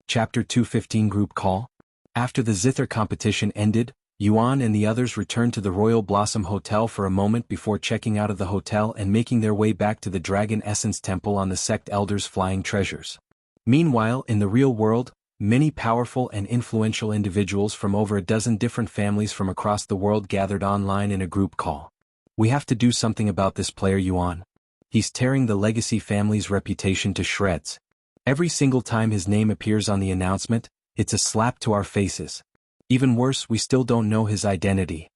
Chapter 215 Group Call. After the Zither competition ended, Yuan and the others returned to the Royal Blossom Hotel for a moment before checking out of the hotel and making their way back to the Dragon Essence Temple on the Sect Elders' flying treasures. Meanwhile, in the real world, many powerful and influential individuals from over a dozen different families from across the world gathered online in a group call. We have to do something about this player Yuan. He's tearing the Legacy family's reputation to shreds. Every single time his name appears on the announcement, it's a slap to our faces. Even worse, we still don't know his identity.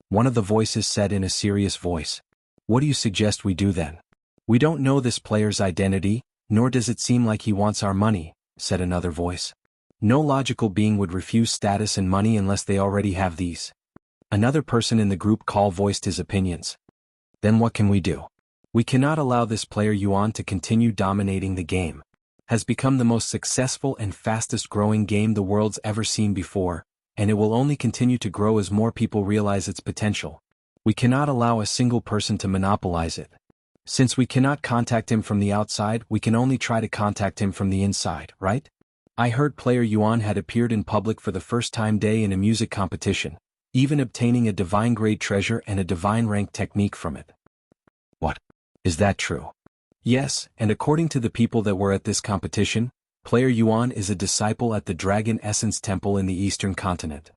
One of the voices said in a serious voice. What do you suggest we do then? We don't know this player's identity, nor does it seem like he wants our money, said another voice. No logical being would refuse status and money unless they already have these. Another person in the group call voiced his opinions. Then what can we do? We cannot allow this player Yuan to continue dominating the game. Has become the most successful and fastest growing game the world's ever seen before, and it will only continue to grow as more people realize its potential. We cannot allow a single person to monopolize it. Since we cannot contact him from the outside, we can only try to contact him from the inside, right? I heard player Yuan had appeared in public for the first time day in a music competition, even obtaining a divine grade treasure and a divine rank technique from it. What? Is that true? Yes, and according to the people that were at this competition, player Yuan is a disciple at the Dragon Essence Temple in the Eastern Continent.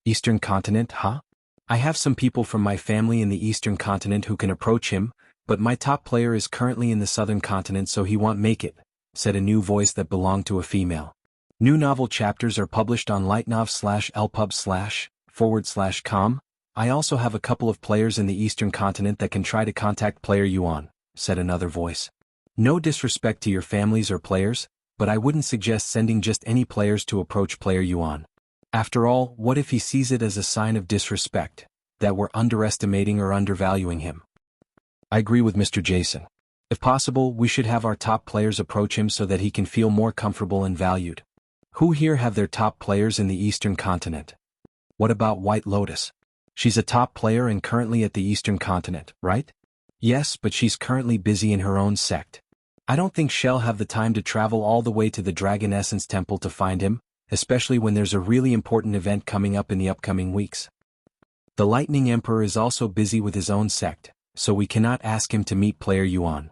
Eastern Continent, huh? I have some people from my family in the Eastern Continent who can approach him, but my top player is currently in the Southern Continent so he won't make it, said a new voice that belonged to a female. New novel chapters are published on lightnov/lpub/com. I also have a couple of players in the Eastern Continent that can try to contact player Yuan, said another voice. No disrespect to your families or players, but I wouldn't suggest sending just any players to approach player Yuan. After all, what if he sees it as a sign of disrespect, that we're underestimating or undervaluing him? I agree with Mr. Jason. If possible, we should have our top players approach him so that he can feel more comfortable and valued. Who here have their top players in the Eastern Continent? What about White Lotus? She's a top player and currently at the Eastern Continent, right? Yes, but she's currently busy in her own sect. I don't think she'll have the time to travel all the way to the Dragon Essence Temple to find him, especially when there's a really important event coming up in the upcoming weeks. The Lightning Emperor is also busy with his own sect, so we cannot ask him to meet player Yuan.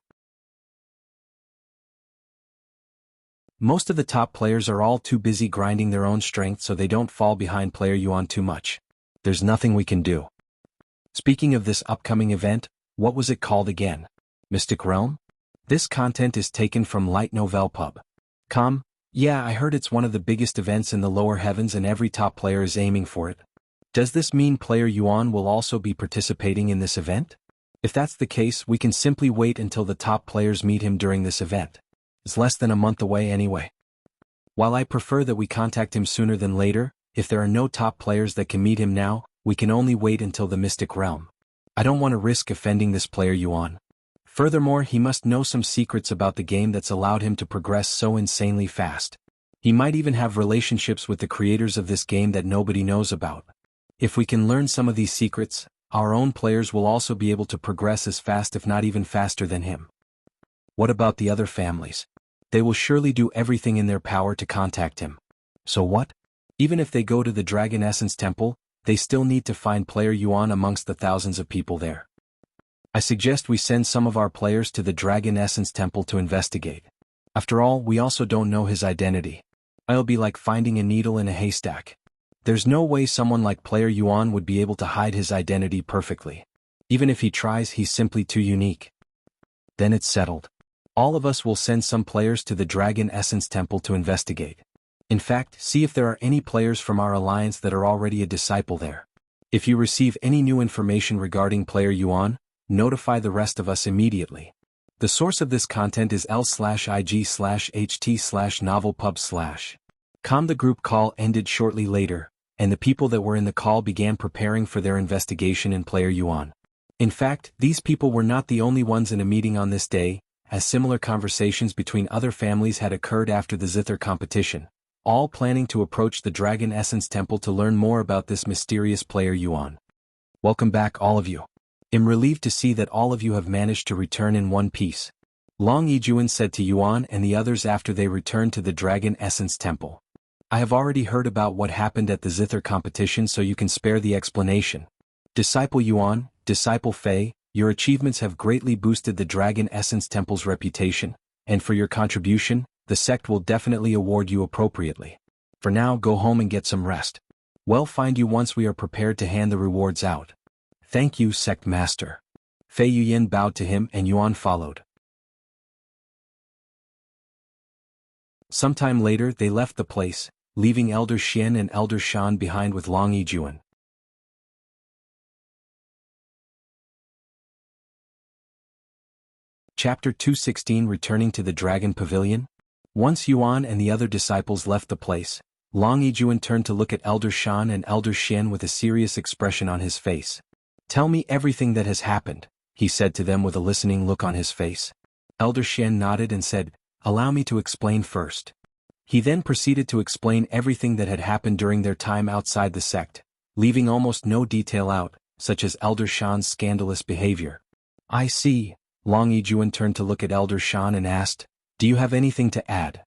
Most of the top players are all too busy grinding their own strength so they don't fall behind player Yuan too much. There's nothing we can do. Speaking of this upcoming event, what was it called again? Mystic Realm? This content is taken from lightnovelpub.com. Yeah, I heard it's one of the biggest events in the lower heavens and every top player is aiming for it. Does this mean player Yuan will also be participating in this event? If that's the case, we can simply wait until the top players meet him during this event. It's less than a month away anyway. While I prefer that we contact him sooner than later, if there are no top players that can meet him now, we can only wait until the Mystic Realm. I don't want to risk offending this player Yuan. Furthermore, he must know some secrets about the game that's allowed him to progress so insanely fast. He might even have relationships with the creators of this game that nobody knows about. If we can learn some of these secrets, our own players will also be able to progress as fast if not even faster than him. What about the other families? They will surely do everything in their power to contact him. So what? Even if they go to the Dragon Essence Temple, they still need to find player Yuan amongst the thousands of people there. I suggest we send some of our players to the Dragon Essence Temple to investigate. After all, we also don't know his identity. It'll be like finding a needle in a haystack. There's no way someone like player Yuan would be able to hide his identity perfectly. Even if he tries, he's simply too unique. Then it's settled. All of us will send some players to the Dragon Essence Temple to investigate. In fact, see if there are any players from our alliance that are already a disciple there. If you receive any new information regarding player Yuan, notify the rest of us immediately. The source of this content is l/ig/ht/novelpub/com. The group call ended shortly later, and the people that were in the call began preparing for their investigation in player Yuan. In fact, these people were not the only ones in a meeting on this day, as similar conversations between other families had occurred after the Zither competition, all planning to approach the Dragon Essence Temple to learn more about this mysterious player Yuan. Welcome back all of you. I'm relieved to see that all of you have managed to return in one piece. Long Yijuan said to Yuan and the others after they returned to the Dragon Essence Temple. I have already heard about what happened at the Zither competition, so you can spare the explanation. Disciple Yuan, Disciple Fei, your achievements have greatly boosted the Dragon Essence Temple's reputation, and for your contribution, the sect will definitely award you appropriately. For now, go home and get some rest. We'll find you once we are prepared to hand the rewards out. Thank you, Sect Master. Fei Yuyin bowed to him and Yuan followed. Sometime later they left the place, leaving Elder Shan and Elder Shan behind with Long Yijuan. Chapter 216 Returning to the Dragon Pavilion. Once Yuan and the other disciples left the place, Long Yijuan turned to look at Elder Shan and Elder Shan with a serious expression on his face. Tell me everything that has happened, he said to them with a listening look on his face. Elder Shan nodded and said, Allow me to explain first. He then proceeded to explain everything that had happened during their time outside the sect, leaving almost no detail out, such as Elder Shan's scandalous behavior. I see. Long Yijuan turned to look at Elder Shan and asked, Do you have anything to add?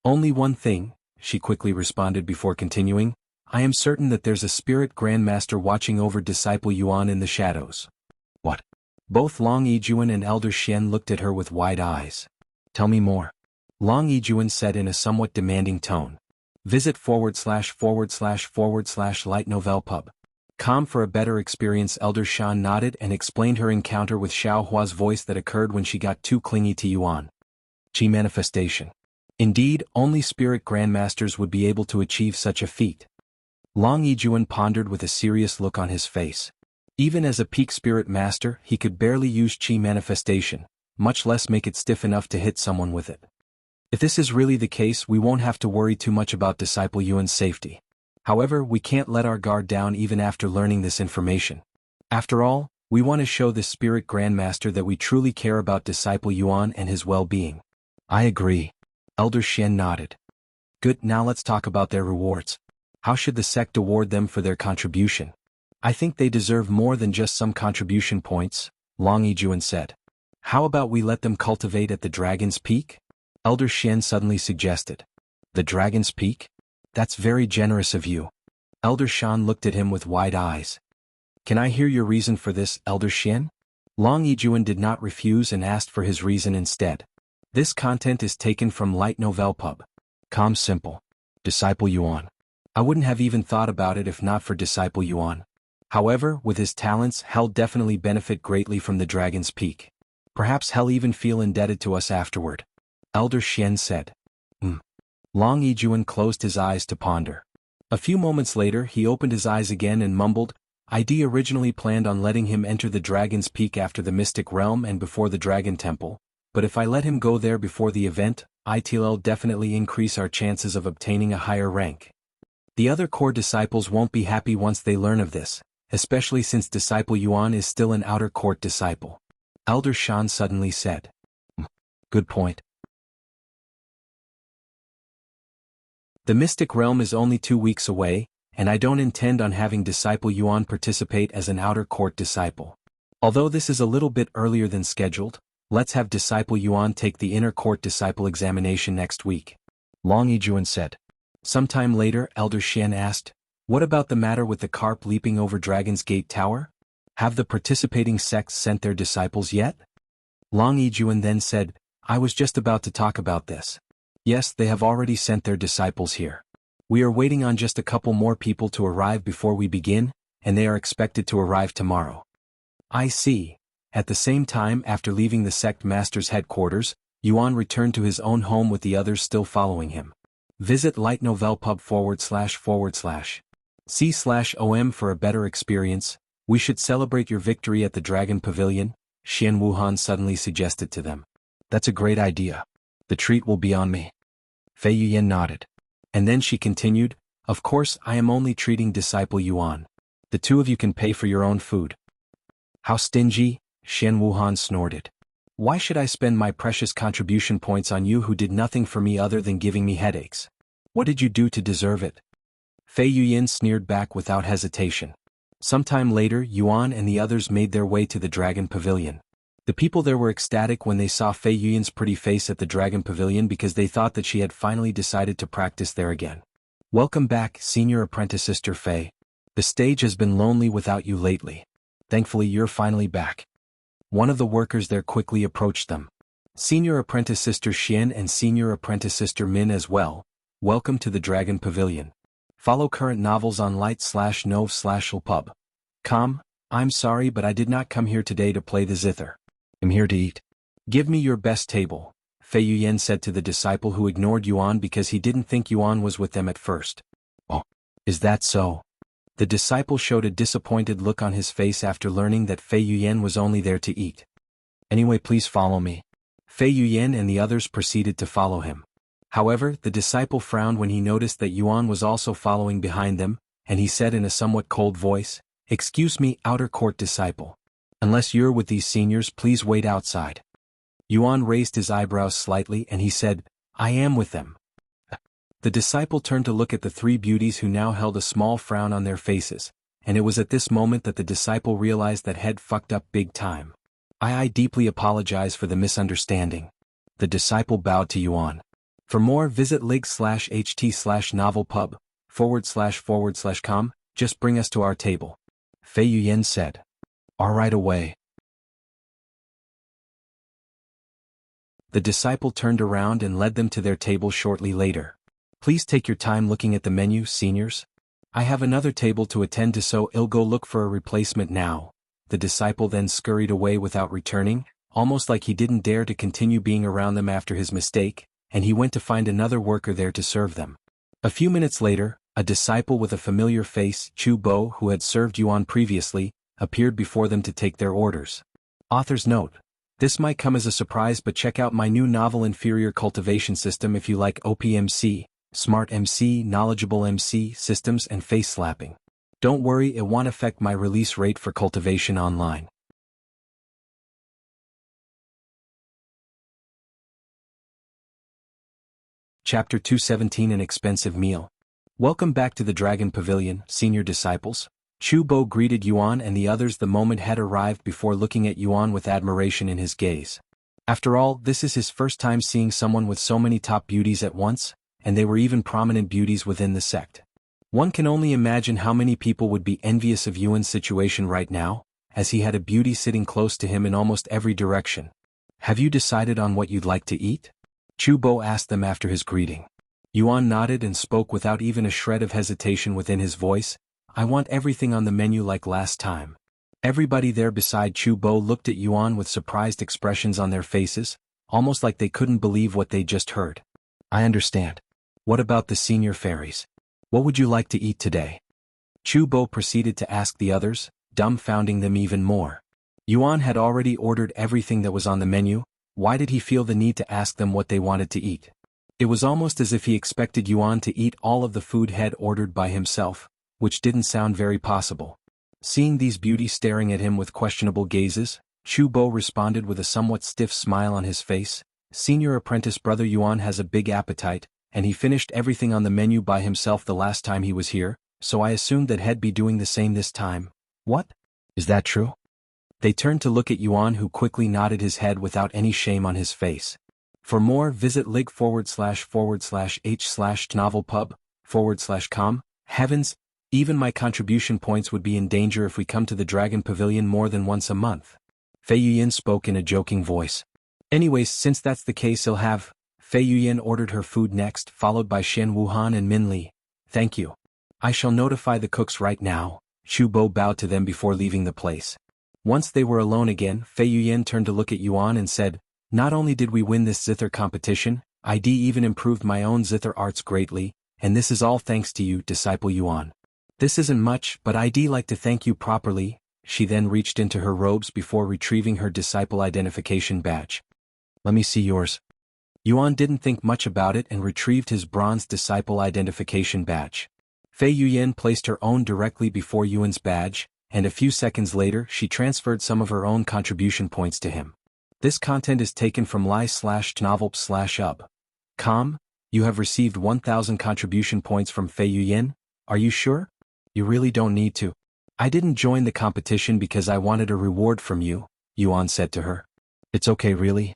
Only one thing, she quickly responded before continuing. I am certain that there's a spirit grandmaster watching over Disciple Yuan in the shadows. What? Both Long Yijuan and Elder Shen looked at her with wide eyes. Tell me more. Long Yijuan said in a somewhat demanding tone. Visit // Light Novel Pub. Com for a better experience. Elder Shan nodded and explained her encounter with Xiao Hua's voice that occurred when she got too clingy to Yuan. Qi manifestation. Indeed, only spirit grandmasters would be able to achieve such a feat. Long Yijuan pondered with a serious look on his face. Even as a peak spirit master, he could barely use Qi manifestation, much less make it stiff enough to hit someone with it. If this is really the case, we won't have to worry too much about Disciple Yuan's safety. However, we can't let our guard down even after learning this information. After all, we want to show this spirit grandmaster that we truly care about Disciple Yuan and his well-being. I agree. Elder Shen nodded. Good, now let's talk about their rewards. How should the sect award them for their contribution? I think they deserve more than just some contribution points, Long Yijuan said. How about we let them cultivate at the Dragon's Peak? Elder Shen suddenly suggested. The Dragon's Peak? That's very generous of you. Elder Shan looked at him with wide eyes. Can I hear your reason for this, Elder Shen? Long Yijuan did not refuse and asked for his reason instead. This content is taken from Light Novel Pub. Com simple. Disciple Yuan. I wouldn't have even thought about it if not for Disciple Yuan. However, with his talents, he'll definitely benefit greatly from the Dragon's Peak. Perhaps he'll even feel indebted to us afterward. Elder Shen said. Long Yijuan closed his eyes to ponder. A few moments later he opened his eyes again and mumbled, ID originally planned on letting him enter the Dragon's Peak after the Mystic Realm and before the Dragon Temple, but if I let him go there before the event, it'll definitely increase our chances of obtaining a higher rank. The other core disciples won't be happy once they learn of this, especially since Disciple Yuan is still an outer court disciple. Elder Shan suddenly said. Good point. The Mystic Realm is only 2 weeks away, and I don't intend on having Disciple Yuan participate as an outer court disciple. Although this is a little bit earlier than scheduled, let's have Disciple Yuan take the inner court disciple examination next week. Long Yijuan said. Sometime later Elder Shen asked, What about the matter with the carp leaping over Dragon's Gate Tower? Have the participating sects sent their disciples yet? Long Yijuan then said, I was just about to talk about this. Yes, they have already sent their disciples here. We are waiting on just a couple more people to arrive before we begin, and they are expected to arrive tomorrow. I see. At the same time, after leaving the sect master's headquarters, Yuan returned to his own home with the others still following him. Visit Light Novel Pub // C/OM for a better experience. We should celebrate your victory at the Dragon Pavilion, Xian Wuhan suddenly suggested to them. That's a great idea. The treat will be on me. Fei Yuyan nodded. And then she continued, Of course I am only treating Disciple Yuan. The two of you can pay for your own food. How stingy, Xian Wuhan snorted. Why should I spend my precious contribution points on you who did nothing for me other than giving me headaches? What did you do to deserve it? Fei Yuyan sneered back without hesitation. Sometime later, Yuan and the others made their way to the Dragon Pavilion. The people there were ecstatic when they saw Fei Yuyan's pretty face at the Dragon Pavilion because they thought that she had finally decided to practice there again. Welcome back, Senior Apprentice Sister Fei. The stage has been lonely without you lately. Thankfully you're finally back. One of the workers there quickly approached them. Senior Apprentice Sister Shan and Senior Apprentice Sister Min as well. Welcome to the Dragon Pavilion. Follow current novels on light/nov/lpub.com. I'm sorry but I did not come here today to play the Zither. I'm here to eat. Give me your best table, Fei Yuan said to the disciple who ignored Yuan because he didn't think Yuan was with them at first. Oh, is that so? The disciple showed a disappointed look on his face after learning that Fei Yuan was only there to eat. Anyway, please follow me. Fei Yuan and the others proceeded to follow him. However, the disciple frowned when he noticed that Yuan was also following behind them, and he said in a somewhat cold voice, "Excuse me, outer court disciple. Unless you're with these seniors, please wait outside." Yuan raised his eyebrows slightly and he said, "I am with them." The disciple turned to look at the three beauties who now held a small frown on their faces, and it was at this moment that the disciple realized that he'd fucked up big time. I deeply apologize for the misunderstanding." The disciple bowed to Yuan. For more, visit lig/ht/novelpub//com, just bring us to our table. Fei Yuan said. All right, away. The disciple turned around and led them to their table shortly later. Please take your time looking at the menu, seniors. I have another table to attend to, so I'll go look for a replacement now. The disciple then scurried away without returning, almost like he didn't dare to continue being around them after his mistake, and he went to find another worker there to serve them. A few minutes later, a disciple with a familiar face, Chu Bo, who had served Yuan previously, appeared before them to take their orders. Author's note. This might come as a surprise, but check out my new novel Inferior Cultivation System if you like OPMC, Smart MC, Knowledgeable MC, Systems and Face Slapping. Don't worry, it won't affect my release rate for Cultivation Online. Chapter 217 An Expensive Meal. Welcome back to the Dragon Pavilion, senior disciples. Chu Bo greeted Yuan and the others the moment had arrived before looking at Yuan with admiration in his gaze. After all, this is his first time seeing someone with so many top beauties at once, and they were even prominent beauties within the sect. One can only imagine how many people would be envious of Yuan's situation right now, as he had a beauty sitting close to him in almost every direction. Have you decided on what you'd like to eat? Chu Bo asked them after his greeting. Yuan nodded and spoke without even a shred of hesitation within his voice. I want everything on the menu like last time. Everybody there beside Chu Bo looked at Yuan with surprised expressions on their faces, almost like they couldn't believe what they just heard. I understand. What about the senior fairies? What would you like to eat today? Chu Bo proceeded to ask the others, dumbfounding them even more. Yuan had already ordered everything that was on the menu. Why did he feel the need to ask them what they wanted to eat? It was almost as if he expected Yuan to eat all of the food he'd ordered by himself, which didn't sound very possible. Seeing these beauties staring at him with questionable gazes, Chu Bo responded with a somewhat stiff smile on his face. Senior apprentice brother Yuan has a big appetite, and he finished everything on the menu by himself the last time he was here, so I assumed that he'd be doing the same this time. What? Is that true? They turned to look at Yuan, who quickly nodded his head without any shame on his face. For more, visit lig/h/novelpub/com. Heavens, even my contribution points would be in danger if we come to the Dragon Pavilion more than once a month. Fei Yuyan spoke in a joking voice. Anyways, since that's the case, I'll have. Fei Yuyan ordered her food next, followed by Shen Wuhan and Min Li. Thank you. I shall notify the cooks right now. Chu Bo bowed to them before leaving the place. Once they were alone again, Fei Yuyan turned to look at Yuan and said, not only did we win this Zither competition, I even improved my own Zither arts greatly, and this is all thanks to you, disciple Yuan. This isn't much, but I'd like to thank you properly. She then reached into her robes before retrieving her disciple identification badge. Let me see yours. Yuan didn't think much about it and retrieved his bronze disciple identification badge. Fei Yuyan placed her own directly before Yuan's badge, and a few seconds later she transferred some of her own contribution points to him. This content is taken from li/novelp/ub.com. You have received 1,000 contribution points from Fei Yuyan. Are you sure? You really don't need to. I didn't join the competition because I wanted a reward from you, Yuan said to her. It's okay really?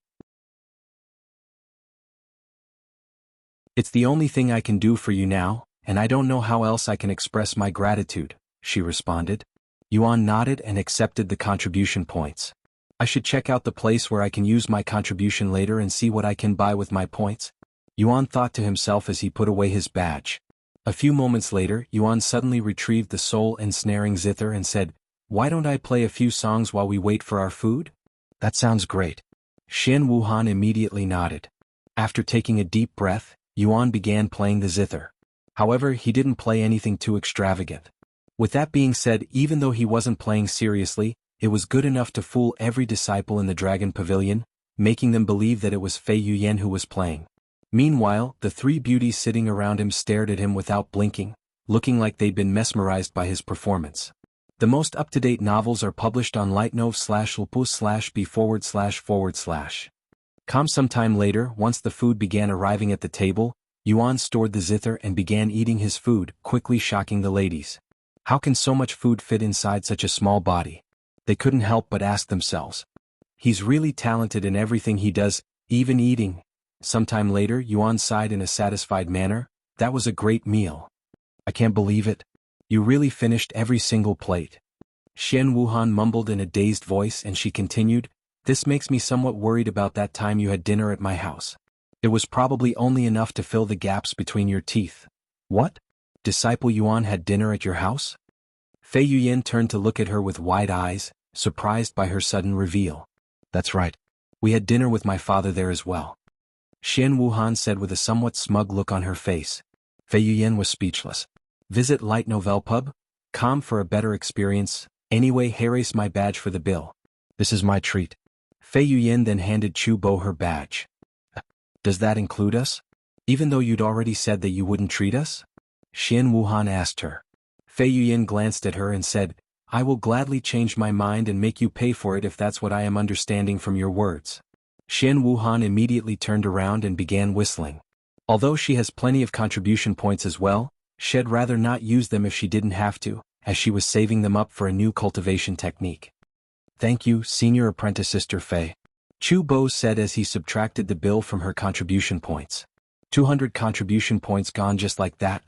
It's the only thing I can do for you now, and I don't know how else I can express my gratitude, she responded. Yuan nodded and accepted the contribution points. I should check out the place where I can use my contribution later and see what I can buy with my points. Yuan thought to himself as he put away his badge. A few moments later, Yuan suddenly retrieved the soul-ensnaring zither and said, "Why don't I play a few songs while we wait for our food?" "That sounds great." Shan Wuhan immediately nodded. After taking a deep breath, Yuan began playing the zither. However, he didn't play anything too extravagant. With that being said, even though he wasn't playing seriously, it was good enough to fool every disciple in the Dragon Pavilion, making them believe that it was Fei Yuyan who was playing. Meanwhile, the three beauties sitting around him stared at him without blinking, looking like they'd been mesmerized by his performance. The most up-to-date novels are published on lightnov/lpus/b/. Sometime later, once the food began arriving at the table, Yuan stored the zither and began eating his food, quickly shocking the ladies. How can so much food fit inside such a small body? They couldn't help but ask themselves. He's really talented in everything he does, even eating. Sometime later, Yuan sighed in a satisfied manner. That was a great meal. I can't believe it. You really finished every single plate. Shen Wuhan mumbled in a dazed voice and she continued, "This makes me somewhat worried about that time you had dinner at my house. It was probably only enough to fill the gaps between your teeth." "What? Disciple Yuan had dinner at your house?" Fei Yuyan turned to look at her with wide eyes, surprised by her sudden reveal. "That's right. We had dinner with my father there as well," Shen Wuhan said with a somewhat smug look on her face. Fei Yuyan was speechless. Visit Light Novel Pub? Com for a better experience. Anyway, here's my badge for the bill. This is my treat. Fei Yuyan then handed Chu Bo her badge. Does that include us? Even though you'd already said that you wouldn't treat us? Shen Wuhan asked her. Fei Yuyan glanced at her and said, I will gladly change my mind and make you pay for it if that's what I am understanding from your words. Shen Wuhan immediately turned around and began whistling. Although she has plenty of contribution points as well, she'd rather not use them if she didn't have to, as she was saving them up for a new cultivation technique. Thank you, Senior Apprentice Sister Fei, Chu Bo said as he subtracted the bill from her contribution points. 200 contribution points gone just like that.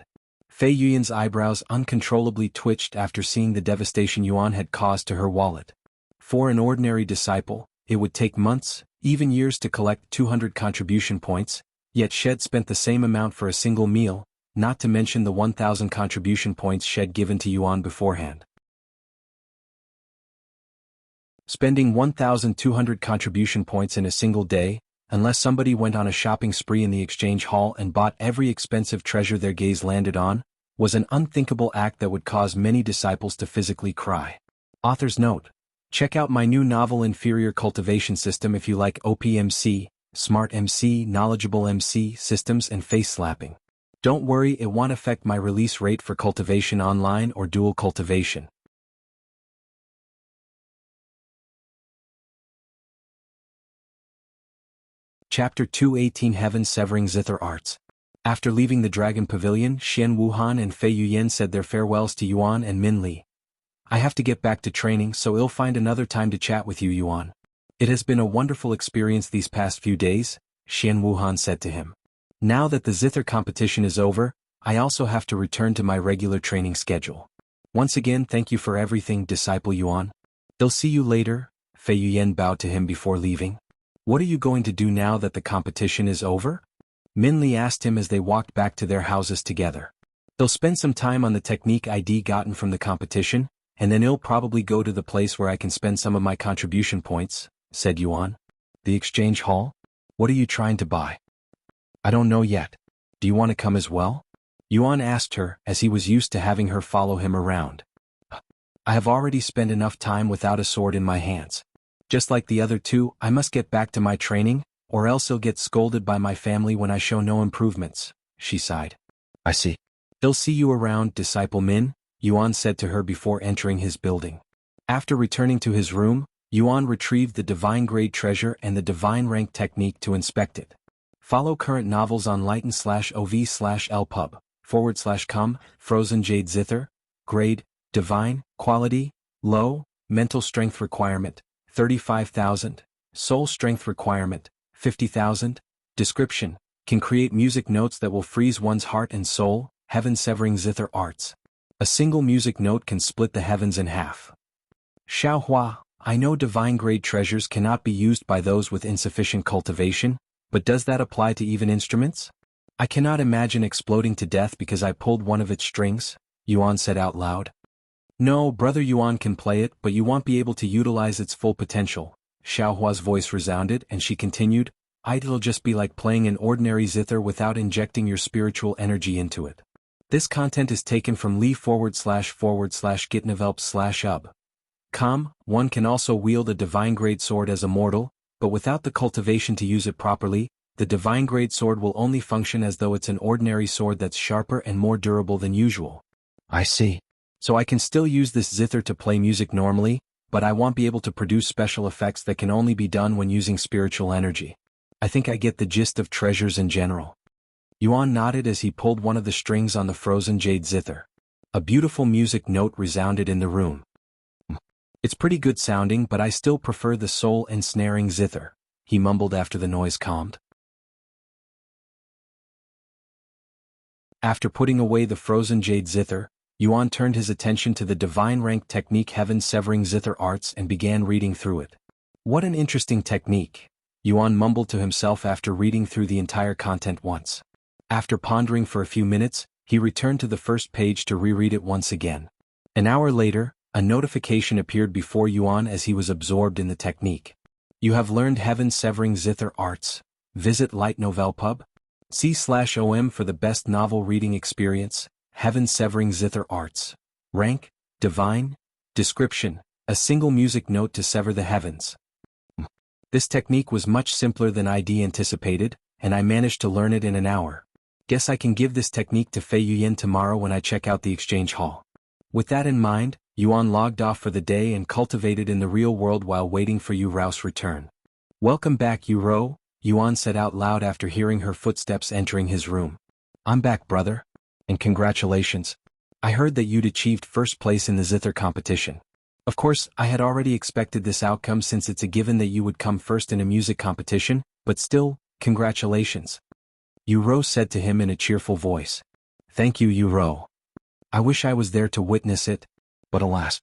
Fei Yuyan's eyebrows uncontrollably twitched after seeing the devastation Yuan had caused to her wallet. For an ordinary disciple, it would take months, even years to collect 200 contribution points, yet Shed spent the same amount for a single meal, not to mention the 1,000 contribution points Shed given to Yuan beforehand. Spending 1,200 contribution points in a single day, unless somebody went on a shopping spree in the exchange hall and bought every expensive treasure their gaze landed on, was an unthinkable act that would cause many disciples to physically cry. Author's note: check out my new novel Inferior Cultivation System if you like OPMC, Smart MC, Knowledgeable MC systems and face slapping. Don't worry, it won't affect my release rate for cultivation online or dual cultivation. Chapter 218 Heaven Severing Zither Arts. After leaving the Dragon Pavilion, Shen Wuhan and Fei Yuyan said their farewells to Yuan and Min Li. I have to get back to training, so I'll find another time to chat with you, Yuan. It has been a wonderful experience these past few days, Shen Wuhan said to him. Now that the Zither competition is over, I also have to return to my regular training schedule. Once again, thank you for everything, Disciple Yuan. They'll see you later, Fei Yuyan bowed to him before leaving. What are you going to do now that the competition is over? Min Li asked him as they walked back to their houses together. They'll spend some time on the technique ID gotten from the competition, and then I'll probably go to the place where I can spend some of my contribution points, said Yuan. The exchange hall? What are you trying to buy? I don't know yet. Do you want to come as well? Yuan asked her, as he was used to having her follow him around. I have already spent enough time without a sword in my hands. Just like the other two, I must get back to my training, or else I'll get scolded by my family when I show no improvements, she sighed. I see. They'll see you around, Disciple Min, Yuan said to her before entering his building. After returning to his room, Yuan retrieved the Divine Grade Treasure and the Divine Rank Technique to inspect it. Follow current novels on lighten/ov/lpub/com, Frozen Jade Zither, Grade, Divine, Quality, low. Mental strength requirement, 35,000. Soul strength requirement, 50,000. Description, can create music notes that will freeze one's heart and soul, heaven-severing Zither arts. A single music note can split the heavens in half. Xiaohua, I know divine-grade treasures cannot be used by those with insufficient cultivation, but does that apply to even instruments? I cannot imagine exploding to death because I pulled one of its strings, Yuan said out loud. No, brother Yuan can play it, but you won't be able to utilize its full potential. Xiaohua's voice resounded and she continued, it'll just be like playing an ordinary zither without injecting your spiritual energy into it. This content is taken from lee//gitnovelp/ub. One can also wield a divine-grade sword as a mortal, but without the cultivation to use it properly, the divine-grade sword will only function as though it's an ordinary sword that's sharper and more durable than usual. I see. So I can still use this zither to play music normally, but I won't be able to produce special effects that can only be done when using spiritual energy. I think I get the gist of treasures in general. Yuan nodded as he pulled one of the strings on the frozen jade zither. A beautiful music note resounded in the room. It's pretty good sounding, but I still prefer the soul-ensnaring zither, he mumbled after the noise calmed. After putting away the frozen jade zither, Yuan turned his attention to the divine rank technique heaven-severing zither arts and began reading through it. What an interesting technique, Yuan mumbled to himself after reading through the entire content once. After pondering for a few minutes, he returned to the first page to reread it once again. An hour later, a notification appeared before Yuan as he was absorbed in the technique. You have learned heaven-severing zither arts. Visit Light Novel Pub. C/OM for the best novel reading experience. Heaven-severing zither arts. Rank, divine. Description, a single music note to sever the heavens. This technique was much simpler than I'd anticipated, and I managed to learn it in an hour. Guess I can give this technique to Fei Yuyan tomorrow when I check out the exchange hall. With that in mind, Yuan logged off for the day and cultivated in the real world while waiting for Yu Rao's return. Welcome back, Yu Rao, Yuan said out loud after hearing her footsteps entering his room. I'm back, brother. And congratulations. I heard that you'd achieved first place in the Zither competition. Of course, I had already expected this outcome since it's a given that you would come first in a music competition, but still, congratulations. Yu Rao said to him in a cheerful voice. Thank you, Yu Rao. I wish I was there to witness it, but alas.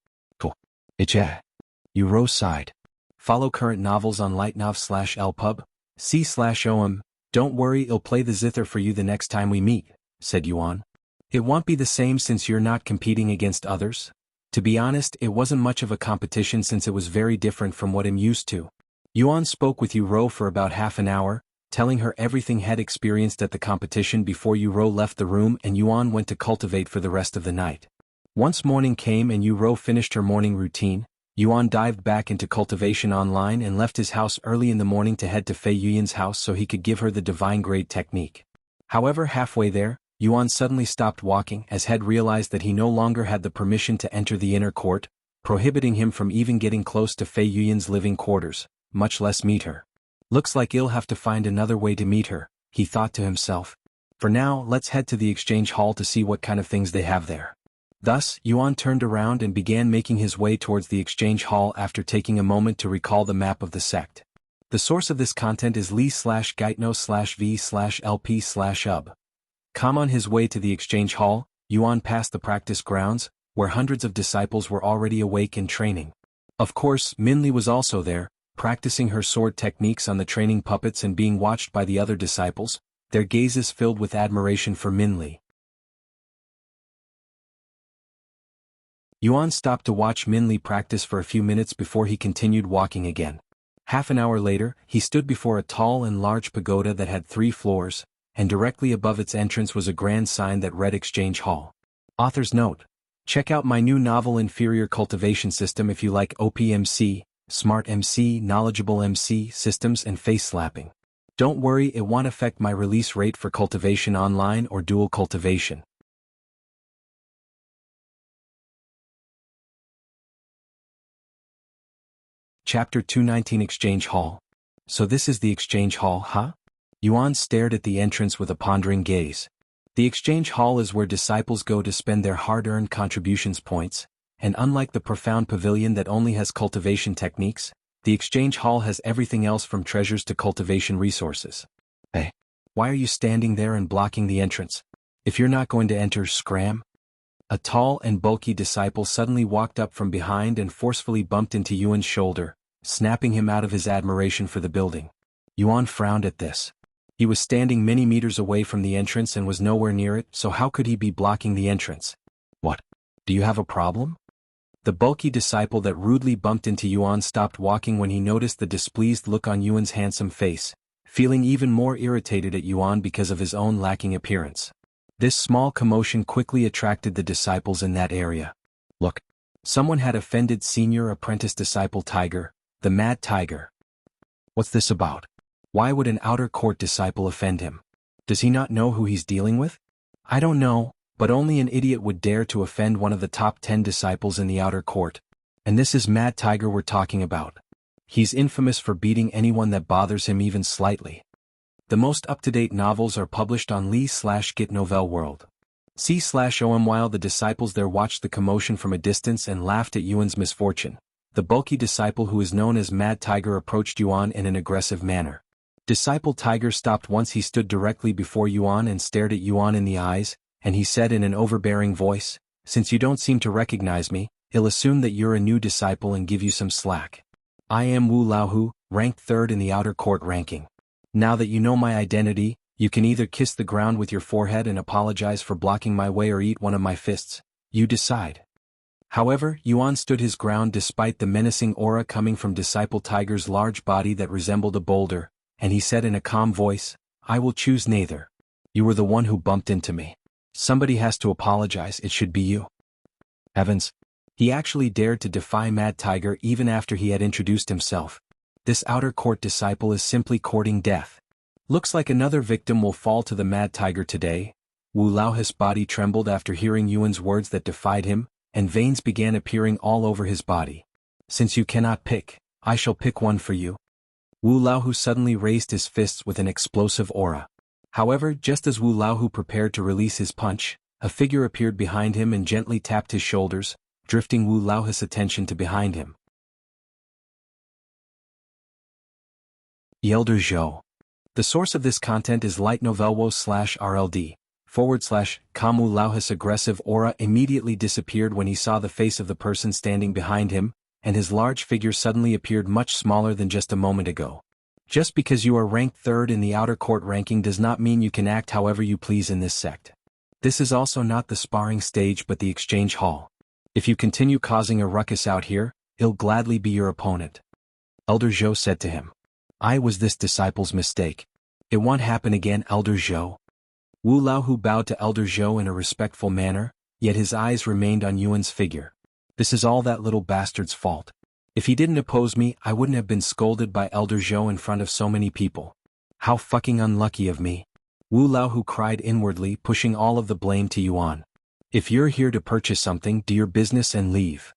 Yu Rao sighed. Follow current novels on lightnov/lpub, c/om. Don't worry, I'll play the Zither for you the next time we meet, said Yuan. It won't be the same since you're not competing against others. To be honest, it wasn't much of a competition since it was very different from what I'm used to. Yuan spoke with Yu Rao for about half an hour, telling her everything he'd experienced at the competition before Yu Rao left the room and Yuan went to cultivate for the rest of the night. Once morning came and Yu Rao finished her morning routine, Yuan dived back into cultivation online and left his house early in the morning to head to Fei Yuyan's house so he could give her the divine grade technique. However, halfway there, Yuan suddenly stopped walking as Head realized that he no longer had the permission to enter the inner court, prohibiting him from even getting close to Fei Yuyan's living quarters, much less meet her. Looks like he'll have to find another way to meet her, he thought to himself. For now, let's head to the exchange hall to see what kind of things they have there. Thus, Yuan turned around and began making his way towards the exchange hall after taking a moment to recall the map of the sect. The source of this content is lee/gaitno/v/lp/ub. On his way to the exchange hall, Yuan passed the practice grounds, where hundreds of disciples were already awake and training. Of course, Minli was also there, practicing her sword techniques on the training puppets and being watched by the other disciples, their gazes filled with admiration for Minli. Yuan stopped to watch Minli practice for a few minutes before he continued walking again. Half an hour later, he stood before a tall and large pagoda that had 3 floors, and directly above its entrance was a grand sign that read Exchange Hall. Author's note. Check out my new novel Inferior Cultivation System if you like OPMC, Smart MC, Knowledgeable MC systems and face slapping. Don't worry, it won't affect my release rate for cultivation online or dual cultivation. Chapter 219 Exchange Hall. So this is the Exchange Hall, huh? Yuan stared at the entrance with a pondering gaze. The Exchange Hall is where disciples go to spend their hard-earned contributions points, and unlike the profound pavilion that only has cultivation techniques, the exchange hall has everything else from treasures to cultivation resources. Hey, why are you standing there and blocking the entrance? If you're not going to enter, scram. A tall and bulky disciple suddenly walked up from behind and forcefully bumped into Yuan's shoulder, snapping him out of his admiration for the building. Yuan frowned at this. He was standing many meters away from the entrance and was nowhere near it, so how could he be blocking the entrance? What? Do you have a problem? The bulky disciple that rudely bumped into Yuan stopped walking when he noticed the displeased look on Yuan's handsome face, feeling even more irritated at Yuan because of his own lacking appearance. This small commotion quickly attracted the disciples in that area. Look, someone had offended senior apprentice disciple Tiger, the Mad Tiger. What's this about? Why would an outer court disciple offend him? Does he not know who he's dealing with? I don't know, but only an idiot would dare to offend one of the top 10 disciples in the outer court. And this is Mad Tiger we're talking about. He's infamous for beating anyone that bothers him even slightly. The most up-to-date novels are published on Lee/Git Novel World. C/OM. While the disciples there watched the commotion from a distance and laughed at Yuan's misfortune, the bulky disciple who is known as Mad Tiger approached Yuan in an aggressive manner. Disciple Tiger stopped once he stood directly before Yuan and stared at Yuan in the eyes, and he said in an overbearing voice, "Since you don't seem to recognize me, I'll assume that you're a new disciple and give you some slack. I am Wu Laohu, ranked 3rd in the outer court ranking. Now that you know my identity, you can either kiss the ground with your forehead and apologize for blocking my way or eat one of my fists. You decide." However, Yuan stood his ground despite the menacing aura coming from Disciple Tiger's large body that resembled a boulder, and he said in a calm voice, "I will choose neither. You were the one who bumped into me. Somebody has to apologize, it should be you." Heavens! He actually dared to defy Mad Tiger even after he had introduced himself. This outer court disciple is simply courting death. Looks like another victim will fall to the Mad Tiger today. Wu Laohu's body trembled after hearing Yuan's words that defied him, and veins began appearing all over his body. "Since you cannot pick, I shall pick one for you." Wu Laohu suddenly raised his fists with an explosive aura. However, just as Wu Laohu prepared to release his punch, a figure appeared behind him and gently tapped his shoulders, drifting Wu Laohu's attention to behind him. Elder Zou. The source of this content is lightnovelwo/RLD/com. Wu Laohu's aggressive aura immediately disappeared when he saw the face of the person standing behind him, and his large figure suddenly appeared much smaller than just a moment ago. Just because you are ranked 3rd in the outer court ranking does not mean you can act however you please in this sect. This is also not the sparring stage but the exchange hall. If you continue causing a ruckus out here, I'll gladly be your opponent. Elder Zou said to him. "I was this disciple's mistake. It won't happen again, Elder Zou." Wu Laohu bowed to Elder Zou in a respectful manner, yet his eyes remained on Yuan's figure. "This is all that little bastard's fault. If he didn't oppose me, I wouldn't have been scolded by Elder Zou in front of so many people. How fucking unlucky of me." Wu Laohu cried inwardly, pushing all of the blame to Yuan. "If you're here to purchase something, do your business and leave."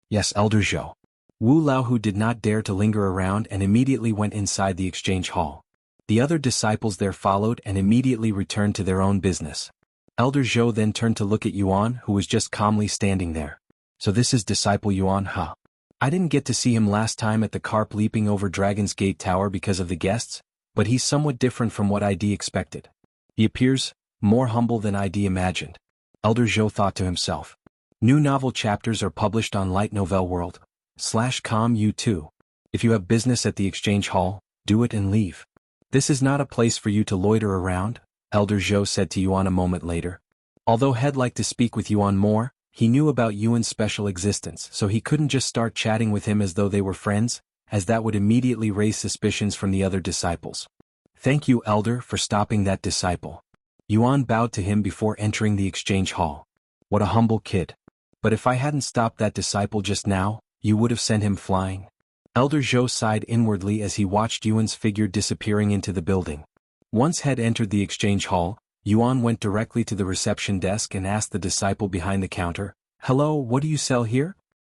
"Yes, Elder Zou." Wu Laohu did not dare to linger around and immediately went inside the exchange hall. The other disciples there followed and immediately returned to their own business. Elder Zou then turned to look at Yuan, who was just calmly standing there. "So this is Disciple Yuan, huh? I didn't get to see him last time at the carp leaping over Dragon's Gate Tower because of the guests, but he's somewhat different from what ID expected. He appears more humble than ID imagined." Elder Zou thought to himself. New novel chapters are published on Light Novel World/com. You too. If you have business at the exchange hall, do it and leave. This is not a place for you to loiter around, Elder Zou said to Yuan a moment later. Although he'd like to speak with Yuan more, he knew about Yuan's special existence, so he couldn't just start chatting with him as though they were friends, as that would immediately raise suspicions from the other disciples. "Thank you, Elder, for stopping that disciple." Yuan bowed to him before entering the exchange hall. "What a humble kid. But if I hadn't stopped that disciple just now, you would have sent him flying." Elder Zou sighed inwardly as he watched Yuan's figure disappearing into the building. Once had entered the exchange hall, Yuan went directly to the reception desk and asked the disciple behind the counter, "Hello, what do you sell here?"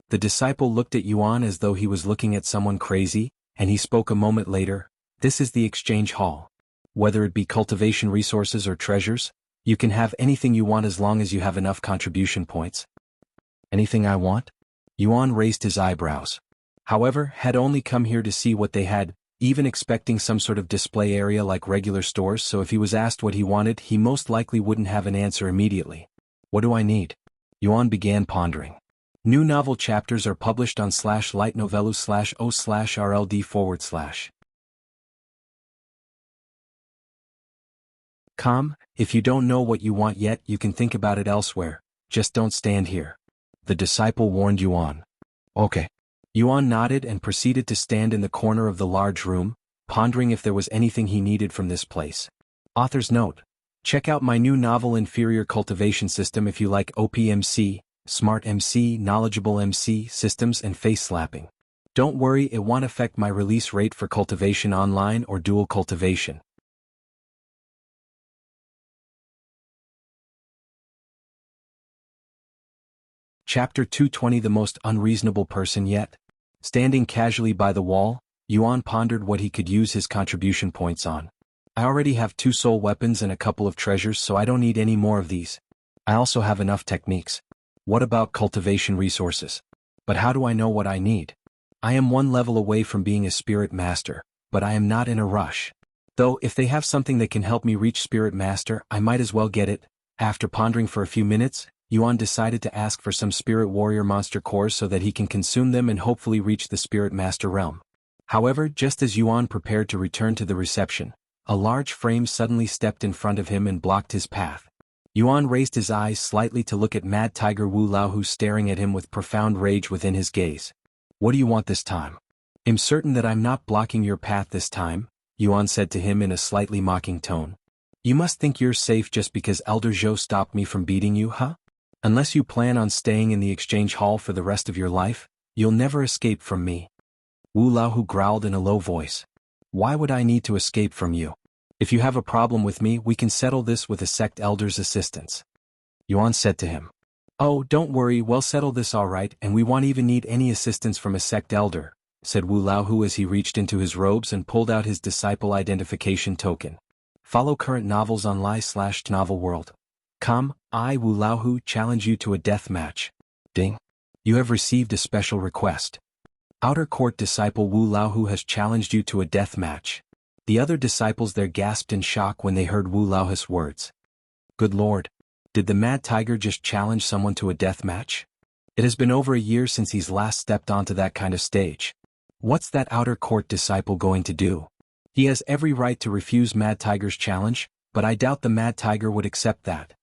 The disciple looked at Yuan as though he was looking at someone crazy, and he spoke a moment later, "This is the exchange hall. Whether it be cultivation resources or treasures, you can have anything you want as long as you have enough contribution points." Anything I want? Yuan raised his eyebrows. However, had only come here to see what they had, even expecting some sort of display area like regular stores, so if he was asked what he wanted, he most likely wouldn't have an answer immediately. What do I need? Yuan began pondering. New novel chapters are published on /lightnovellu/o/rld/. If you don't know what you want yet, you can think about it elsewhere, just don't stand here. The disciple warned Yuan. Okay. Yuan nodded and proceeded to stand in the corner of the large room, pondering if there was anything he needed from this place. Author's note. Check out my new novel Inferior Cultivation System if you like OPMC, Smart MC, Knowledgeable MC systems and face slapping. Don't worry, it won't affect my release rate for cultivation online or dual cultivation. Chapter 220 The Most Unreasonable Person Yet. Standing casually by the wall, Yuan pondered what he could use his contribution points on. I already have 2 soul weapons and a couple of treasures, so I don't need any more of these. I also have enough techniques. What about cultivation resources? But how do I know what I need? I am 1 level away from being a spirit master, but I am not in a rush. Though if they have something that can help me reach spirit master, I might as well get it. After pondering for a few minutes, Yuan decided to ask for some spirit warrior monster cores so that he can consume them and hopefully reach the spirit master realm. However, just as Yuan prepared to return to the reception, a large frame suddenly stepped in front of him and blocked his path. Yuan raised his eyes slightly to look at Mad Tiger Wu Lao, who staring at him with profound rage within his gaze. What do you want this time? I'm certain that I'm not blocking your path this time, Yuan said to him in a slightly mocking tone. You must think you're safe just because Elder Zhou stopped me from beating you, huh? Unless you plan on staying in the exchange hall for the rest of your life, you'll never escape from me. Wu Lao growled in a low voice. Why would I need to escape from you? If you have a problem with me, we can settle this with a sect elder's assistance. Yuan said to him. Oh, don't worry, we'll settle this all right, and we won't even need any assistance from a sect elder, said Wu Lao as he reached into his robes and pulled out his disciple identification token. Follow current novels on li/novelworld. I, Wu Lao, challenge you to a death match. Ding. You have received a special request. Outer Court disciple Wu Lao has challenged you to a death match. The other disciples there gasped in shock when they heard Wu Lao's words. Good Lord. Did the Mad Tiger just challenge someone to a death match? It has been over a year since he's last stepped onto that kind of stage. What's that Outer Court disciple going to do? He has every right to refuse Mad Tiger's challenge, but I doubt the Mad Tiger would accept that.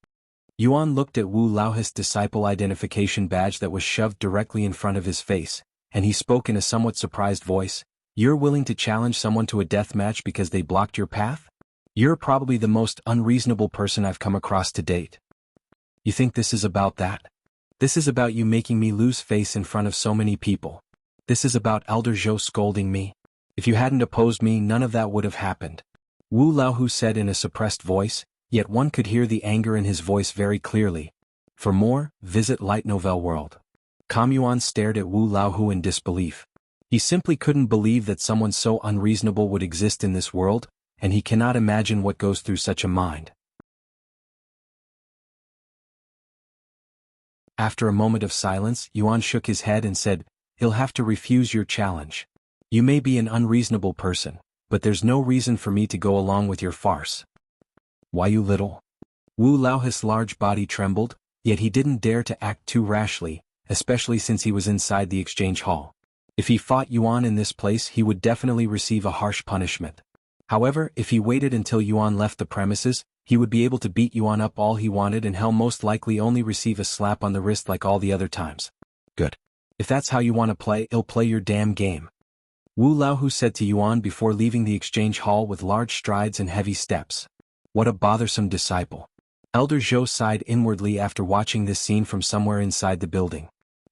Yuan looked at Wu Lao's disciple identification badge that was shoved directly in front of his face, and he spoke in a somewhat surprised voice. You're willing to challenge someone to a death match because they blocked your path? You're probably the most unreasonable person I've come across to date. You think this is about that? This is about you making me lose face in front of so many people. This is about Elder Zhou scolding me. If you hadn't opposed me, none of that would have happened. Wu Lao said in a suppressed voice, yet one could hear the anger in his voice very clearly. For more, visit Light Novel World. Yuan stared at Wu Lao in disbelief. He simply couldn't believe that someone so unreasonable would exist in this world, and he cannot imagine what goes through such a mind. After a moment of silence, Yuan shook his head and said, He'll have to refuse your challenge. You may be an unreasonable person, but there's no reason for me to go along with your farce. Why, you little? Wu Lao's large body trembled, yet he didn't dare to act too rashly, especially since he was inside the exchange hall. If he fought Yuan in this place, he would definitely receive a harsh punishment. However, if he waited until Yuan left the premises, he would be able to beat Yuan up all he wanted and he'll most likely only receive a slap on the wrist like all the other times. Good. If that's how you want to play, I'll play your damn game. Wu Lao said to Yuan before leaving the exchange hall with large strides and heavy steps. What a bothersome disciple. Elder Zhou sighed inwardly after watching this scene from somewhere inside the building.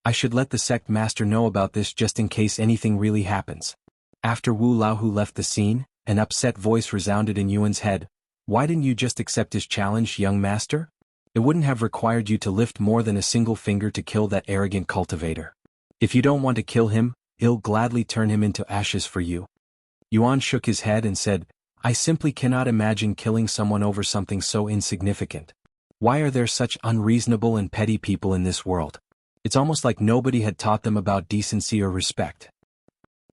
I should let the sect master know about this just in case anything really happens. After Wu Lao left the scene, an upset voice resounded in Yuan's head. Why didn't you just accept his challenge, young master? It wouldn't have required you to lift more than a single finger to kill that arrogant cultivator. If you don't want to kill him, I'll gladly turn him into ashes for you. Yuan shook his head and said, I simply cannot imagine killing someone over something so insignificant. Why are there such unreasonable and petty people in this world? It's almost like nobody had taught them about decency or respect.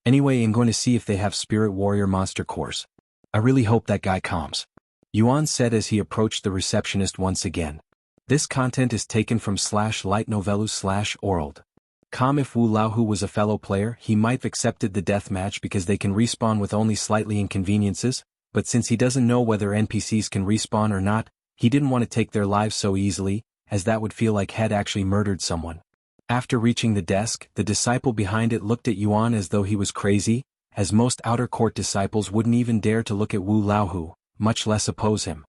Anyway, I'm going to see if they have Spirit Warrior Monster Cores. I really hope that guy calms. Yuan said as he approached the receptionist once again. This content is taken from /lightnovellas/orald. If Wu Laohu was a fellow player, he might have accepted the deathmatch because they can respawn with only slightly inconveniences, but since he doesn't know whether NPCs can respawn or not, he didn't want to take their lives so easily, as that would feel like had actually murdered someone. After reaching the desk, the disciple behind it looked at Yuan as though he was crazy, as most outer court disciples wouldn't even dare to look at Wu Laohu, much less oppose him.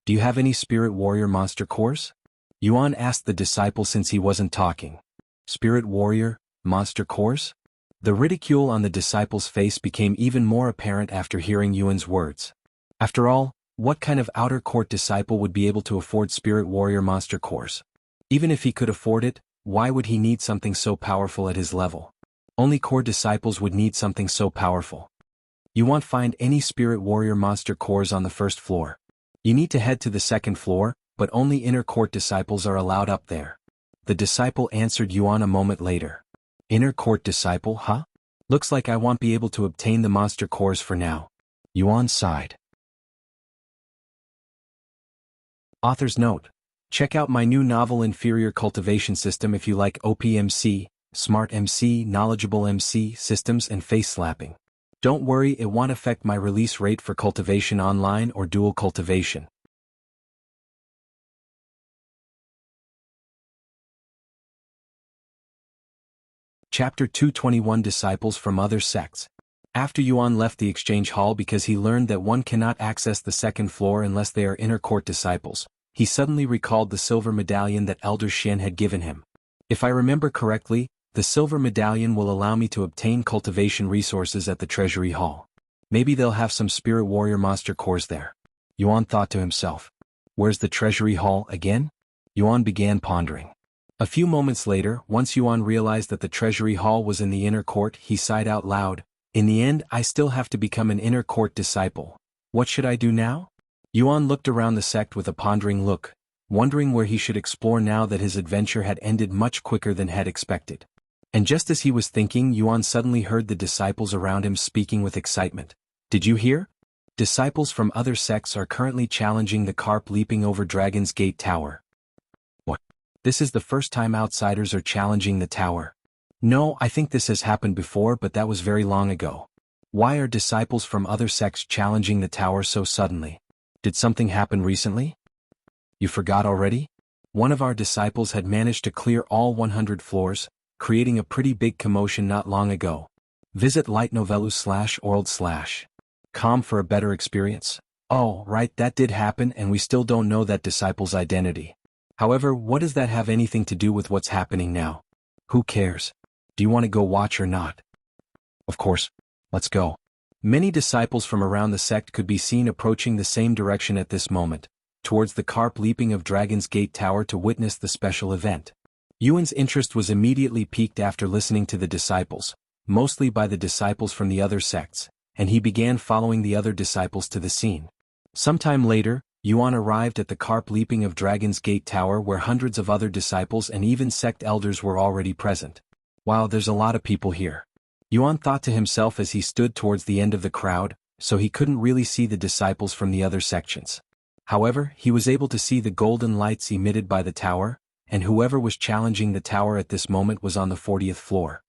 Do you have any Spirit Warrior Monster Cores? Yuan asked the disciple since he wasn't talking. Spirit Warrior, Monster Cores? The ridicule on the disciple's face became even more apparent after hearing Yuan's words. After all, what kind of outer court disciple would be able to afford Spirit Warrior Monster Cores? Even if he could afford it, why would he need something so powerful at his level? Only core disciples would need something so powerful. You won't find any Spirit Warrior Monster Cores on the first floor. You need to head to the second floor, but only inner court disciples are allowed up there. The disciple answered Yuan a moment later. Inner court disciple, huh? Looks like I won't be able to obtain the monster cores for now. Yuan sighed. Author's note. Check out my new novel Inferior Cultivation System if you like OPMC, Smart MC, Knowledgeable MC systems and face slapping. Don't worry, it won't affect my release rate for Cultivation Online or Dual Cultivation. Chapter 221 Disciples from Other Sects. After Yuan left the exchange hall because he learned that one cannot access the second floor unless they are inner court disciples, he suddenly recalled the silver medallion that Elder Shan had given him. If I remember correctly, the silver medallion will allow me to obtain cultivation resources at the Treasury Hall. Maybe they'll have some Spirit Warrior Monster Cores there. Yuan thought to himself. Where's the Treasury Hall again? Yuan began pondering. A few moments later, once Yuan realized that the Treasury Hall was in the inner court, he sighed out loud. In the end, I still have to become an inner court disciple. What should I do now? Yuan looked around the sect with a pondering look, wondering where he should explore now that his adventure had ended much quicker than had expected. And just as he was thinking, Yuan suddenly heard the disciples around him speaking with excitement. Did you hear? Disciples from other sects are currently challenging the carp leaping over Dragon's Gate Tower. What? This is the first time outsiders are challenging the tower. No, I think this has happened before, but that was very long ago. Why are disciples from other sects challenging the tower so suddenly? Did something happen recently? You forgot already? One of our disciples had managed to clear all 100 floors, creating a pretty big commotion not long ago. Visit lightnovellas/orald/com for a better experience. Oh, right, that did happen and we still don't know that disciple's identity. However, what does that have anything to do with what's happening now? Who cares? Do you want to go watch or not? Of course. Let's go. Many disciples from around the sect could be seen approaching the same direction at this moment, towards the carp leaping of Dragon's Gate Tower to witness the special event. Yuan's interest was immediately piqued after listening to the disciples, mostly by the disciples from the other sects, and he began following the other disciples to the scene. Sometime later, Yuan arrived at the carp leaping of Dragon's Gate Tower where hundreds of other disciples and even sect elders were already present. Wow, there's a lot of people here. Yuan thought to himself as he stood towards the end of the crowd, so he couldn't really see the disciples from the other sections. However, he was able to see the golden lights emitted by the tower, and whoever was challenging the tower at this moment was on the 40th floor.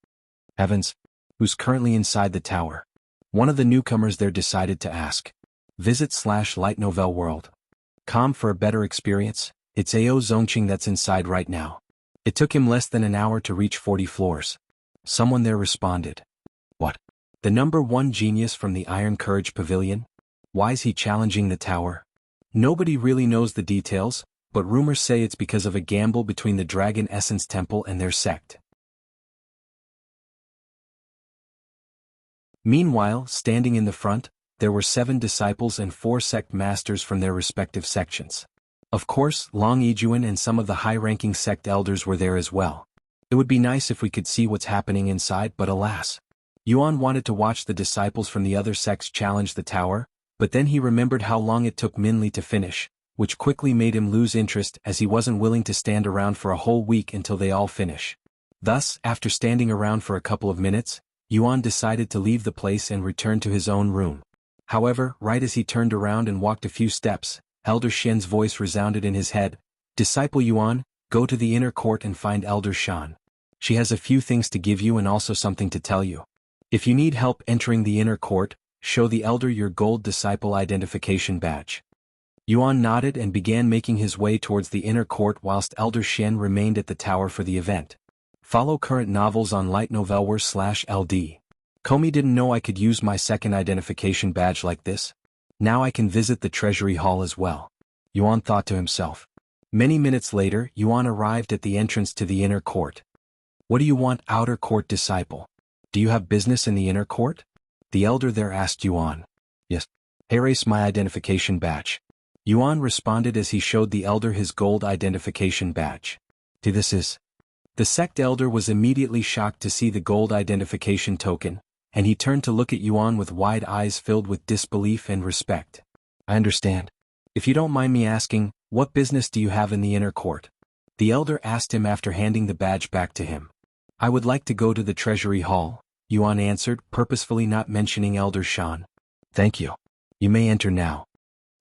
Heavens, who's currently inside the tower? One of the newcomers there decided to ask. Visit /lightnovelworld.com for a better experience. It's AO Zongqing that's inside right now. It took him less than an hour to reach 40 floors. Someone there responded. What? The number one genius from the Iron Courage Pavilion? Why is he challenging the tower? Nobody really knows the details, but rumors say it's because of a gamble between the Dragon Essence Temple and their sect. Meanwhile, standing in the front, there were 7 disciples and 4 sect masters from their respective sections. Of course, Long Yijuan and some of the high-ranking sect elders were there as well. It would be nice if we could see what's happening inside, but alas. Yuan wanted to watch the disciples from the other sects challenge the tower, but then he remembered how long it took Minli to finish, which quickly made him lose interest as he wasn't willing to stand around for a whole week until they all finish. Thus, after standing around for a couple of minutes, Yuan decided to leave the place and return to his own room. However, right as he turned around and walked a few steps, Elder Shen's voice resounded in his head. Disciple Yuan, go to the inner court and find Elder Shan. She has a few things to give you and also something to tell you. If you need help entering the inner court, show the elder your gold disciple identification badge. Yuan nodded and began making his way towards the inner court whilst Elder Shen remained at the tower for the event. Follow current novels on lightnovelware/LD. Comey didn't know I could use my second identification badge like this. Now I can visit the Treasury Hall as well. Yuan thought to himself. Many minutes later, Yuan arrived at the entrance to the inner court. What do you want, outer court disciple? Do you have business in the inner court? The elder there asked Yuan. Yes. Erase my identification badge. Yuan responded as he showed the elder his gold identification badge. This is. The sect elder was immediately shocked to see the gold identification token, and he turned to look at Yuan with wide eyes filled with disbelief and respect. I understand. If you don't mind me asking, what business do you have in the inner court? The elder asked him after handing the badge back to him. I would like to go to the Treasury Hall, Yuan answered, purposefully not mentioning Elder Shan. Thank you. You may enter now.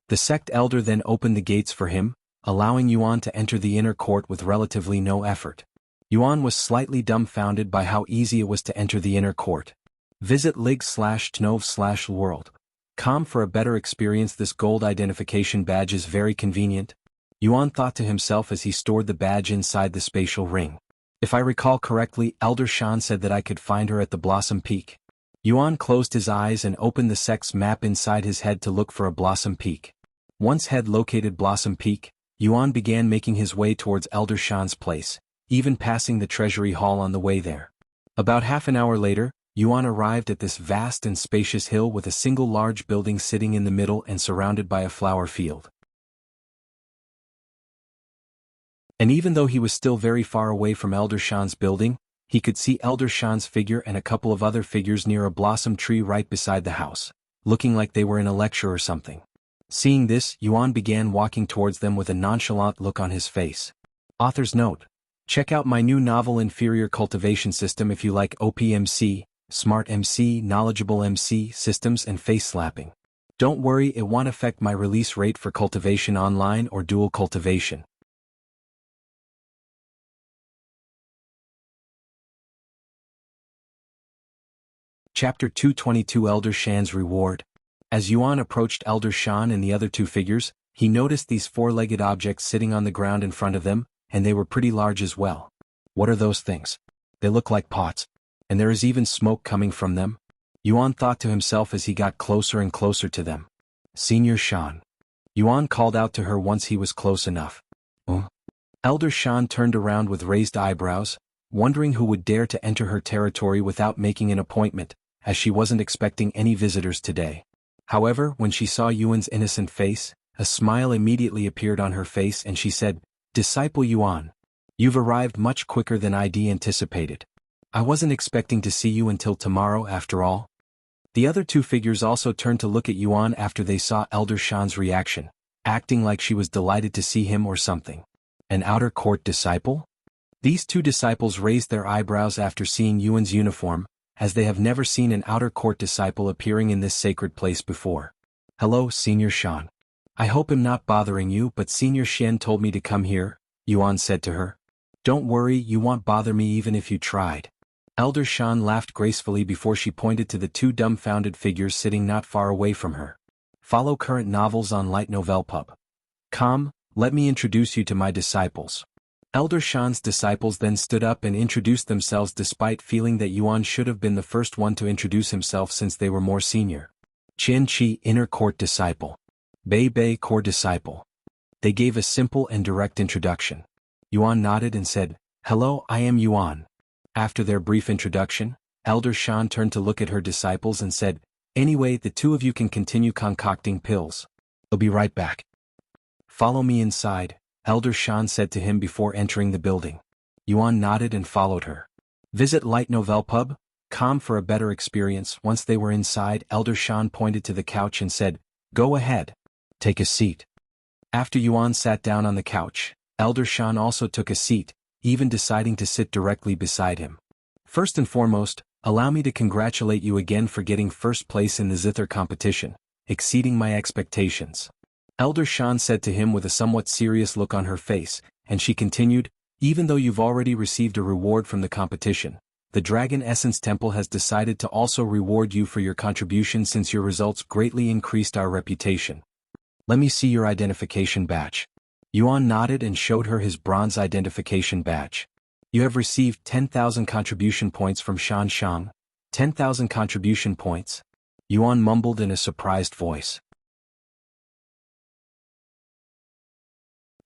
The sect elder then opened the gates for him, allowing Yuan to enter the inner court with relatively no effort. Yuan was slightly dumbfounded by how easy it was to enter the inner court. Visit lig/tnov/world.com for a better experience. This gold identification badge is very convenient. Yuan thought to himself as he stored the badge inside the spatial ring. If I recall correctly, Elder Shan said that I could find her at the Blossom Peak. Yuan closed his eyes and opened the Sects map inside his head to look for a Blossom Peak. Once had located Blossom Peak, Yuan began making his way towards Elder Shan's place, even passing the Treasury Hall on the way there. About half an hour later, Yuan arrived at this vast and spacious hill with a single large building sitting in the middle and surrounded by a flower field. And even though he was still very far away from Elder Shan's building, he could see Elder Shan's figure and a couple of other figures near a blossom tree right beside the house, looking like they were in a lecture or something. Seeing this, Yuan began walking towards them with a nonchalant look on his face. Author's note: check out my new novel Inferior Cultivation System if you like OPMC, Smart MC, Knowledgeable MC systems and face slapping. Don't worry, it won't affect my release rate for cultivation online or dual cultivation. Chapter 222 Elder Shan's Reward. As Yuan approached Elder Shan and the other two figures, he noticed these four-legged objects sitting on the ground in front of them, and they were pretty large as well. What are those things? They look like pots. And there is even smoke coming from them. Yuan thought to himself as he got closer and closer to them. Senior Shan. Yuan called out to her once he was close enough. Oh. Elder Shan turned around with raised eyebrows, wondering who would dare to enter her territory without making an appointment, as she wasn't expecting any visitors today. However, when she saw Yuan's innocent face, a smile immediately appeared on her face and she said, Disciple Yuan. You've arrived much quicker than I'd anticipated. I wasn't expecting to see you until tomorrow after all. The other two figures also turned to look at Yuan after they saw Elder Shan's reaction, acting like she was delighted to see him or something. An outer court disciple? These two disciples raised their eyebrows after seeing Yuan's uniform, as they have never seen an outer court disciple appearing in this sacred place before. Hello, Senior Shan. I hope I'm not bothering you, but Senior Shan told me to come here, Yuan said to her. Don't worry, you won't bother me even if you tried. Elder Shan laughed gracefully before she pointed to the two dumbfounded figures sitting not far away from her. Follow current novels on lightnovelpub.com. Let me introduce you to my disciples. Elder Shan's disciples then stood up and introduced themselves despite feeling that Yuan should have been the first one to introduce himself since they were more senior. Qian Qi, Inner Court Disciple. Bei Bei, Core Disciple. They gave a simple and direct introduction. Yuan nodded and said, Hello, I am Yuan. After their brief introduction, Elder Shan turned to look at her disciples and said, Anyway, the two of you can continue concocting pills. I'll be right back. Follow me inside, Elder Shan said to him before entering the building. Yuan nodded and followed her. Visit lightnovelpub.com for a better experience. Once they were inside, Elder Shan pointed to the couch and said, Go ahead. Take a seat. After Yuan sat down on the couch, Elder Shan also took a seat, even deciding to sit directly beside him. First and foremost, allow me to congratulate you again for getting first place in the Zither competition, exceeding my expectations. Elder Shan said to him with a somewhat serious look on her face, and she continued, even though you've already received a reward from the competition, the Dragon Essence Temple has decided to also reward you for your contribution since your results greatly increased our reputation. Let me see your identification badge. Yuan nodded and showed her his bronze identification badge. You have received 10,000 contribution points from Shan. 10,000 contribution points? Yuan mumbled in a surprised voice.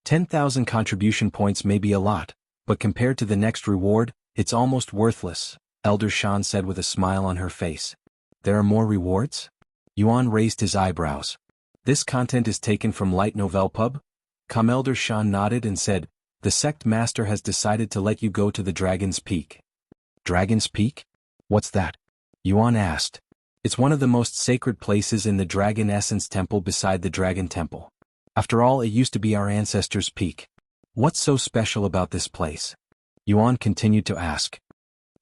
10,000 contribution points may be a lot, but compared to the next reward, it's almost worthless, Elder Shan said with a smile on her face. There are more rewards? Yuan raised his eyebrows. This content is taken from Light Novel Pub? Elder Shan nodded and said, the sect master has decided to let you go to the Dragon's Peak. Dragon's Peak? What's that? Yuan asked. It's one of the most sacred places in the Dragon Essence Temple beside the Dragon Temple. After all, it used to be our ancestors' peak. What's so special about this place? Yuan continued to ask.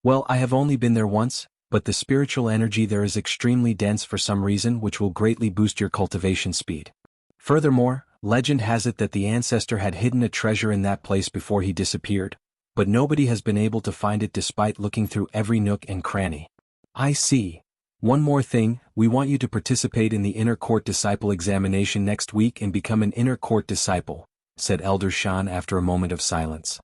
Well, I have only been there once, but the spiritual energy there is extremely dense for some reason which will greatly boost your cultivation speed. Furthermore, legend has it that the ancestor had hidden a treasure in that place before he disappeared, but nobody has been able to find it despite looking through every nook and cranny. I see. One more thing, we want you to participate in the Inner Court Disciple examination next week and become an Inner Court Disciple, said Elder Shan after a moment of silence.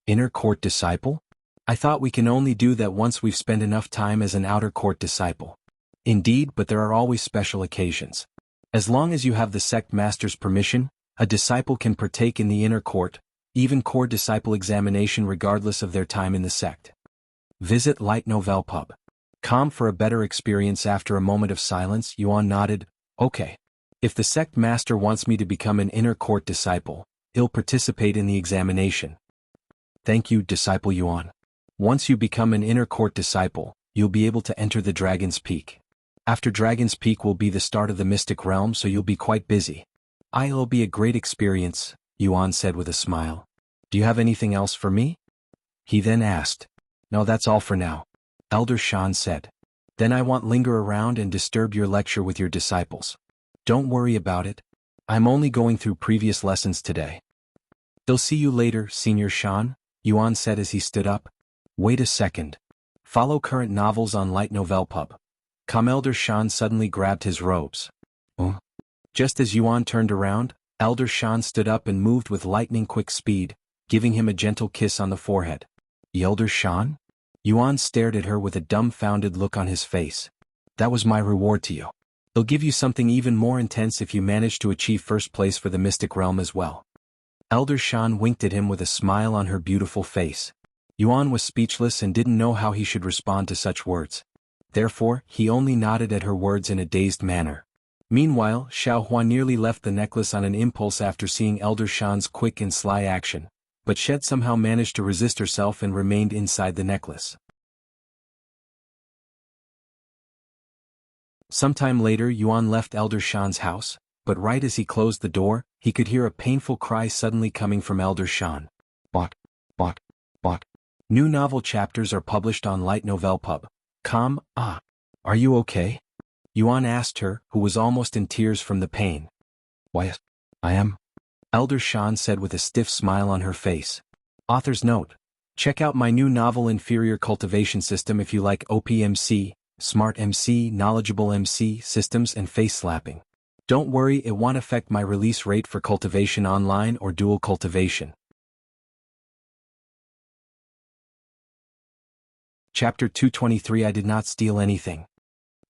Inner Court Disciple? I thought we can only do that once we've spent enough time as an Outer Court Disciple. Indeed, but there are always special occasions. As long as you have the sect master's permission, a disciple can partake in the Inner Court, even Core Disciple examination regardless of their time in the sect. Visit Light Novel Pub. For a better experience. After a moment of silence, Yuan nodded, okay. If the sect master wants me to become an Inner Court Disciple, he'll participate in the examination. Thank you, Disciple Yuan. Once you become an Inner Court Disciple, you'll be able to enter the Dragon's Peak. After Dragon's Peak will be the start of the Mystic Realm, so you'll be quite busy. It'll be a great experience, Yuan said with a smile. Do you have anything else for me? He then asked. No, that's all for now, Elder Shan said. Then I won't linger around and disturb your lecture with your disciples. Don't worry about it. I'm only going through previous lessons today. They'll see you later, Senior Shan, Yuan said as he stood up. Wait a second. Follow current novels on Light Novel Pub. Elder Shan suddenly grabbed his robes. Just as Yuan turned around, Elder Shan stood up and moved with lightning-quick speed, giving him a gentle kiss on the forehead. Elder Shan? Yuan stared at her with a dumbfounded look on his face. That was my reward to you. They'll give you something even more intense if you manage to achieve first place for the Mystic Realm as well. Elder Shan winked at him with a smile on her beautiful face. Yuan was speechless and didn't know how he should respond to such words. Therefore, he only nodded at her words in a dazed manner. Meanwhile, Xiaohua nearly left the necklace on an impulse after seeing Elder Shan's quick and sly action, but Shed somehow managed to resist herself and remained inside the necklace. Sometime later, Yuan left Elder Shan's house, but right as he closed the door, he could hear a painful cry suddenly coming from Elder Shan. Bot. New novel chapters are published on Light Novel Pub. Are you okay? Yuan asked her, who was almost in tears from the pain. Why, I am. Elder Shan said with a stiff smile on her face. Author's note. Check out my new novel Inferior Cultivation System if you like OPMC, Smart MC, Knowledgeable MC systems and face slapping. Don't worry, it won't affect my release rate for cultivation online or dual cultivation. Chapter 223 I did not steal anything.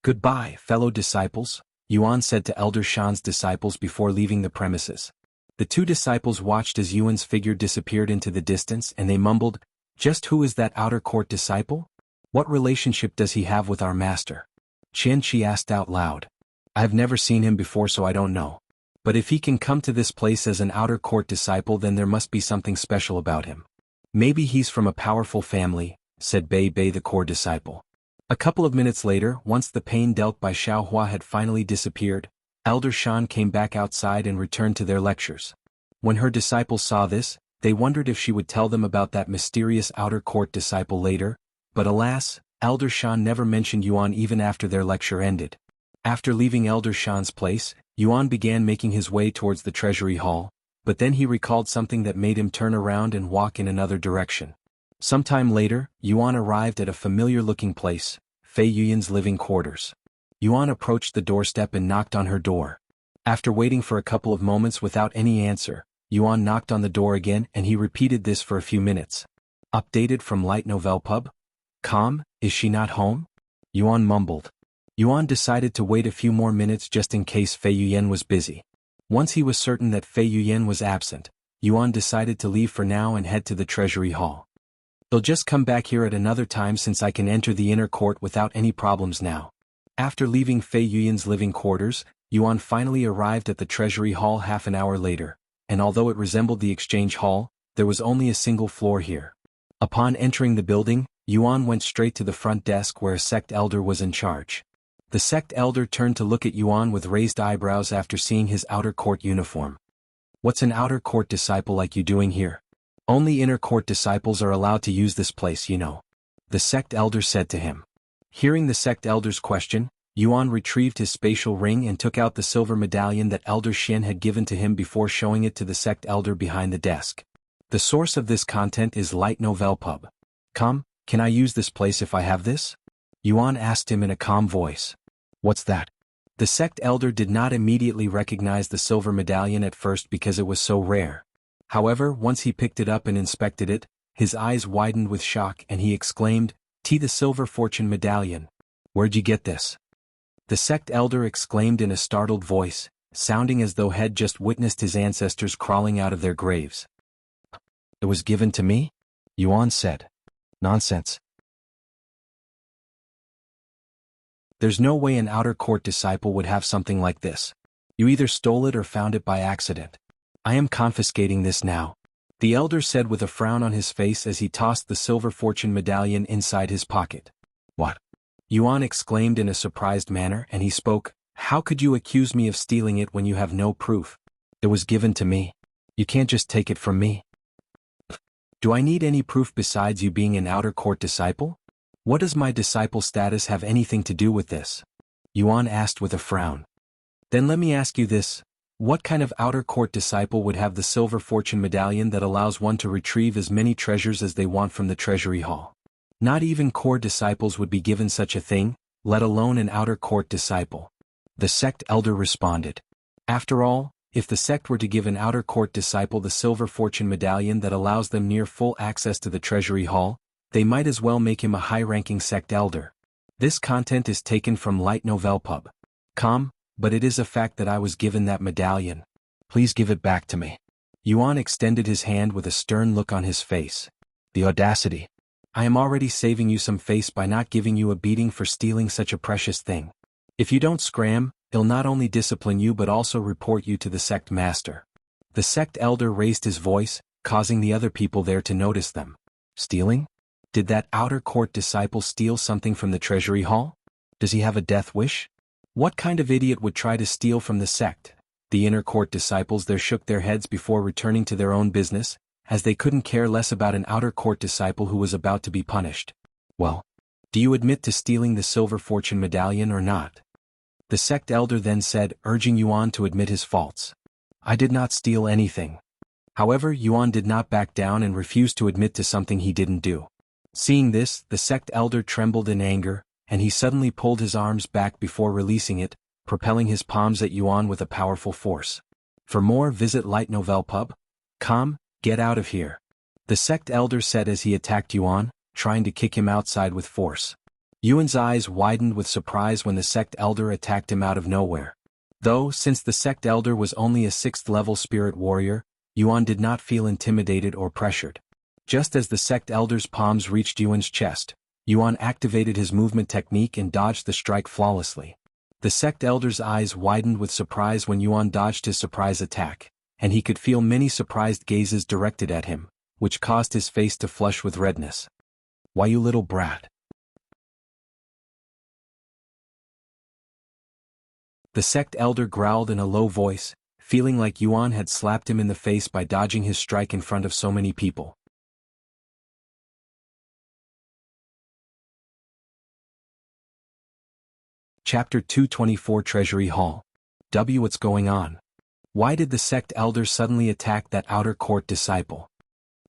Goodbye, fellow disciples, Yuan said to Elder Shan's disciples before leaving the premises. The two disciples watched as Yuan's figure disappeared into the distance and they mumbled, just who is that outer court disciple? What relationship does he have with our master? She asked out loud. I have never seen him before so I don't know. But if he can come to this place as an outer court disciple then there must be something special about him. Maybe he's from a powerful family, said Bei the core disciple. A couple of minutes later, once the pain dealt by Xiaohua had finally disappeared, Elder Shan came back outside and returned to their lectures. When her disciples saw this, They wondered if she would tell them about that mysterious outer court disciple later, but alas, Elder Shan never mentioned Yuan even after their lecture ended. After leaving Elder Shan's place, Yuan began making his way towards the Treasury Hall, but then he recalled something that made him turn around and walk in another direction. Sometime later, Yuan arrived at a familiar-looking place, Fei Yuyan's living quarters. Yuan approached the doorstep and knocked on her door. After waiting for a couple of moments without any answer, Yuan knocked on the door again and he repeated this for a few minutes. Updated from Light Novel Pub? Calm, is she not home? Yuan mumbled. Yuan decided to wait a few more minutes just in case Fei Yuyan was busy. Once he was certain that Fei Yuyan was absent, Yuan decided to leave for now and head to the Treasury Hall. They'll just come back here at another time since I can enter the inner court without any problems now. After leaving Fei Yuyan's living quarters, Yuan finally arrived at the Treasury Hall half an hour later, and although it resembled the Exchange Hall, there was only a single floor here. Upon entering the building, Yuan went straight to the front desk where a sect elder was in charge. The sect elder turned to look at Yuan with raised eyebrows after seeing his outer court uniform. What's an outer court disciple like you doing here? Only inner court disciples are allowed to use this place, you know. The sect elder said to him. Hearing the sect elder's question, Yuan retrieved his spatial ring and took out the silver medallion that Elder Shan had given to him before showing it to the sect elder behind the desk. The source of this content is Light Novel Pub. Come, can I use this place if I have this? Yuan asked him in a calm voice. What's that? The sect elder did not immediately recognize the silver medallion at first because it was so rare. However, once he picked it up and inspected it, his eyes widened with shock and he exclaimed, the silver fortune medallion. Where'd you get this? The sect elder exclaimed in a startled voice, sounding as though had just witnessed his ancestors crawling out of their graves. It was given to me? Yuan said. Nonsense. There's no way an outer court disciple would have something like this. You either stole it or found it by accident. I am confiscating this now, the elder said with a frown on his face as he tossed the silver fortune medallion inside his pocket. What? Yuan exclaimed in a surprised manner and he spoke, How could you accuse me of stealing it when you have no proof? It was given to me. You can't just take it from me. Do I need any proof besides you being an outer court disciple? What does my disciple status have anything to do with this? Yuan asked with a frown. Then let me ask you this. What kind of outer court disciple would have the silver fortune medallion that allows one to retrieve as many treasures as they want from the Treasury Hall? Not even core disciples would be given such a thing, let alone an outer court disciple. The sect elder responded. After all, if the sect were to give an outer court disciple the silver fortune medallion that allows them near full access to the Treasury Hall, they might as well make him a high-ranking sect elder. This content is taken from Light Novel Pub. But it is a fact that I was given that medallion. Please give it back to me. Yuan extended his hand with a stern look on his face. The audacity. I am already saving you some face by not giving you a beating for stealing such a precious thing. If you don't scram, he'll not only discipline you but also report you to the sect master. The sect elder raised his voice, causing the other people there to notice them. Stealing? Did that outer court disciple steal something from the Treasury Hall? Does he have a death wish? What kind of idiot would try to steal from the sect? The inner court disciples there shook their heads before returning to their own business, as they couldn't care less about an outer court disciple who was about to be punished. Well, do you admit to stealing the silver fortune medallion or not? The sect elder then said, urging Yuan to admit his faults. I did not steal anything. However, Yuan did not back down and refused to admit to something he didn't do. Seeing this, the sect elder trembled in anger, and he suddenly pulled his arms back before releasing it, propelling his palms at Yuan with a powerful force. For more, visit Light Novel Pub. Get out of here. The sect elder said as he attacked Yuan, trying to kick him outside with force. Yuan's eyes widened with surprise when the sect elder attacked him out of nowhere. Though, since the sect elder was only a 6th-level spirit warrior, Yuan did not feel intimidated or pressured. Just as the sect elder's palms reached Yuan's chest, Yuan activated his movement technique and dodged the strike flawlessly. The sect elder's eyes widened with surprise when Yuan dodged his surprise attack, and he could feel many surprised gazes directed at him, which caused his face to flush with redness. Why, you little brat? The sect elder growled in a low voice, feeling like Yuan had slapped him in the face by dodging his strike in front of so many people. Chapter 224 Treasury Hall. What's going on? Why did the sect elders suddenly attack that outer court disciple?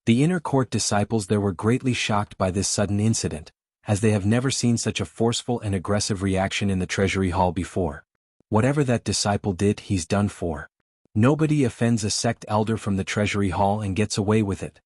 The inner court disciples there were greatly shocked by this sudden incident, as they have never seen such a forceful and aggressive reaction in the Treasury Hall before. Whatever that disciple did, he's done for. Nobody offends a sect elder from the Treasury Hall and gets away with it.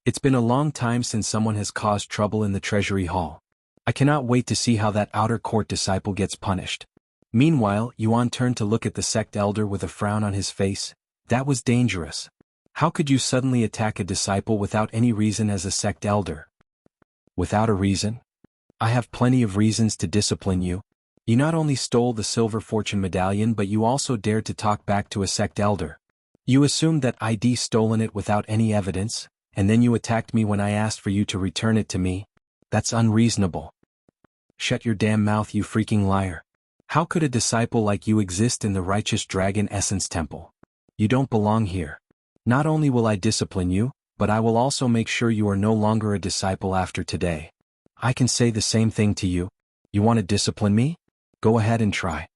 It's been a long time since someone has caused trouble in the Treasury Hall. I cannot wait to see how that outer court disciple gets punished. Meanwhile, Yuan turned to look at the sect elder with a frown on his face. That was dangerous. How could you suddenly attack a disciple without any reason as a sect elder? Without a reason? I have plenty of reasons to discipline you. You not only stole the silver fortune medallion but you also dared to talk back to a sect elder. You assumed that I'd stolen it without any evidence, and then you attacked me when I asked for you to return it to me. That's unreasonable. Shut your damn mouth, you freaking liar. How could a disciple like you exist in the righteous dragon essence temple? You don't belong here. Not only will I discipline you, but I will also make sure you are no longer a disciple after today. I can say the same thing to you. You want to discipline me? Go ahead and try.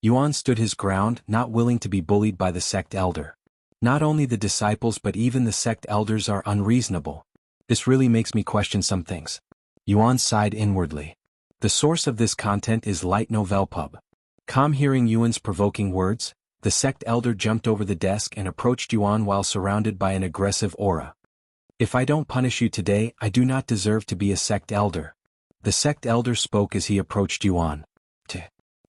Yuan stood his ground, not willing to be bullied by the sect elder. Not only the disciples but even the sect elders are unreasonable. This really makes me question some things. Yuan sighed inwardly. The source of this content is Light Novel Pub. Calm hearing Yuan's provoking words, the sect elder jumped over the desk and approached Yuan while surrounded by an aggressive aura. If I don't punish you today, I do not deserve to be a sect elder. The sect elder spoke as he approached Yuan.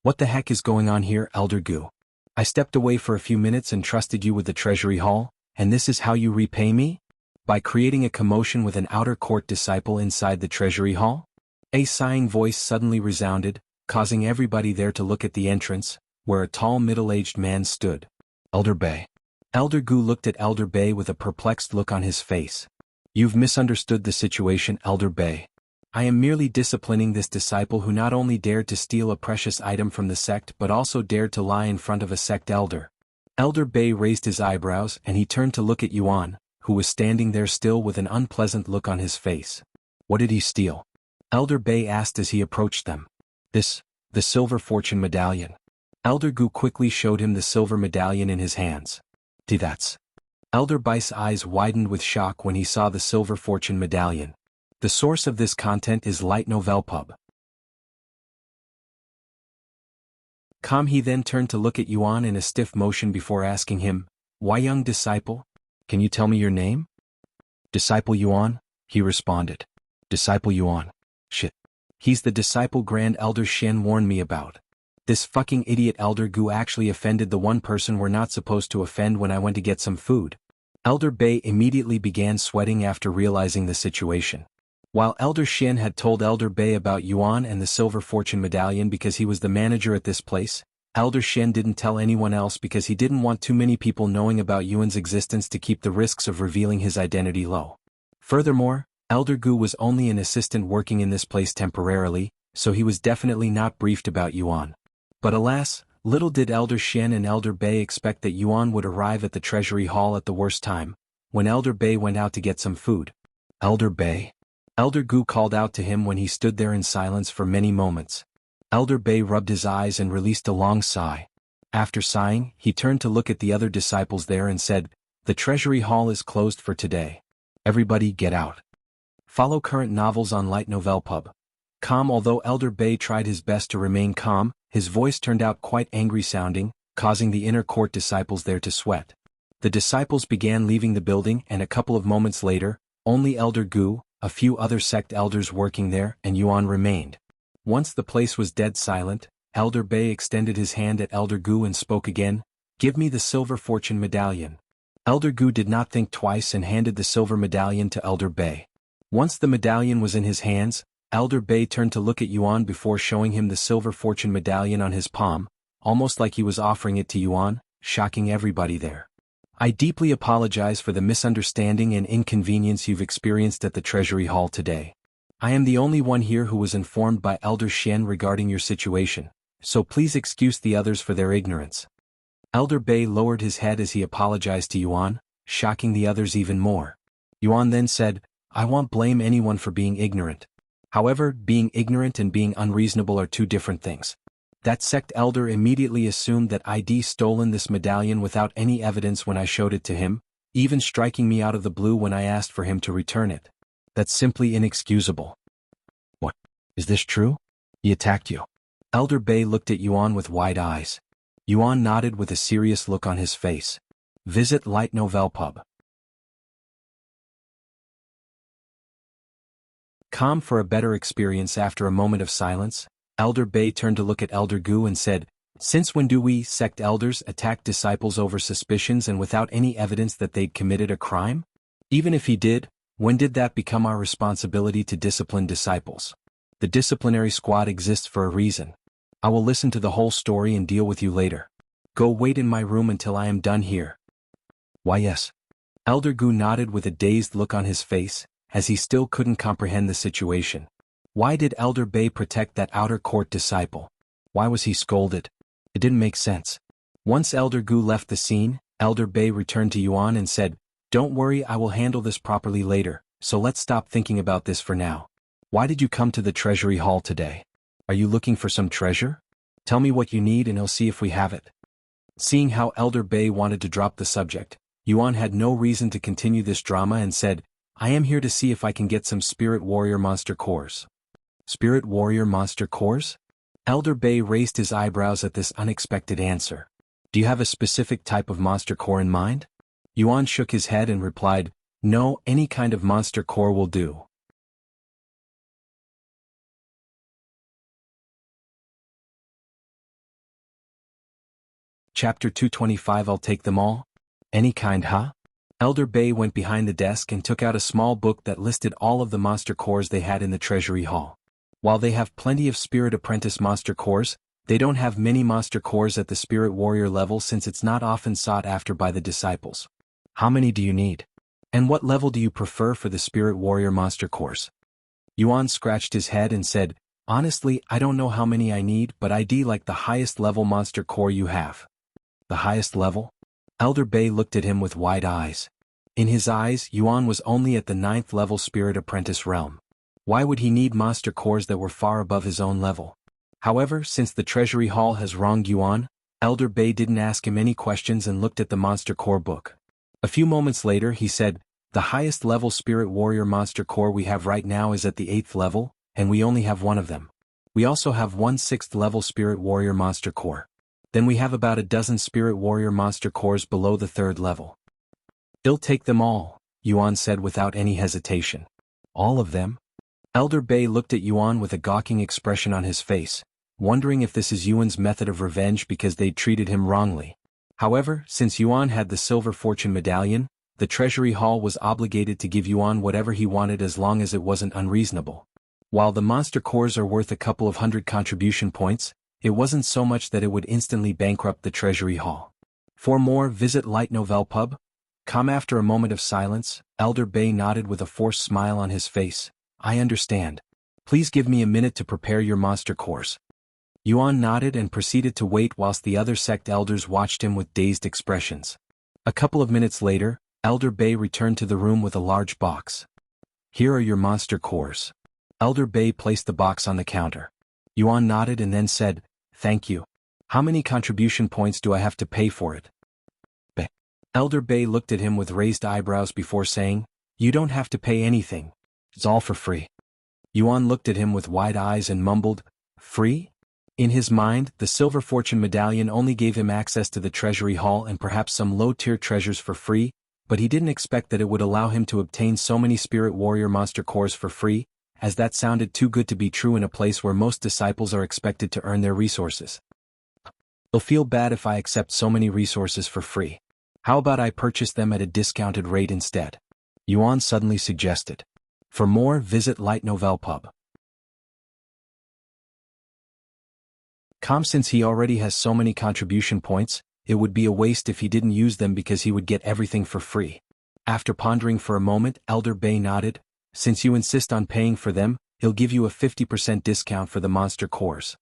What the heck is going on here, Elder Gu? I stepped away for a few minutes and trusted you with the Treasury Hall, and this is how you repay me? By creating a commotion with an outer court disciple inside the Treasury Hall? A sighing voice suddenly resounded, causing everybody there to look at the entrance, where a tall middle-aged man stood. Elder Bei. Elder Gu looked at Elder Bei with a perplexed look on his face. You've misunderstood the situation, Elder Bei. I am merely disciplining this disciple who not only dared to steal a precious item from the sect but also dared to lie in front of a sect elder. Elder Bei raised his eyebrows and he turned to look at Yuan, who was standing there still with an unpleasant look on his face. What did he steal? Elder Bei asked as he approached them. The silver fortune medallion. Elder Gu quickly showed him the silver medallion in his hands. That's. Elder Bei's eyes widened with shock when he saw the silver fortune medallion. The source of this content is Light Novel Pub. He then turned to look at Yuan in a stiff motion before asking him, Why, young disciple? Can you tell me your name? Disciple Yuan, he responded. Disciple Yuan. Shit. He's the disciple Grand Elder Shan warned me about. This fucking idiot Elder Gu actually offended the one person we're not supposed to offend when I went to get some food. Elder Bei immediately began sweating after realizing the situation. While Elder Shan had told Elder Bei about Yuan and the silver fortune medallion because he was the manager at this place, Elder Shan didn't tell anyone else because he didn't want too many people knowing about Yuan's existence to keep the risks of revealing his identity low. Furthermore, Elder Gu was only an assistant working in this place temporarily, so he was definitely not briefed about Yuan. But alas, little did Elder Shan and Elder Bei expect that Yuan would arrive at the Treasury Hall at the worst time, when Elder Bei went out to get some food. Elder Bei? Elder Gu called out to him when he stood there in silence for many moments. Elder Bei rubbed his eyes and released a long sigh. After sighing, he turned to look at the other disciples there and said, The Treasury Hall is closed for today. Everybody get out. Follow current novels on Light Novel Pub. Although Elder Bei tried his best to remain calm, his voice turned out quite angry sounding, causing the inner court disciples there to sweat. The disciples began leaving the building and a couple of moments later, only Elder Gu, a few other sect elders working there, and Yuan remained. Once the place was dead silent, Elder Bei extended his hand at Elder Gu and spoke again, Give me the silver fortune medallion. Elder Gu did not think twice and handed the silver medallion to Elder Bei. Once the medallion was in his hands, Elder Bei turned to look at Yuan before showing him the silver fortune medallion on his palm, almost like he was offering it to Yuan, shocking everybody there. I deeply apologize for the misunderstanding and inconvenience you've experienced at the Treasury Hall today. I am the only one here who was informed by Elder Shan regarding your situation, so please excuse the others for their ignorance. Elder Bei lowered his head as he apologized to Yuan, shocking the others even more. Yuan then said, I won't blame anyone for being ignorant. However, being ignorant and being unreasonable are two different things. That sect elder immediately assumed that I'd stolen this medallion without any evidence when I showed it to him, even striking me out of the blue when I asked for him to return it. That's simply inexcusable. What? Is this true? He attacked you. Elder Bei looked at Yuan with wide eyes. Yuan nodded with a serious look on his face. Visit Light Novel Pub. Calm for a better experience. After a moment of silence, Elder Bei turned to look at Elder Gu and said, Since when do we, sect elders, attack disciples over suspicions and without any evidence that they'd committed a crime? Even if he did, when did that become our responsibility to discipline disciples? The disciplinary squad exists for a reason. I will listen to the whole story and deal with you later. Go wait in my room until I am done here. Why yes. Elder Gu nodded with a dazed look on his face, as he still couldn't comprehend the situation. Why did Elder Bei protect that outer court disciple? Why was he scolded? It didn't make sense. Once Elder Gu left the scene, Elder Bei returned to Yuan and said, Don't worry, I will handle this properly later, so let's stop thinking about this for now. Why did you come to the Treasury Hall today? Are you looking for some treasure? Tell me what you need and I'll see if we have it. Seeing how Elder Bei wanted to drop the subject, Yuan had no reason to continue this drama and said, I am here to see if I can get some Spirit Warrior Monster Cores. Spirit Warrior Monster Cores? Elder Bei raised his eyebrows at this unexpected answer. Do you have a specific type of monster core in mind? Yuan shook his head and replied, No, any kind of monster core will do. Chapter 225 I'll take them all? Any kind, huh? Elder Bei went behind the desk and took out a small book that listed all of the monster cores they had in the Treasury Hall. While they have plenty of Spirit Apprentice monster cores, they don't have many monster cores at the Spirit Warrior level since it's not often sought after by the disciples. How many do you need? And what level do you prefer for the Spirit Warrior monster cores? Yuan scratched his head and said, Honestly, I don't know how many I need, but I'd like the highest level monster core you have. The highest level? Elder Bei looked at him with wide eyes. In his eyes, Yuan was only at the 9th level Spirit Apprentice realm. Why would he need monster cores that were far above his own level? However, since the Treasury Hall has wronged Yuan, Elder Bei didn't ask him any questions and looked at the monster core book. A few moments later he said, The highest level Spirit Warrior monster core we have right now is at the 8th level, and we only have one of them. We also have one 6th level Spirit Warrior monster core. Then we have about a dozen Spirit Warrior monster cores below the 3rd level. I'll take them all, Yuan said without any hesitation. All of them? Elder Bei looked at Yuan with a gawking expression on his face, wondering if this is Yuan's method of revenge because they'd treated him wrongly. However, since Yuan had the Silver Fortune Medallion, the Treasury Hall was obligated to give Yuan whatever he wanted as long as it wasn't unreasonable. While the monster cores are worth a couple of hundred contribution points, it wasn't so much that it would instantly bankrupt the Treasury Hall. For more, visit Light Novel Pub. Come. After a moment of silence, Elder Bei nodded with a forced smile on his face. I understand. Please give me a minute to prepare your monster cores. Yuan nodded and proceeded to wait whilst the other sect elders watched him with dazed expressions. A couple of minutes later, Elder Bei returned to the room with a large box. Here are your monster cores. Elder Bei placed the box on the counter. Yuan nodded and then said, Thank you. How many contribution points do I have to pay for it? Elder Bei looked at him with raised eyebrows before saying, You don't have to pay anything. It's all for free. Yuan looked at him with wide eyes and mumbled, Free? In his mind, the Silver Fortune Medallion only gave him access to the Treasury Hall and perhaps some low-tier treasures for free, but he didn't expect that it would allow him to obtain so many Spirit Warrior monster cores for free, as that sounded too good to be true in a place where most disciples are expected to earn their resources. I'll feel bad if I accept so many resources for free. How about I purchase them at a discounted rate instead? Yuan suddenly suggested. For more, visit Light Novel Pub. Since he already has so many contribution points, it would be a waste if he didn't use them because he would get everything for free. After pondering for a moment, Elder Bei nodded. Since you insist on paying for them, he'll give you a 50% discount for the monster cores.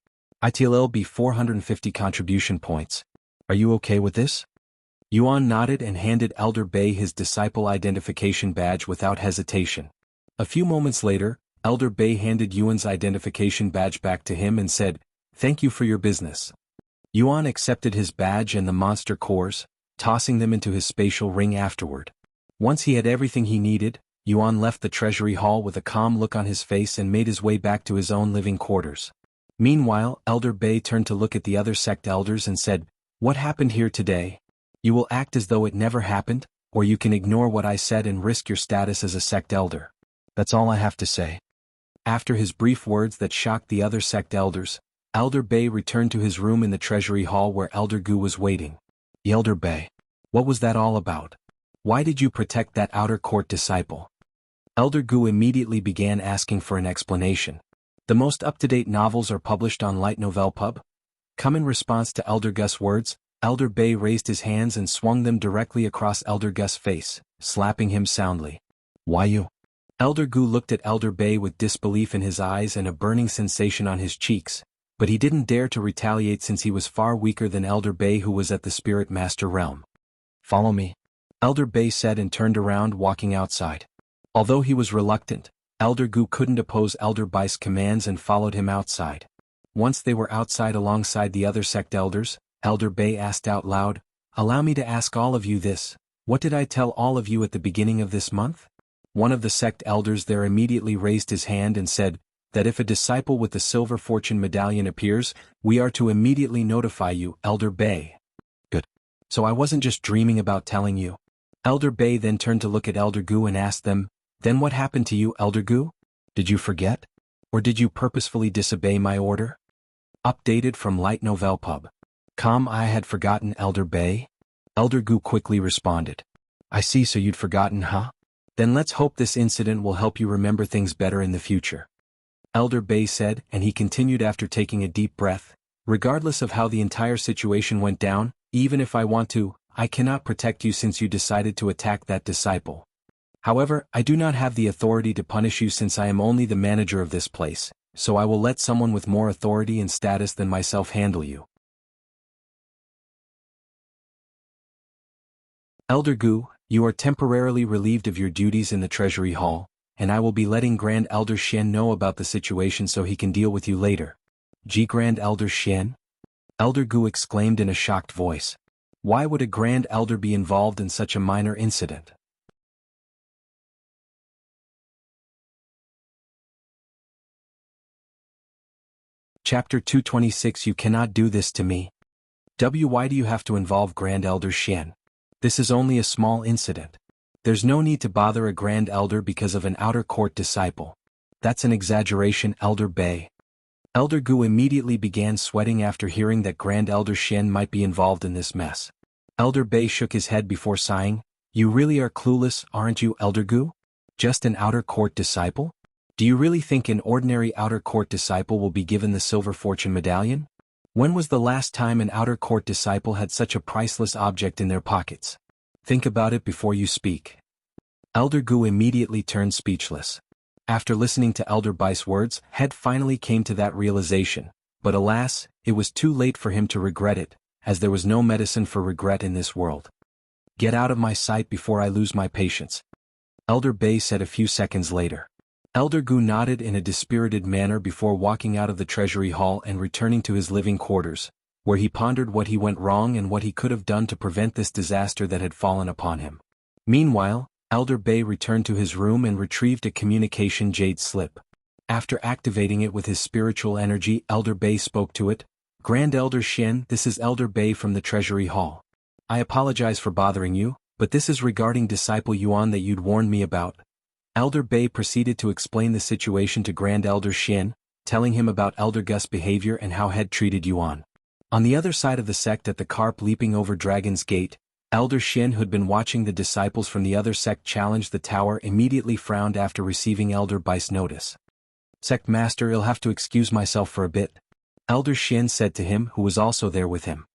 It'll be 450 contribution points. Are you okay with this? Yuan nodded and handed Elder Bei his disciple identification badge without hesitation. A few moments later, Elder Bei handed Yuan's identification badge back to him and said, "Thank you for your business." Yuan accepted his badge and the monster cores, tossing them into his spatial ring afterward. Once he had everything he needed, Yuan left the Treasury Hall with a calm look on his face and made his way back to his own living quarters. Meanwhile, Elder Bei turned to look at the other sect elders and said, "What happened here today? You will act as though it never happened, or you can ignore what I said and risk your status as a sect elder. That's all I have to say." After his brief words that shocked the other sect elders, Elder Bei returned to his room in the Treasury Hall where Elder Gu was waiting. "Elder Bei, what was that all about? Why did you protect that outer court disciple?" Elder Gu immediately began asking for an explanation. The most up-to-date novels are published on Light Novel Pub. Come in response to Elder Gus's words, Elder Bei raised his hands and swung them directly across Elder Gus's face, slapping him soundly. "Why you?" Elder Gu looked at Elder Bei with disbelief in his eyes and a burning sensation on his cheeks, but he didn't dare to retaliate since he was far weaker than Elder Bei, who was at the Spirit Master realm. "Follow me," Elder Bei said and turned around, walking outside. Although he was reluctant, Elder Gu couldn't oppose Elder Bai's commands and followed him outside. Once they were outside alongside the other sect elders, Elder Bei asked out loud, "Allow me to ask all of you this, what did I tell all of you at the beginning of this month?" One of the sect elders there immediately raised his hand and said, "That if a disciple with the Silver Fortune Medallion appears, we are to immediately notify you, Elder Bei." "Good. So I wasn't just dreaming about telling you." Elder Bei then turned to look at Elder Gu and asked them, "Then what happened to you, Elder Gu? Did you forget? Or did you purposefully disobey my order?" Updated from Light Novel Pub. I had forgotten, Elder Bei." Elder Gu quickly responded. "I see, so you'd forgotten, huh? Then let's hope this incident will help you remember things better in the future," Elder Bei said, and he continued after taking a deep breath. "Regardless of how the entire situation went down, even if I want to, I cannot protect you since you decided to attack that disciple. However, I do not have the authority to punish you since I am only the manager of this place, so I will let someone with more authority and status than myself handle you." Elder Gu, you are temporarily relieved of your duties in the Treasury Hall, and I will be letting Grand Elder Shan know about the situation so he can deal with you later. Grand Elder Shan? Elder Gu exclaimed in a shocked voice. Why would a Grand Elder be involved in such a minor incident? Chapter 226 You cannot do this to me. Why do you have to involve Grand Elder Shan? This is only a small incident. There's no need to bother a Grand Elder because of an outer court disciple. That's an exaggeration, Elder Bei. Elder Gu immediately began sweating after hearing that Grand Elder Shan might be involved in this mess. Elder Bei shook his head before sighing. You really are clueless, aren't you, Elder Gu? Just an outer court disciple? Do you really think an ordinary outer court disciple will be given the Silver Fortune Medallion? When was the last time an outer court disciple had such a priceless object in their pockets? Think about it before you speak. Elder Gu immediately turned speechless. After listening to Elder Bai's words, Head finally came to that realization, but alas, it was too late for him to regret it, as there was no medicine for regret in this world. Get out of my sight before I lose my patience, Elder Bei said a few seconds later. Elder Gu nodded in a dispirited manner before walking out of the Treasury Hall and returning to his living quarters, where he pondered what he went wrong and what he could have done to prevent this disaster that had fallen upon him. Meanwhile, Elder Bei returned to his room and retrieved a communication jade slip. After activating it with his spiritual energy, Elder Bei spoke to it. Grand Elder Shan, this is Elder Bei from the Treasury Hall. I apologize for bothering you, but this is regarding Disciple Yuan that you'd warned me about. Elder Bei proceeded to explain the situation to Grand Elder Shan, telling him about Elder Gus's behavior and how Head treated Yuan. On the other side of the sect at the carp leaping over Dragon's Gate, Elder Shan, who had been watching the disciples from the other sect challenge the tower, immediately frowned after receiving Elder Bai's notice. Sect Master, you'll have to excuse myself for a bit, Elder Shan said to him, who was also there with him.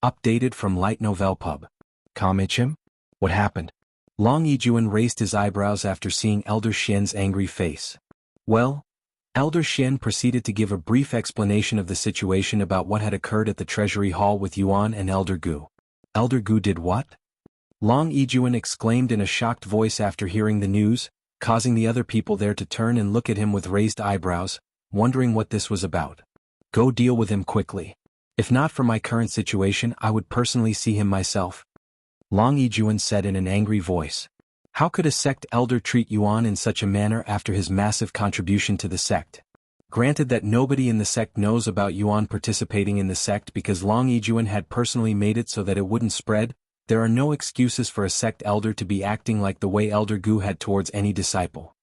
Updated from Light Novel Pub. Kamichim? What happened? Long Yijuan raised his eyebrows after seeing Elder Shan's angry face. Well, Elder Shan proceeded to give a brief explanation of the situation about what had occurred at the Treasury Hall with Yuan and Elder Gu. Elder Gu did what? Long Yijuan exclaimed in a shocked voice after hearing the news, causing the other people there to turn and look at him with raised eyebrows, wondering what this was about. Go deal with him quickly. If not for my current situation, I would personally see him myself. Long Yijuan said in an angry voice. How could a sect elder treat Yuan in such a manner after his massive contribution to the sect? Granted that nobody in the sect knows about Yuan participating in the sect because Long Yijuan had personally made it so that it wouldn't spread, there are no excuses for a sect elder to be acting like the way Elder Gu had towards any disciple.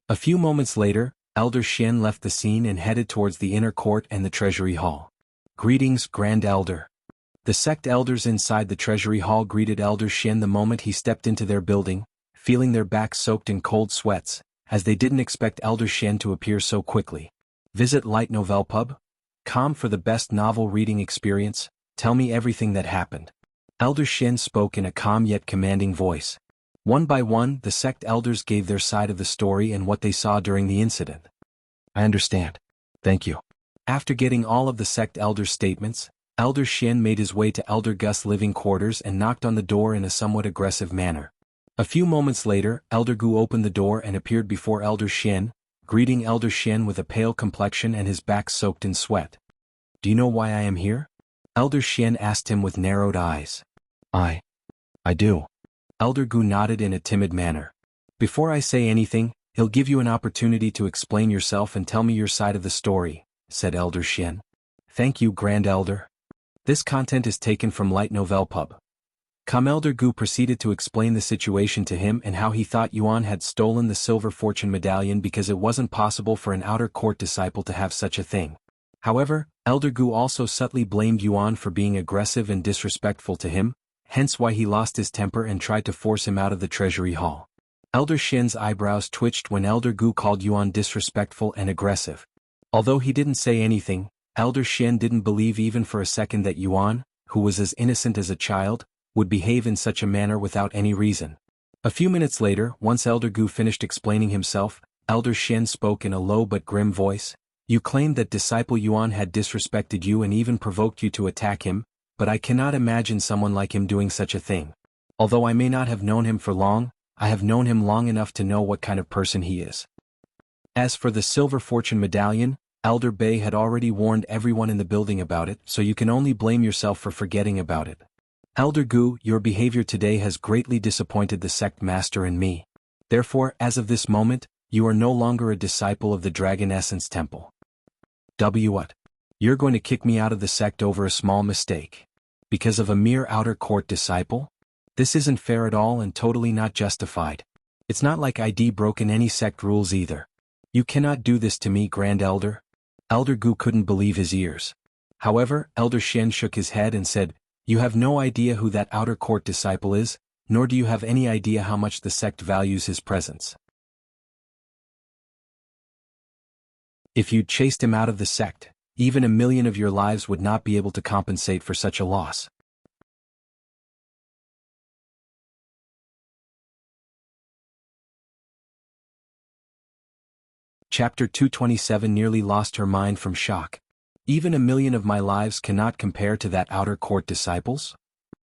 A few moments later, Elder Shan left the scene and headed towards the inner court and the Treasury Hall. Greetings, Grand Elder. The sect elders inside the Treasury Hall greeted Elder Shan the moment he stepped into their building, feeling their backs soaked in cold sweats, as they didn't expect Elder Shan to appear so quickly. Visit Light Novel Pub? Com for the best novel reading experience, tell me everything that happened. Elder Shan spoke in a calm yet commanding voice. One by one, the sect elders gave their side of the story and what they saw during the incident. I understand. Thank you. After getting all of the sect elders' statements, Elder Shan made his way to Elder Gus' living quarters and knocked on the door in a somewhat aggressive manner. A few moments later, Elder Gu opened the door and appeared before Elder Shan, greeting Elder Shan with a pale complexion and his back soaked in sweat. Do you know why I am here? Elder Shan asked him with narrowed eyes. I do. Elder Gu nodded in a timid manner. Before I say anything, he'll give you an opportunity to explain yourself and tell me your side of the story, said Elder Shan. Thank you, Grand Elder. This content is taken from Light Novel Pub. Elder Gu proceeded to explain the situation to him and how he thought Yuan had stolen the Silver Fortune Medallion because it wasn't possible for an outer court disciple to have such a thing. However, Elder Gu also subtly blamed Yuan for being aggressive and disrespectful to him, hence why he lost his temper and tried to force him out of the Treasury Hall. Elder Shan's eyebrows twitched when Elder Gu called Yuan disrespectful and aggressive. Although he didn't say anything, Elder Shan didn't believe even for a second that Yuan, who was as innocent as a child, would behave in such a manner without any reason. A few minutes later, once Elder Gu finished explaining himself, Elder Shan spoke in a low but grim voice. You claimed that disciple Yuan had disrespected you and even provoked you to attack him, but I cannot imagine someone like him doing such a thing. Although I may not have known him for long, I have known him long enough to know what kind of person he is. As for the Silver Fortune Medallion, Elder Bei had already warned everyone in the building about it, so you can only blame yourself for forgetting about it. Elder Gu, your behavior today has greatly disappointed the sect master and me. Therefore, as of this moment, you are no longer a disciple of the Dragon Essence Temple. What? You're going to kick me out of the sect over a small mistake? Because of a mere outer court disciple? This isn't fair at all and totally not justified. It's not like I'd broken any sect rules either. You cannot do this to me, Grand Elder. Elder Gu couldn't believe his ears. However, Elder Shan shook his head and said, You have no idea who that outer court disciple is, nor do you have any idea how much the sect values his presence. If you'd chased him out of the sect, even 1,000,000 of your lives would not be able to compensate for such a loss. Chapter 227 nearly lost her mind from shock. Even 1,000,000 of my lives cannot compare to that outer court disciples?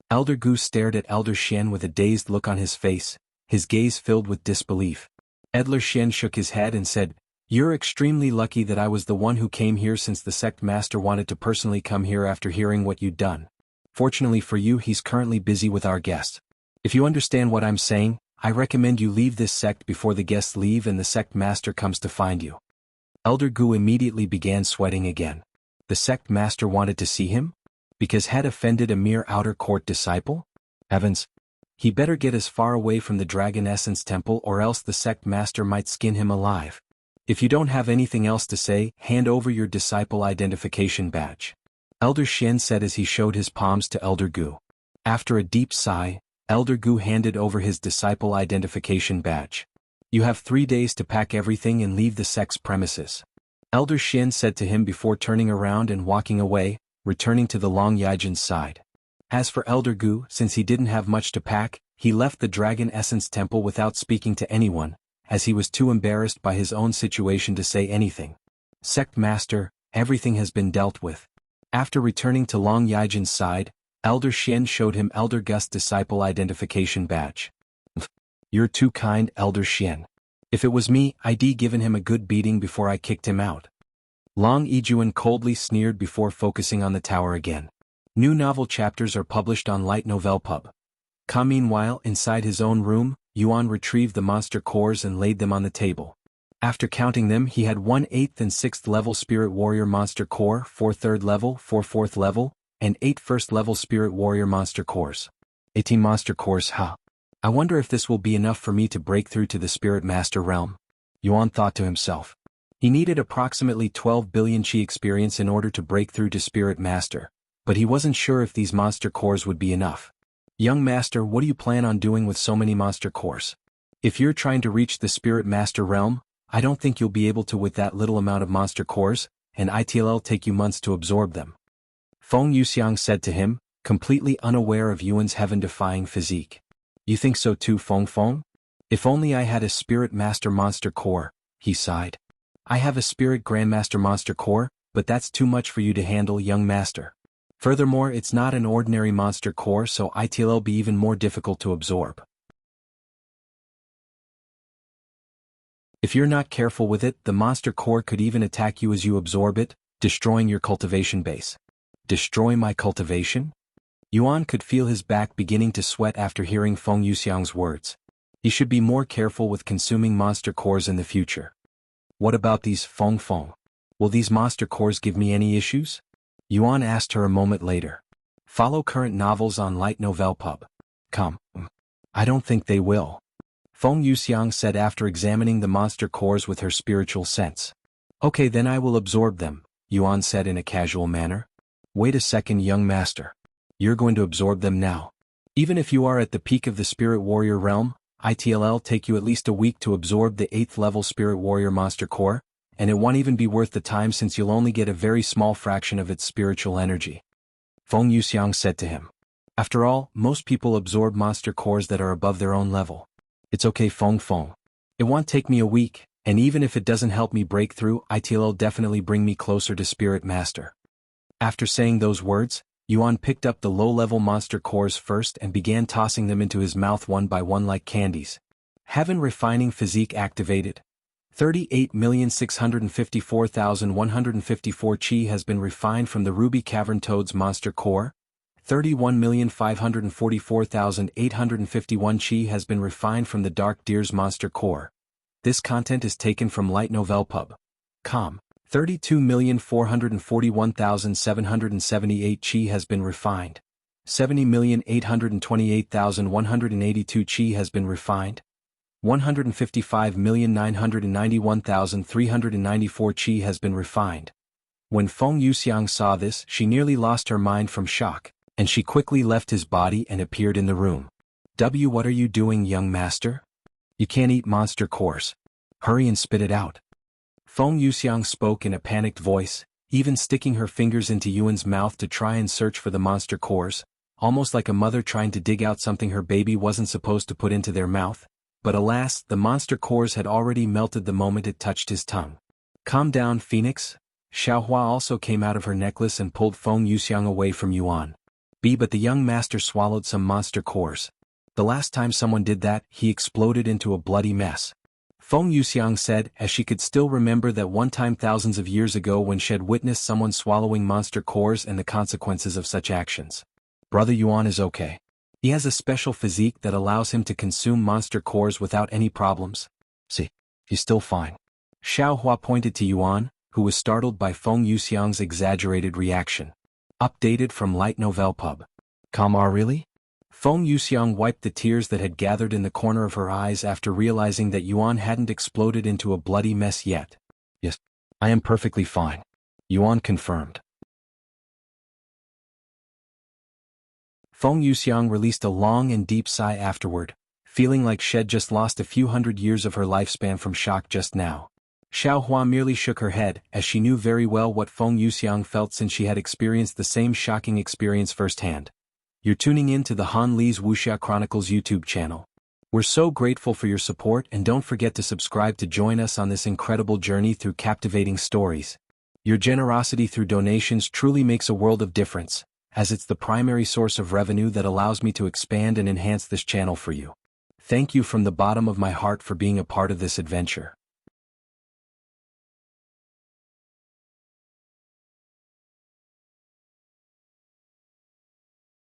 Elder Gu stared at Elder Shan with a dazed look on his face, his gaze filled with disbelief. Elder Shan shook his head and said, You're extremely lucky that I was the one who came here since the sect master wanted to personally come here after hearing what you'd done. Fortunately for you, he's currently busy with our guest. If you understand what I'm saying, I recommend you leave this sect before the guests leave and the sect master comes to find you. Elder Gu immediately began sweating again. The sect master wanted to see him? Because had offended a mere outer court disciple? Heavens! He better get as far away from the Dragon Essence Temple or else the sect master might skin him alive. If you don't have anything else to say, hand over your disciple identification badge. Elder Shan said as he showed his palms to Elder Gu. After a deep sigh, Elder Gu handed over his disciple identification badge. You have 3 days to pack everything and leave the sect's premises. Elder Shan said to him before turning around and walking away, returning to the Long Yijin's side. As for Elder Gu, since he didn't have much to pack, he left the Dragon Essence Temple without speaking to anyone, as he was too embarrassed by his own situation to say anything. Sect Master, everything has been dealt with. After returning to Long Yijin's side, Elder Shan showed him Elder Gust's disciple identification badge. You're too kind, Elder Shan. If it was me, I'd given him a good beating before I kicked him out. Long Yijuan coldly sneered before focusing on the tower again. New novel chapters are published on Light Novel Pub. Meanwhile, inside his own room, Yuan retrieved the monster cores and laid them on the table. After counting them, he had 1 8th and 6th level Spirit Warrior Monster Core, 4 3rd level, 4 4th level, and 8 1st level Spirit Warrior Monster Cores. 18 Monster Cores, huh? I wonder if this will be enough for me to break through to the Spirit Master realm. Yuan thought to himself. He needed approximately 12 billion Qi experience in order to break through to Spirit Master, but he wasn't sure if these monster cores would be enough. Young Master, what do you plan on doing with so many monster cores? If you're trying to reach the Spirit Master realm, I don't think you'll be able to with that little amount of monster cores, and it'll take you months to absorb them. Feng Yuxiang said to him, completely unaware of Yuan's heaven-defying physique. You think so too, Feng? If only I had a Spirit Master Monster Core, he sighed. I have a Spirit Grandmaster Monster Core, but that's too much for you to handle, young master. Furthermore, it's not an ordinary monster core, so it'll be even more difficult to absorb. If you're not careful with it, the monster core could even attack you as you absorb it, destroying your cultivation base. Destroy my cultivation? Yuan could feel his back beginning to sweat after hearing Feng Yuxiang's words. He should be more careful with consuming monster cores in the future. What about these, Feng? Will these monster cores give me any issues? Yuan asked her a moment later. Follow current novels on Light Novel Pub. I don't think they will. Feng Yuxiang said after examining the monster cores with her spiritual sense. Okay, then I will absorb them, Yuan said in a casual manner. Wait a second, young master. You're going to absorb them now. Even if you are at the peak of the Spirit Warrior realm, it'll take you at least a week to absorb the 8th level Spirit Warrior Monster Core, and it won't even be worth the time since you'll only get a very small fraction of its spiritual energy. Feng Yuxiang said to him. After all, most people absorb monster cores that are above their own level. It's okay, Feng. It won't take me a week, and even if it doesn't help me break through, it'll definitely bring me closer to Spirit Master. After saying those words, Yuan picked up the low-level monster cores first and began tossing them into his mouth one by one like candies. Heaven Refining Physique activated. 38,654,154 Qi has been refined from the Ruby Cavern Toad's monster core. 31,544,851 Qi has been refined from the Dark Deer's monster core. This content is taken from Light Novel Pub. 32,441,778 Qi has been refined. 70,828,182 Qi has been refined. 155,991,394 Qi has been refined. When Feng Yuxiang saw this, she nearly lost her mind from shock, and she quickly left his body and appeared in the room. What are you doing, young master? You can't eat monster cores. Hurry and spit it out. Feng Yuxiang spoke in a panicked voice, even sticking her fingers into Yuan's mouth to try and search for the monster cores, almost like a mother trying to dig out something her baby wasn't supposed to put into their mouth. But alas, the monster cores had already melted the moment it touched his tongue. Calm down, Phoenix. Xiaohua also came out of her necklace and pulled Feng Yuxiang away from Yuan. But the young master swallowed some monster cores. The last time someone did that, he exploded into a bloody mess. Feng Yuxiang said, as she could still remember that one time thousands of years ago when she had witnessed someone swallowing monster cores and the consequences of such actions. Brother Yuan is okay. He has a special physique that allows him to consume monster cores without any problems. See, he's still fine. Xiaohua pointed to Yuan, who was startled by Feng Yuxiang's exaggerated reaction. Updated from Light Novel Pub. Really? Feng Yuxiang wiped the tears that had gathered in the corner of her eyes after realizing that Yuan hadn't exploded into a bloody mess yet. Yes, I am perfectly fine. Yuan confirmed. Feng Yuxiang released a long and deep sigh afterward, feeling like she'd just lost a few hundred years of her lifespan from shock just now. Xiaohua merely shook her head, as she knew very well what Feng Yuxiang felt since she had experienced the same shocking experience firsthand. You're tuning in to the Han Li's Wuxia Chronicles YouTube channel. We're so grateful for your support, and don't forget to subscribe to join us on this incredible journey through captivating stories. Your generosity through donations truly makes a world of difference, as it's the primary source of revenue that allows me to expand and enhance this channel for you. Thank you from the bottom of my heart for being a part of this adventure.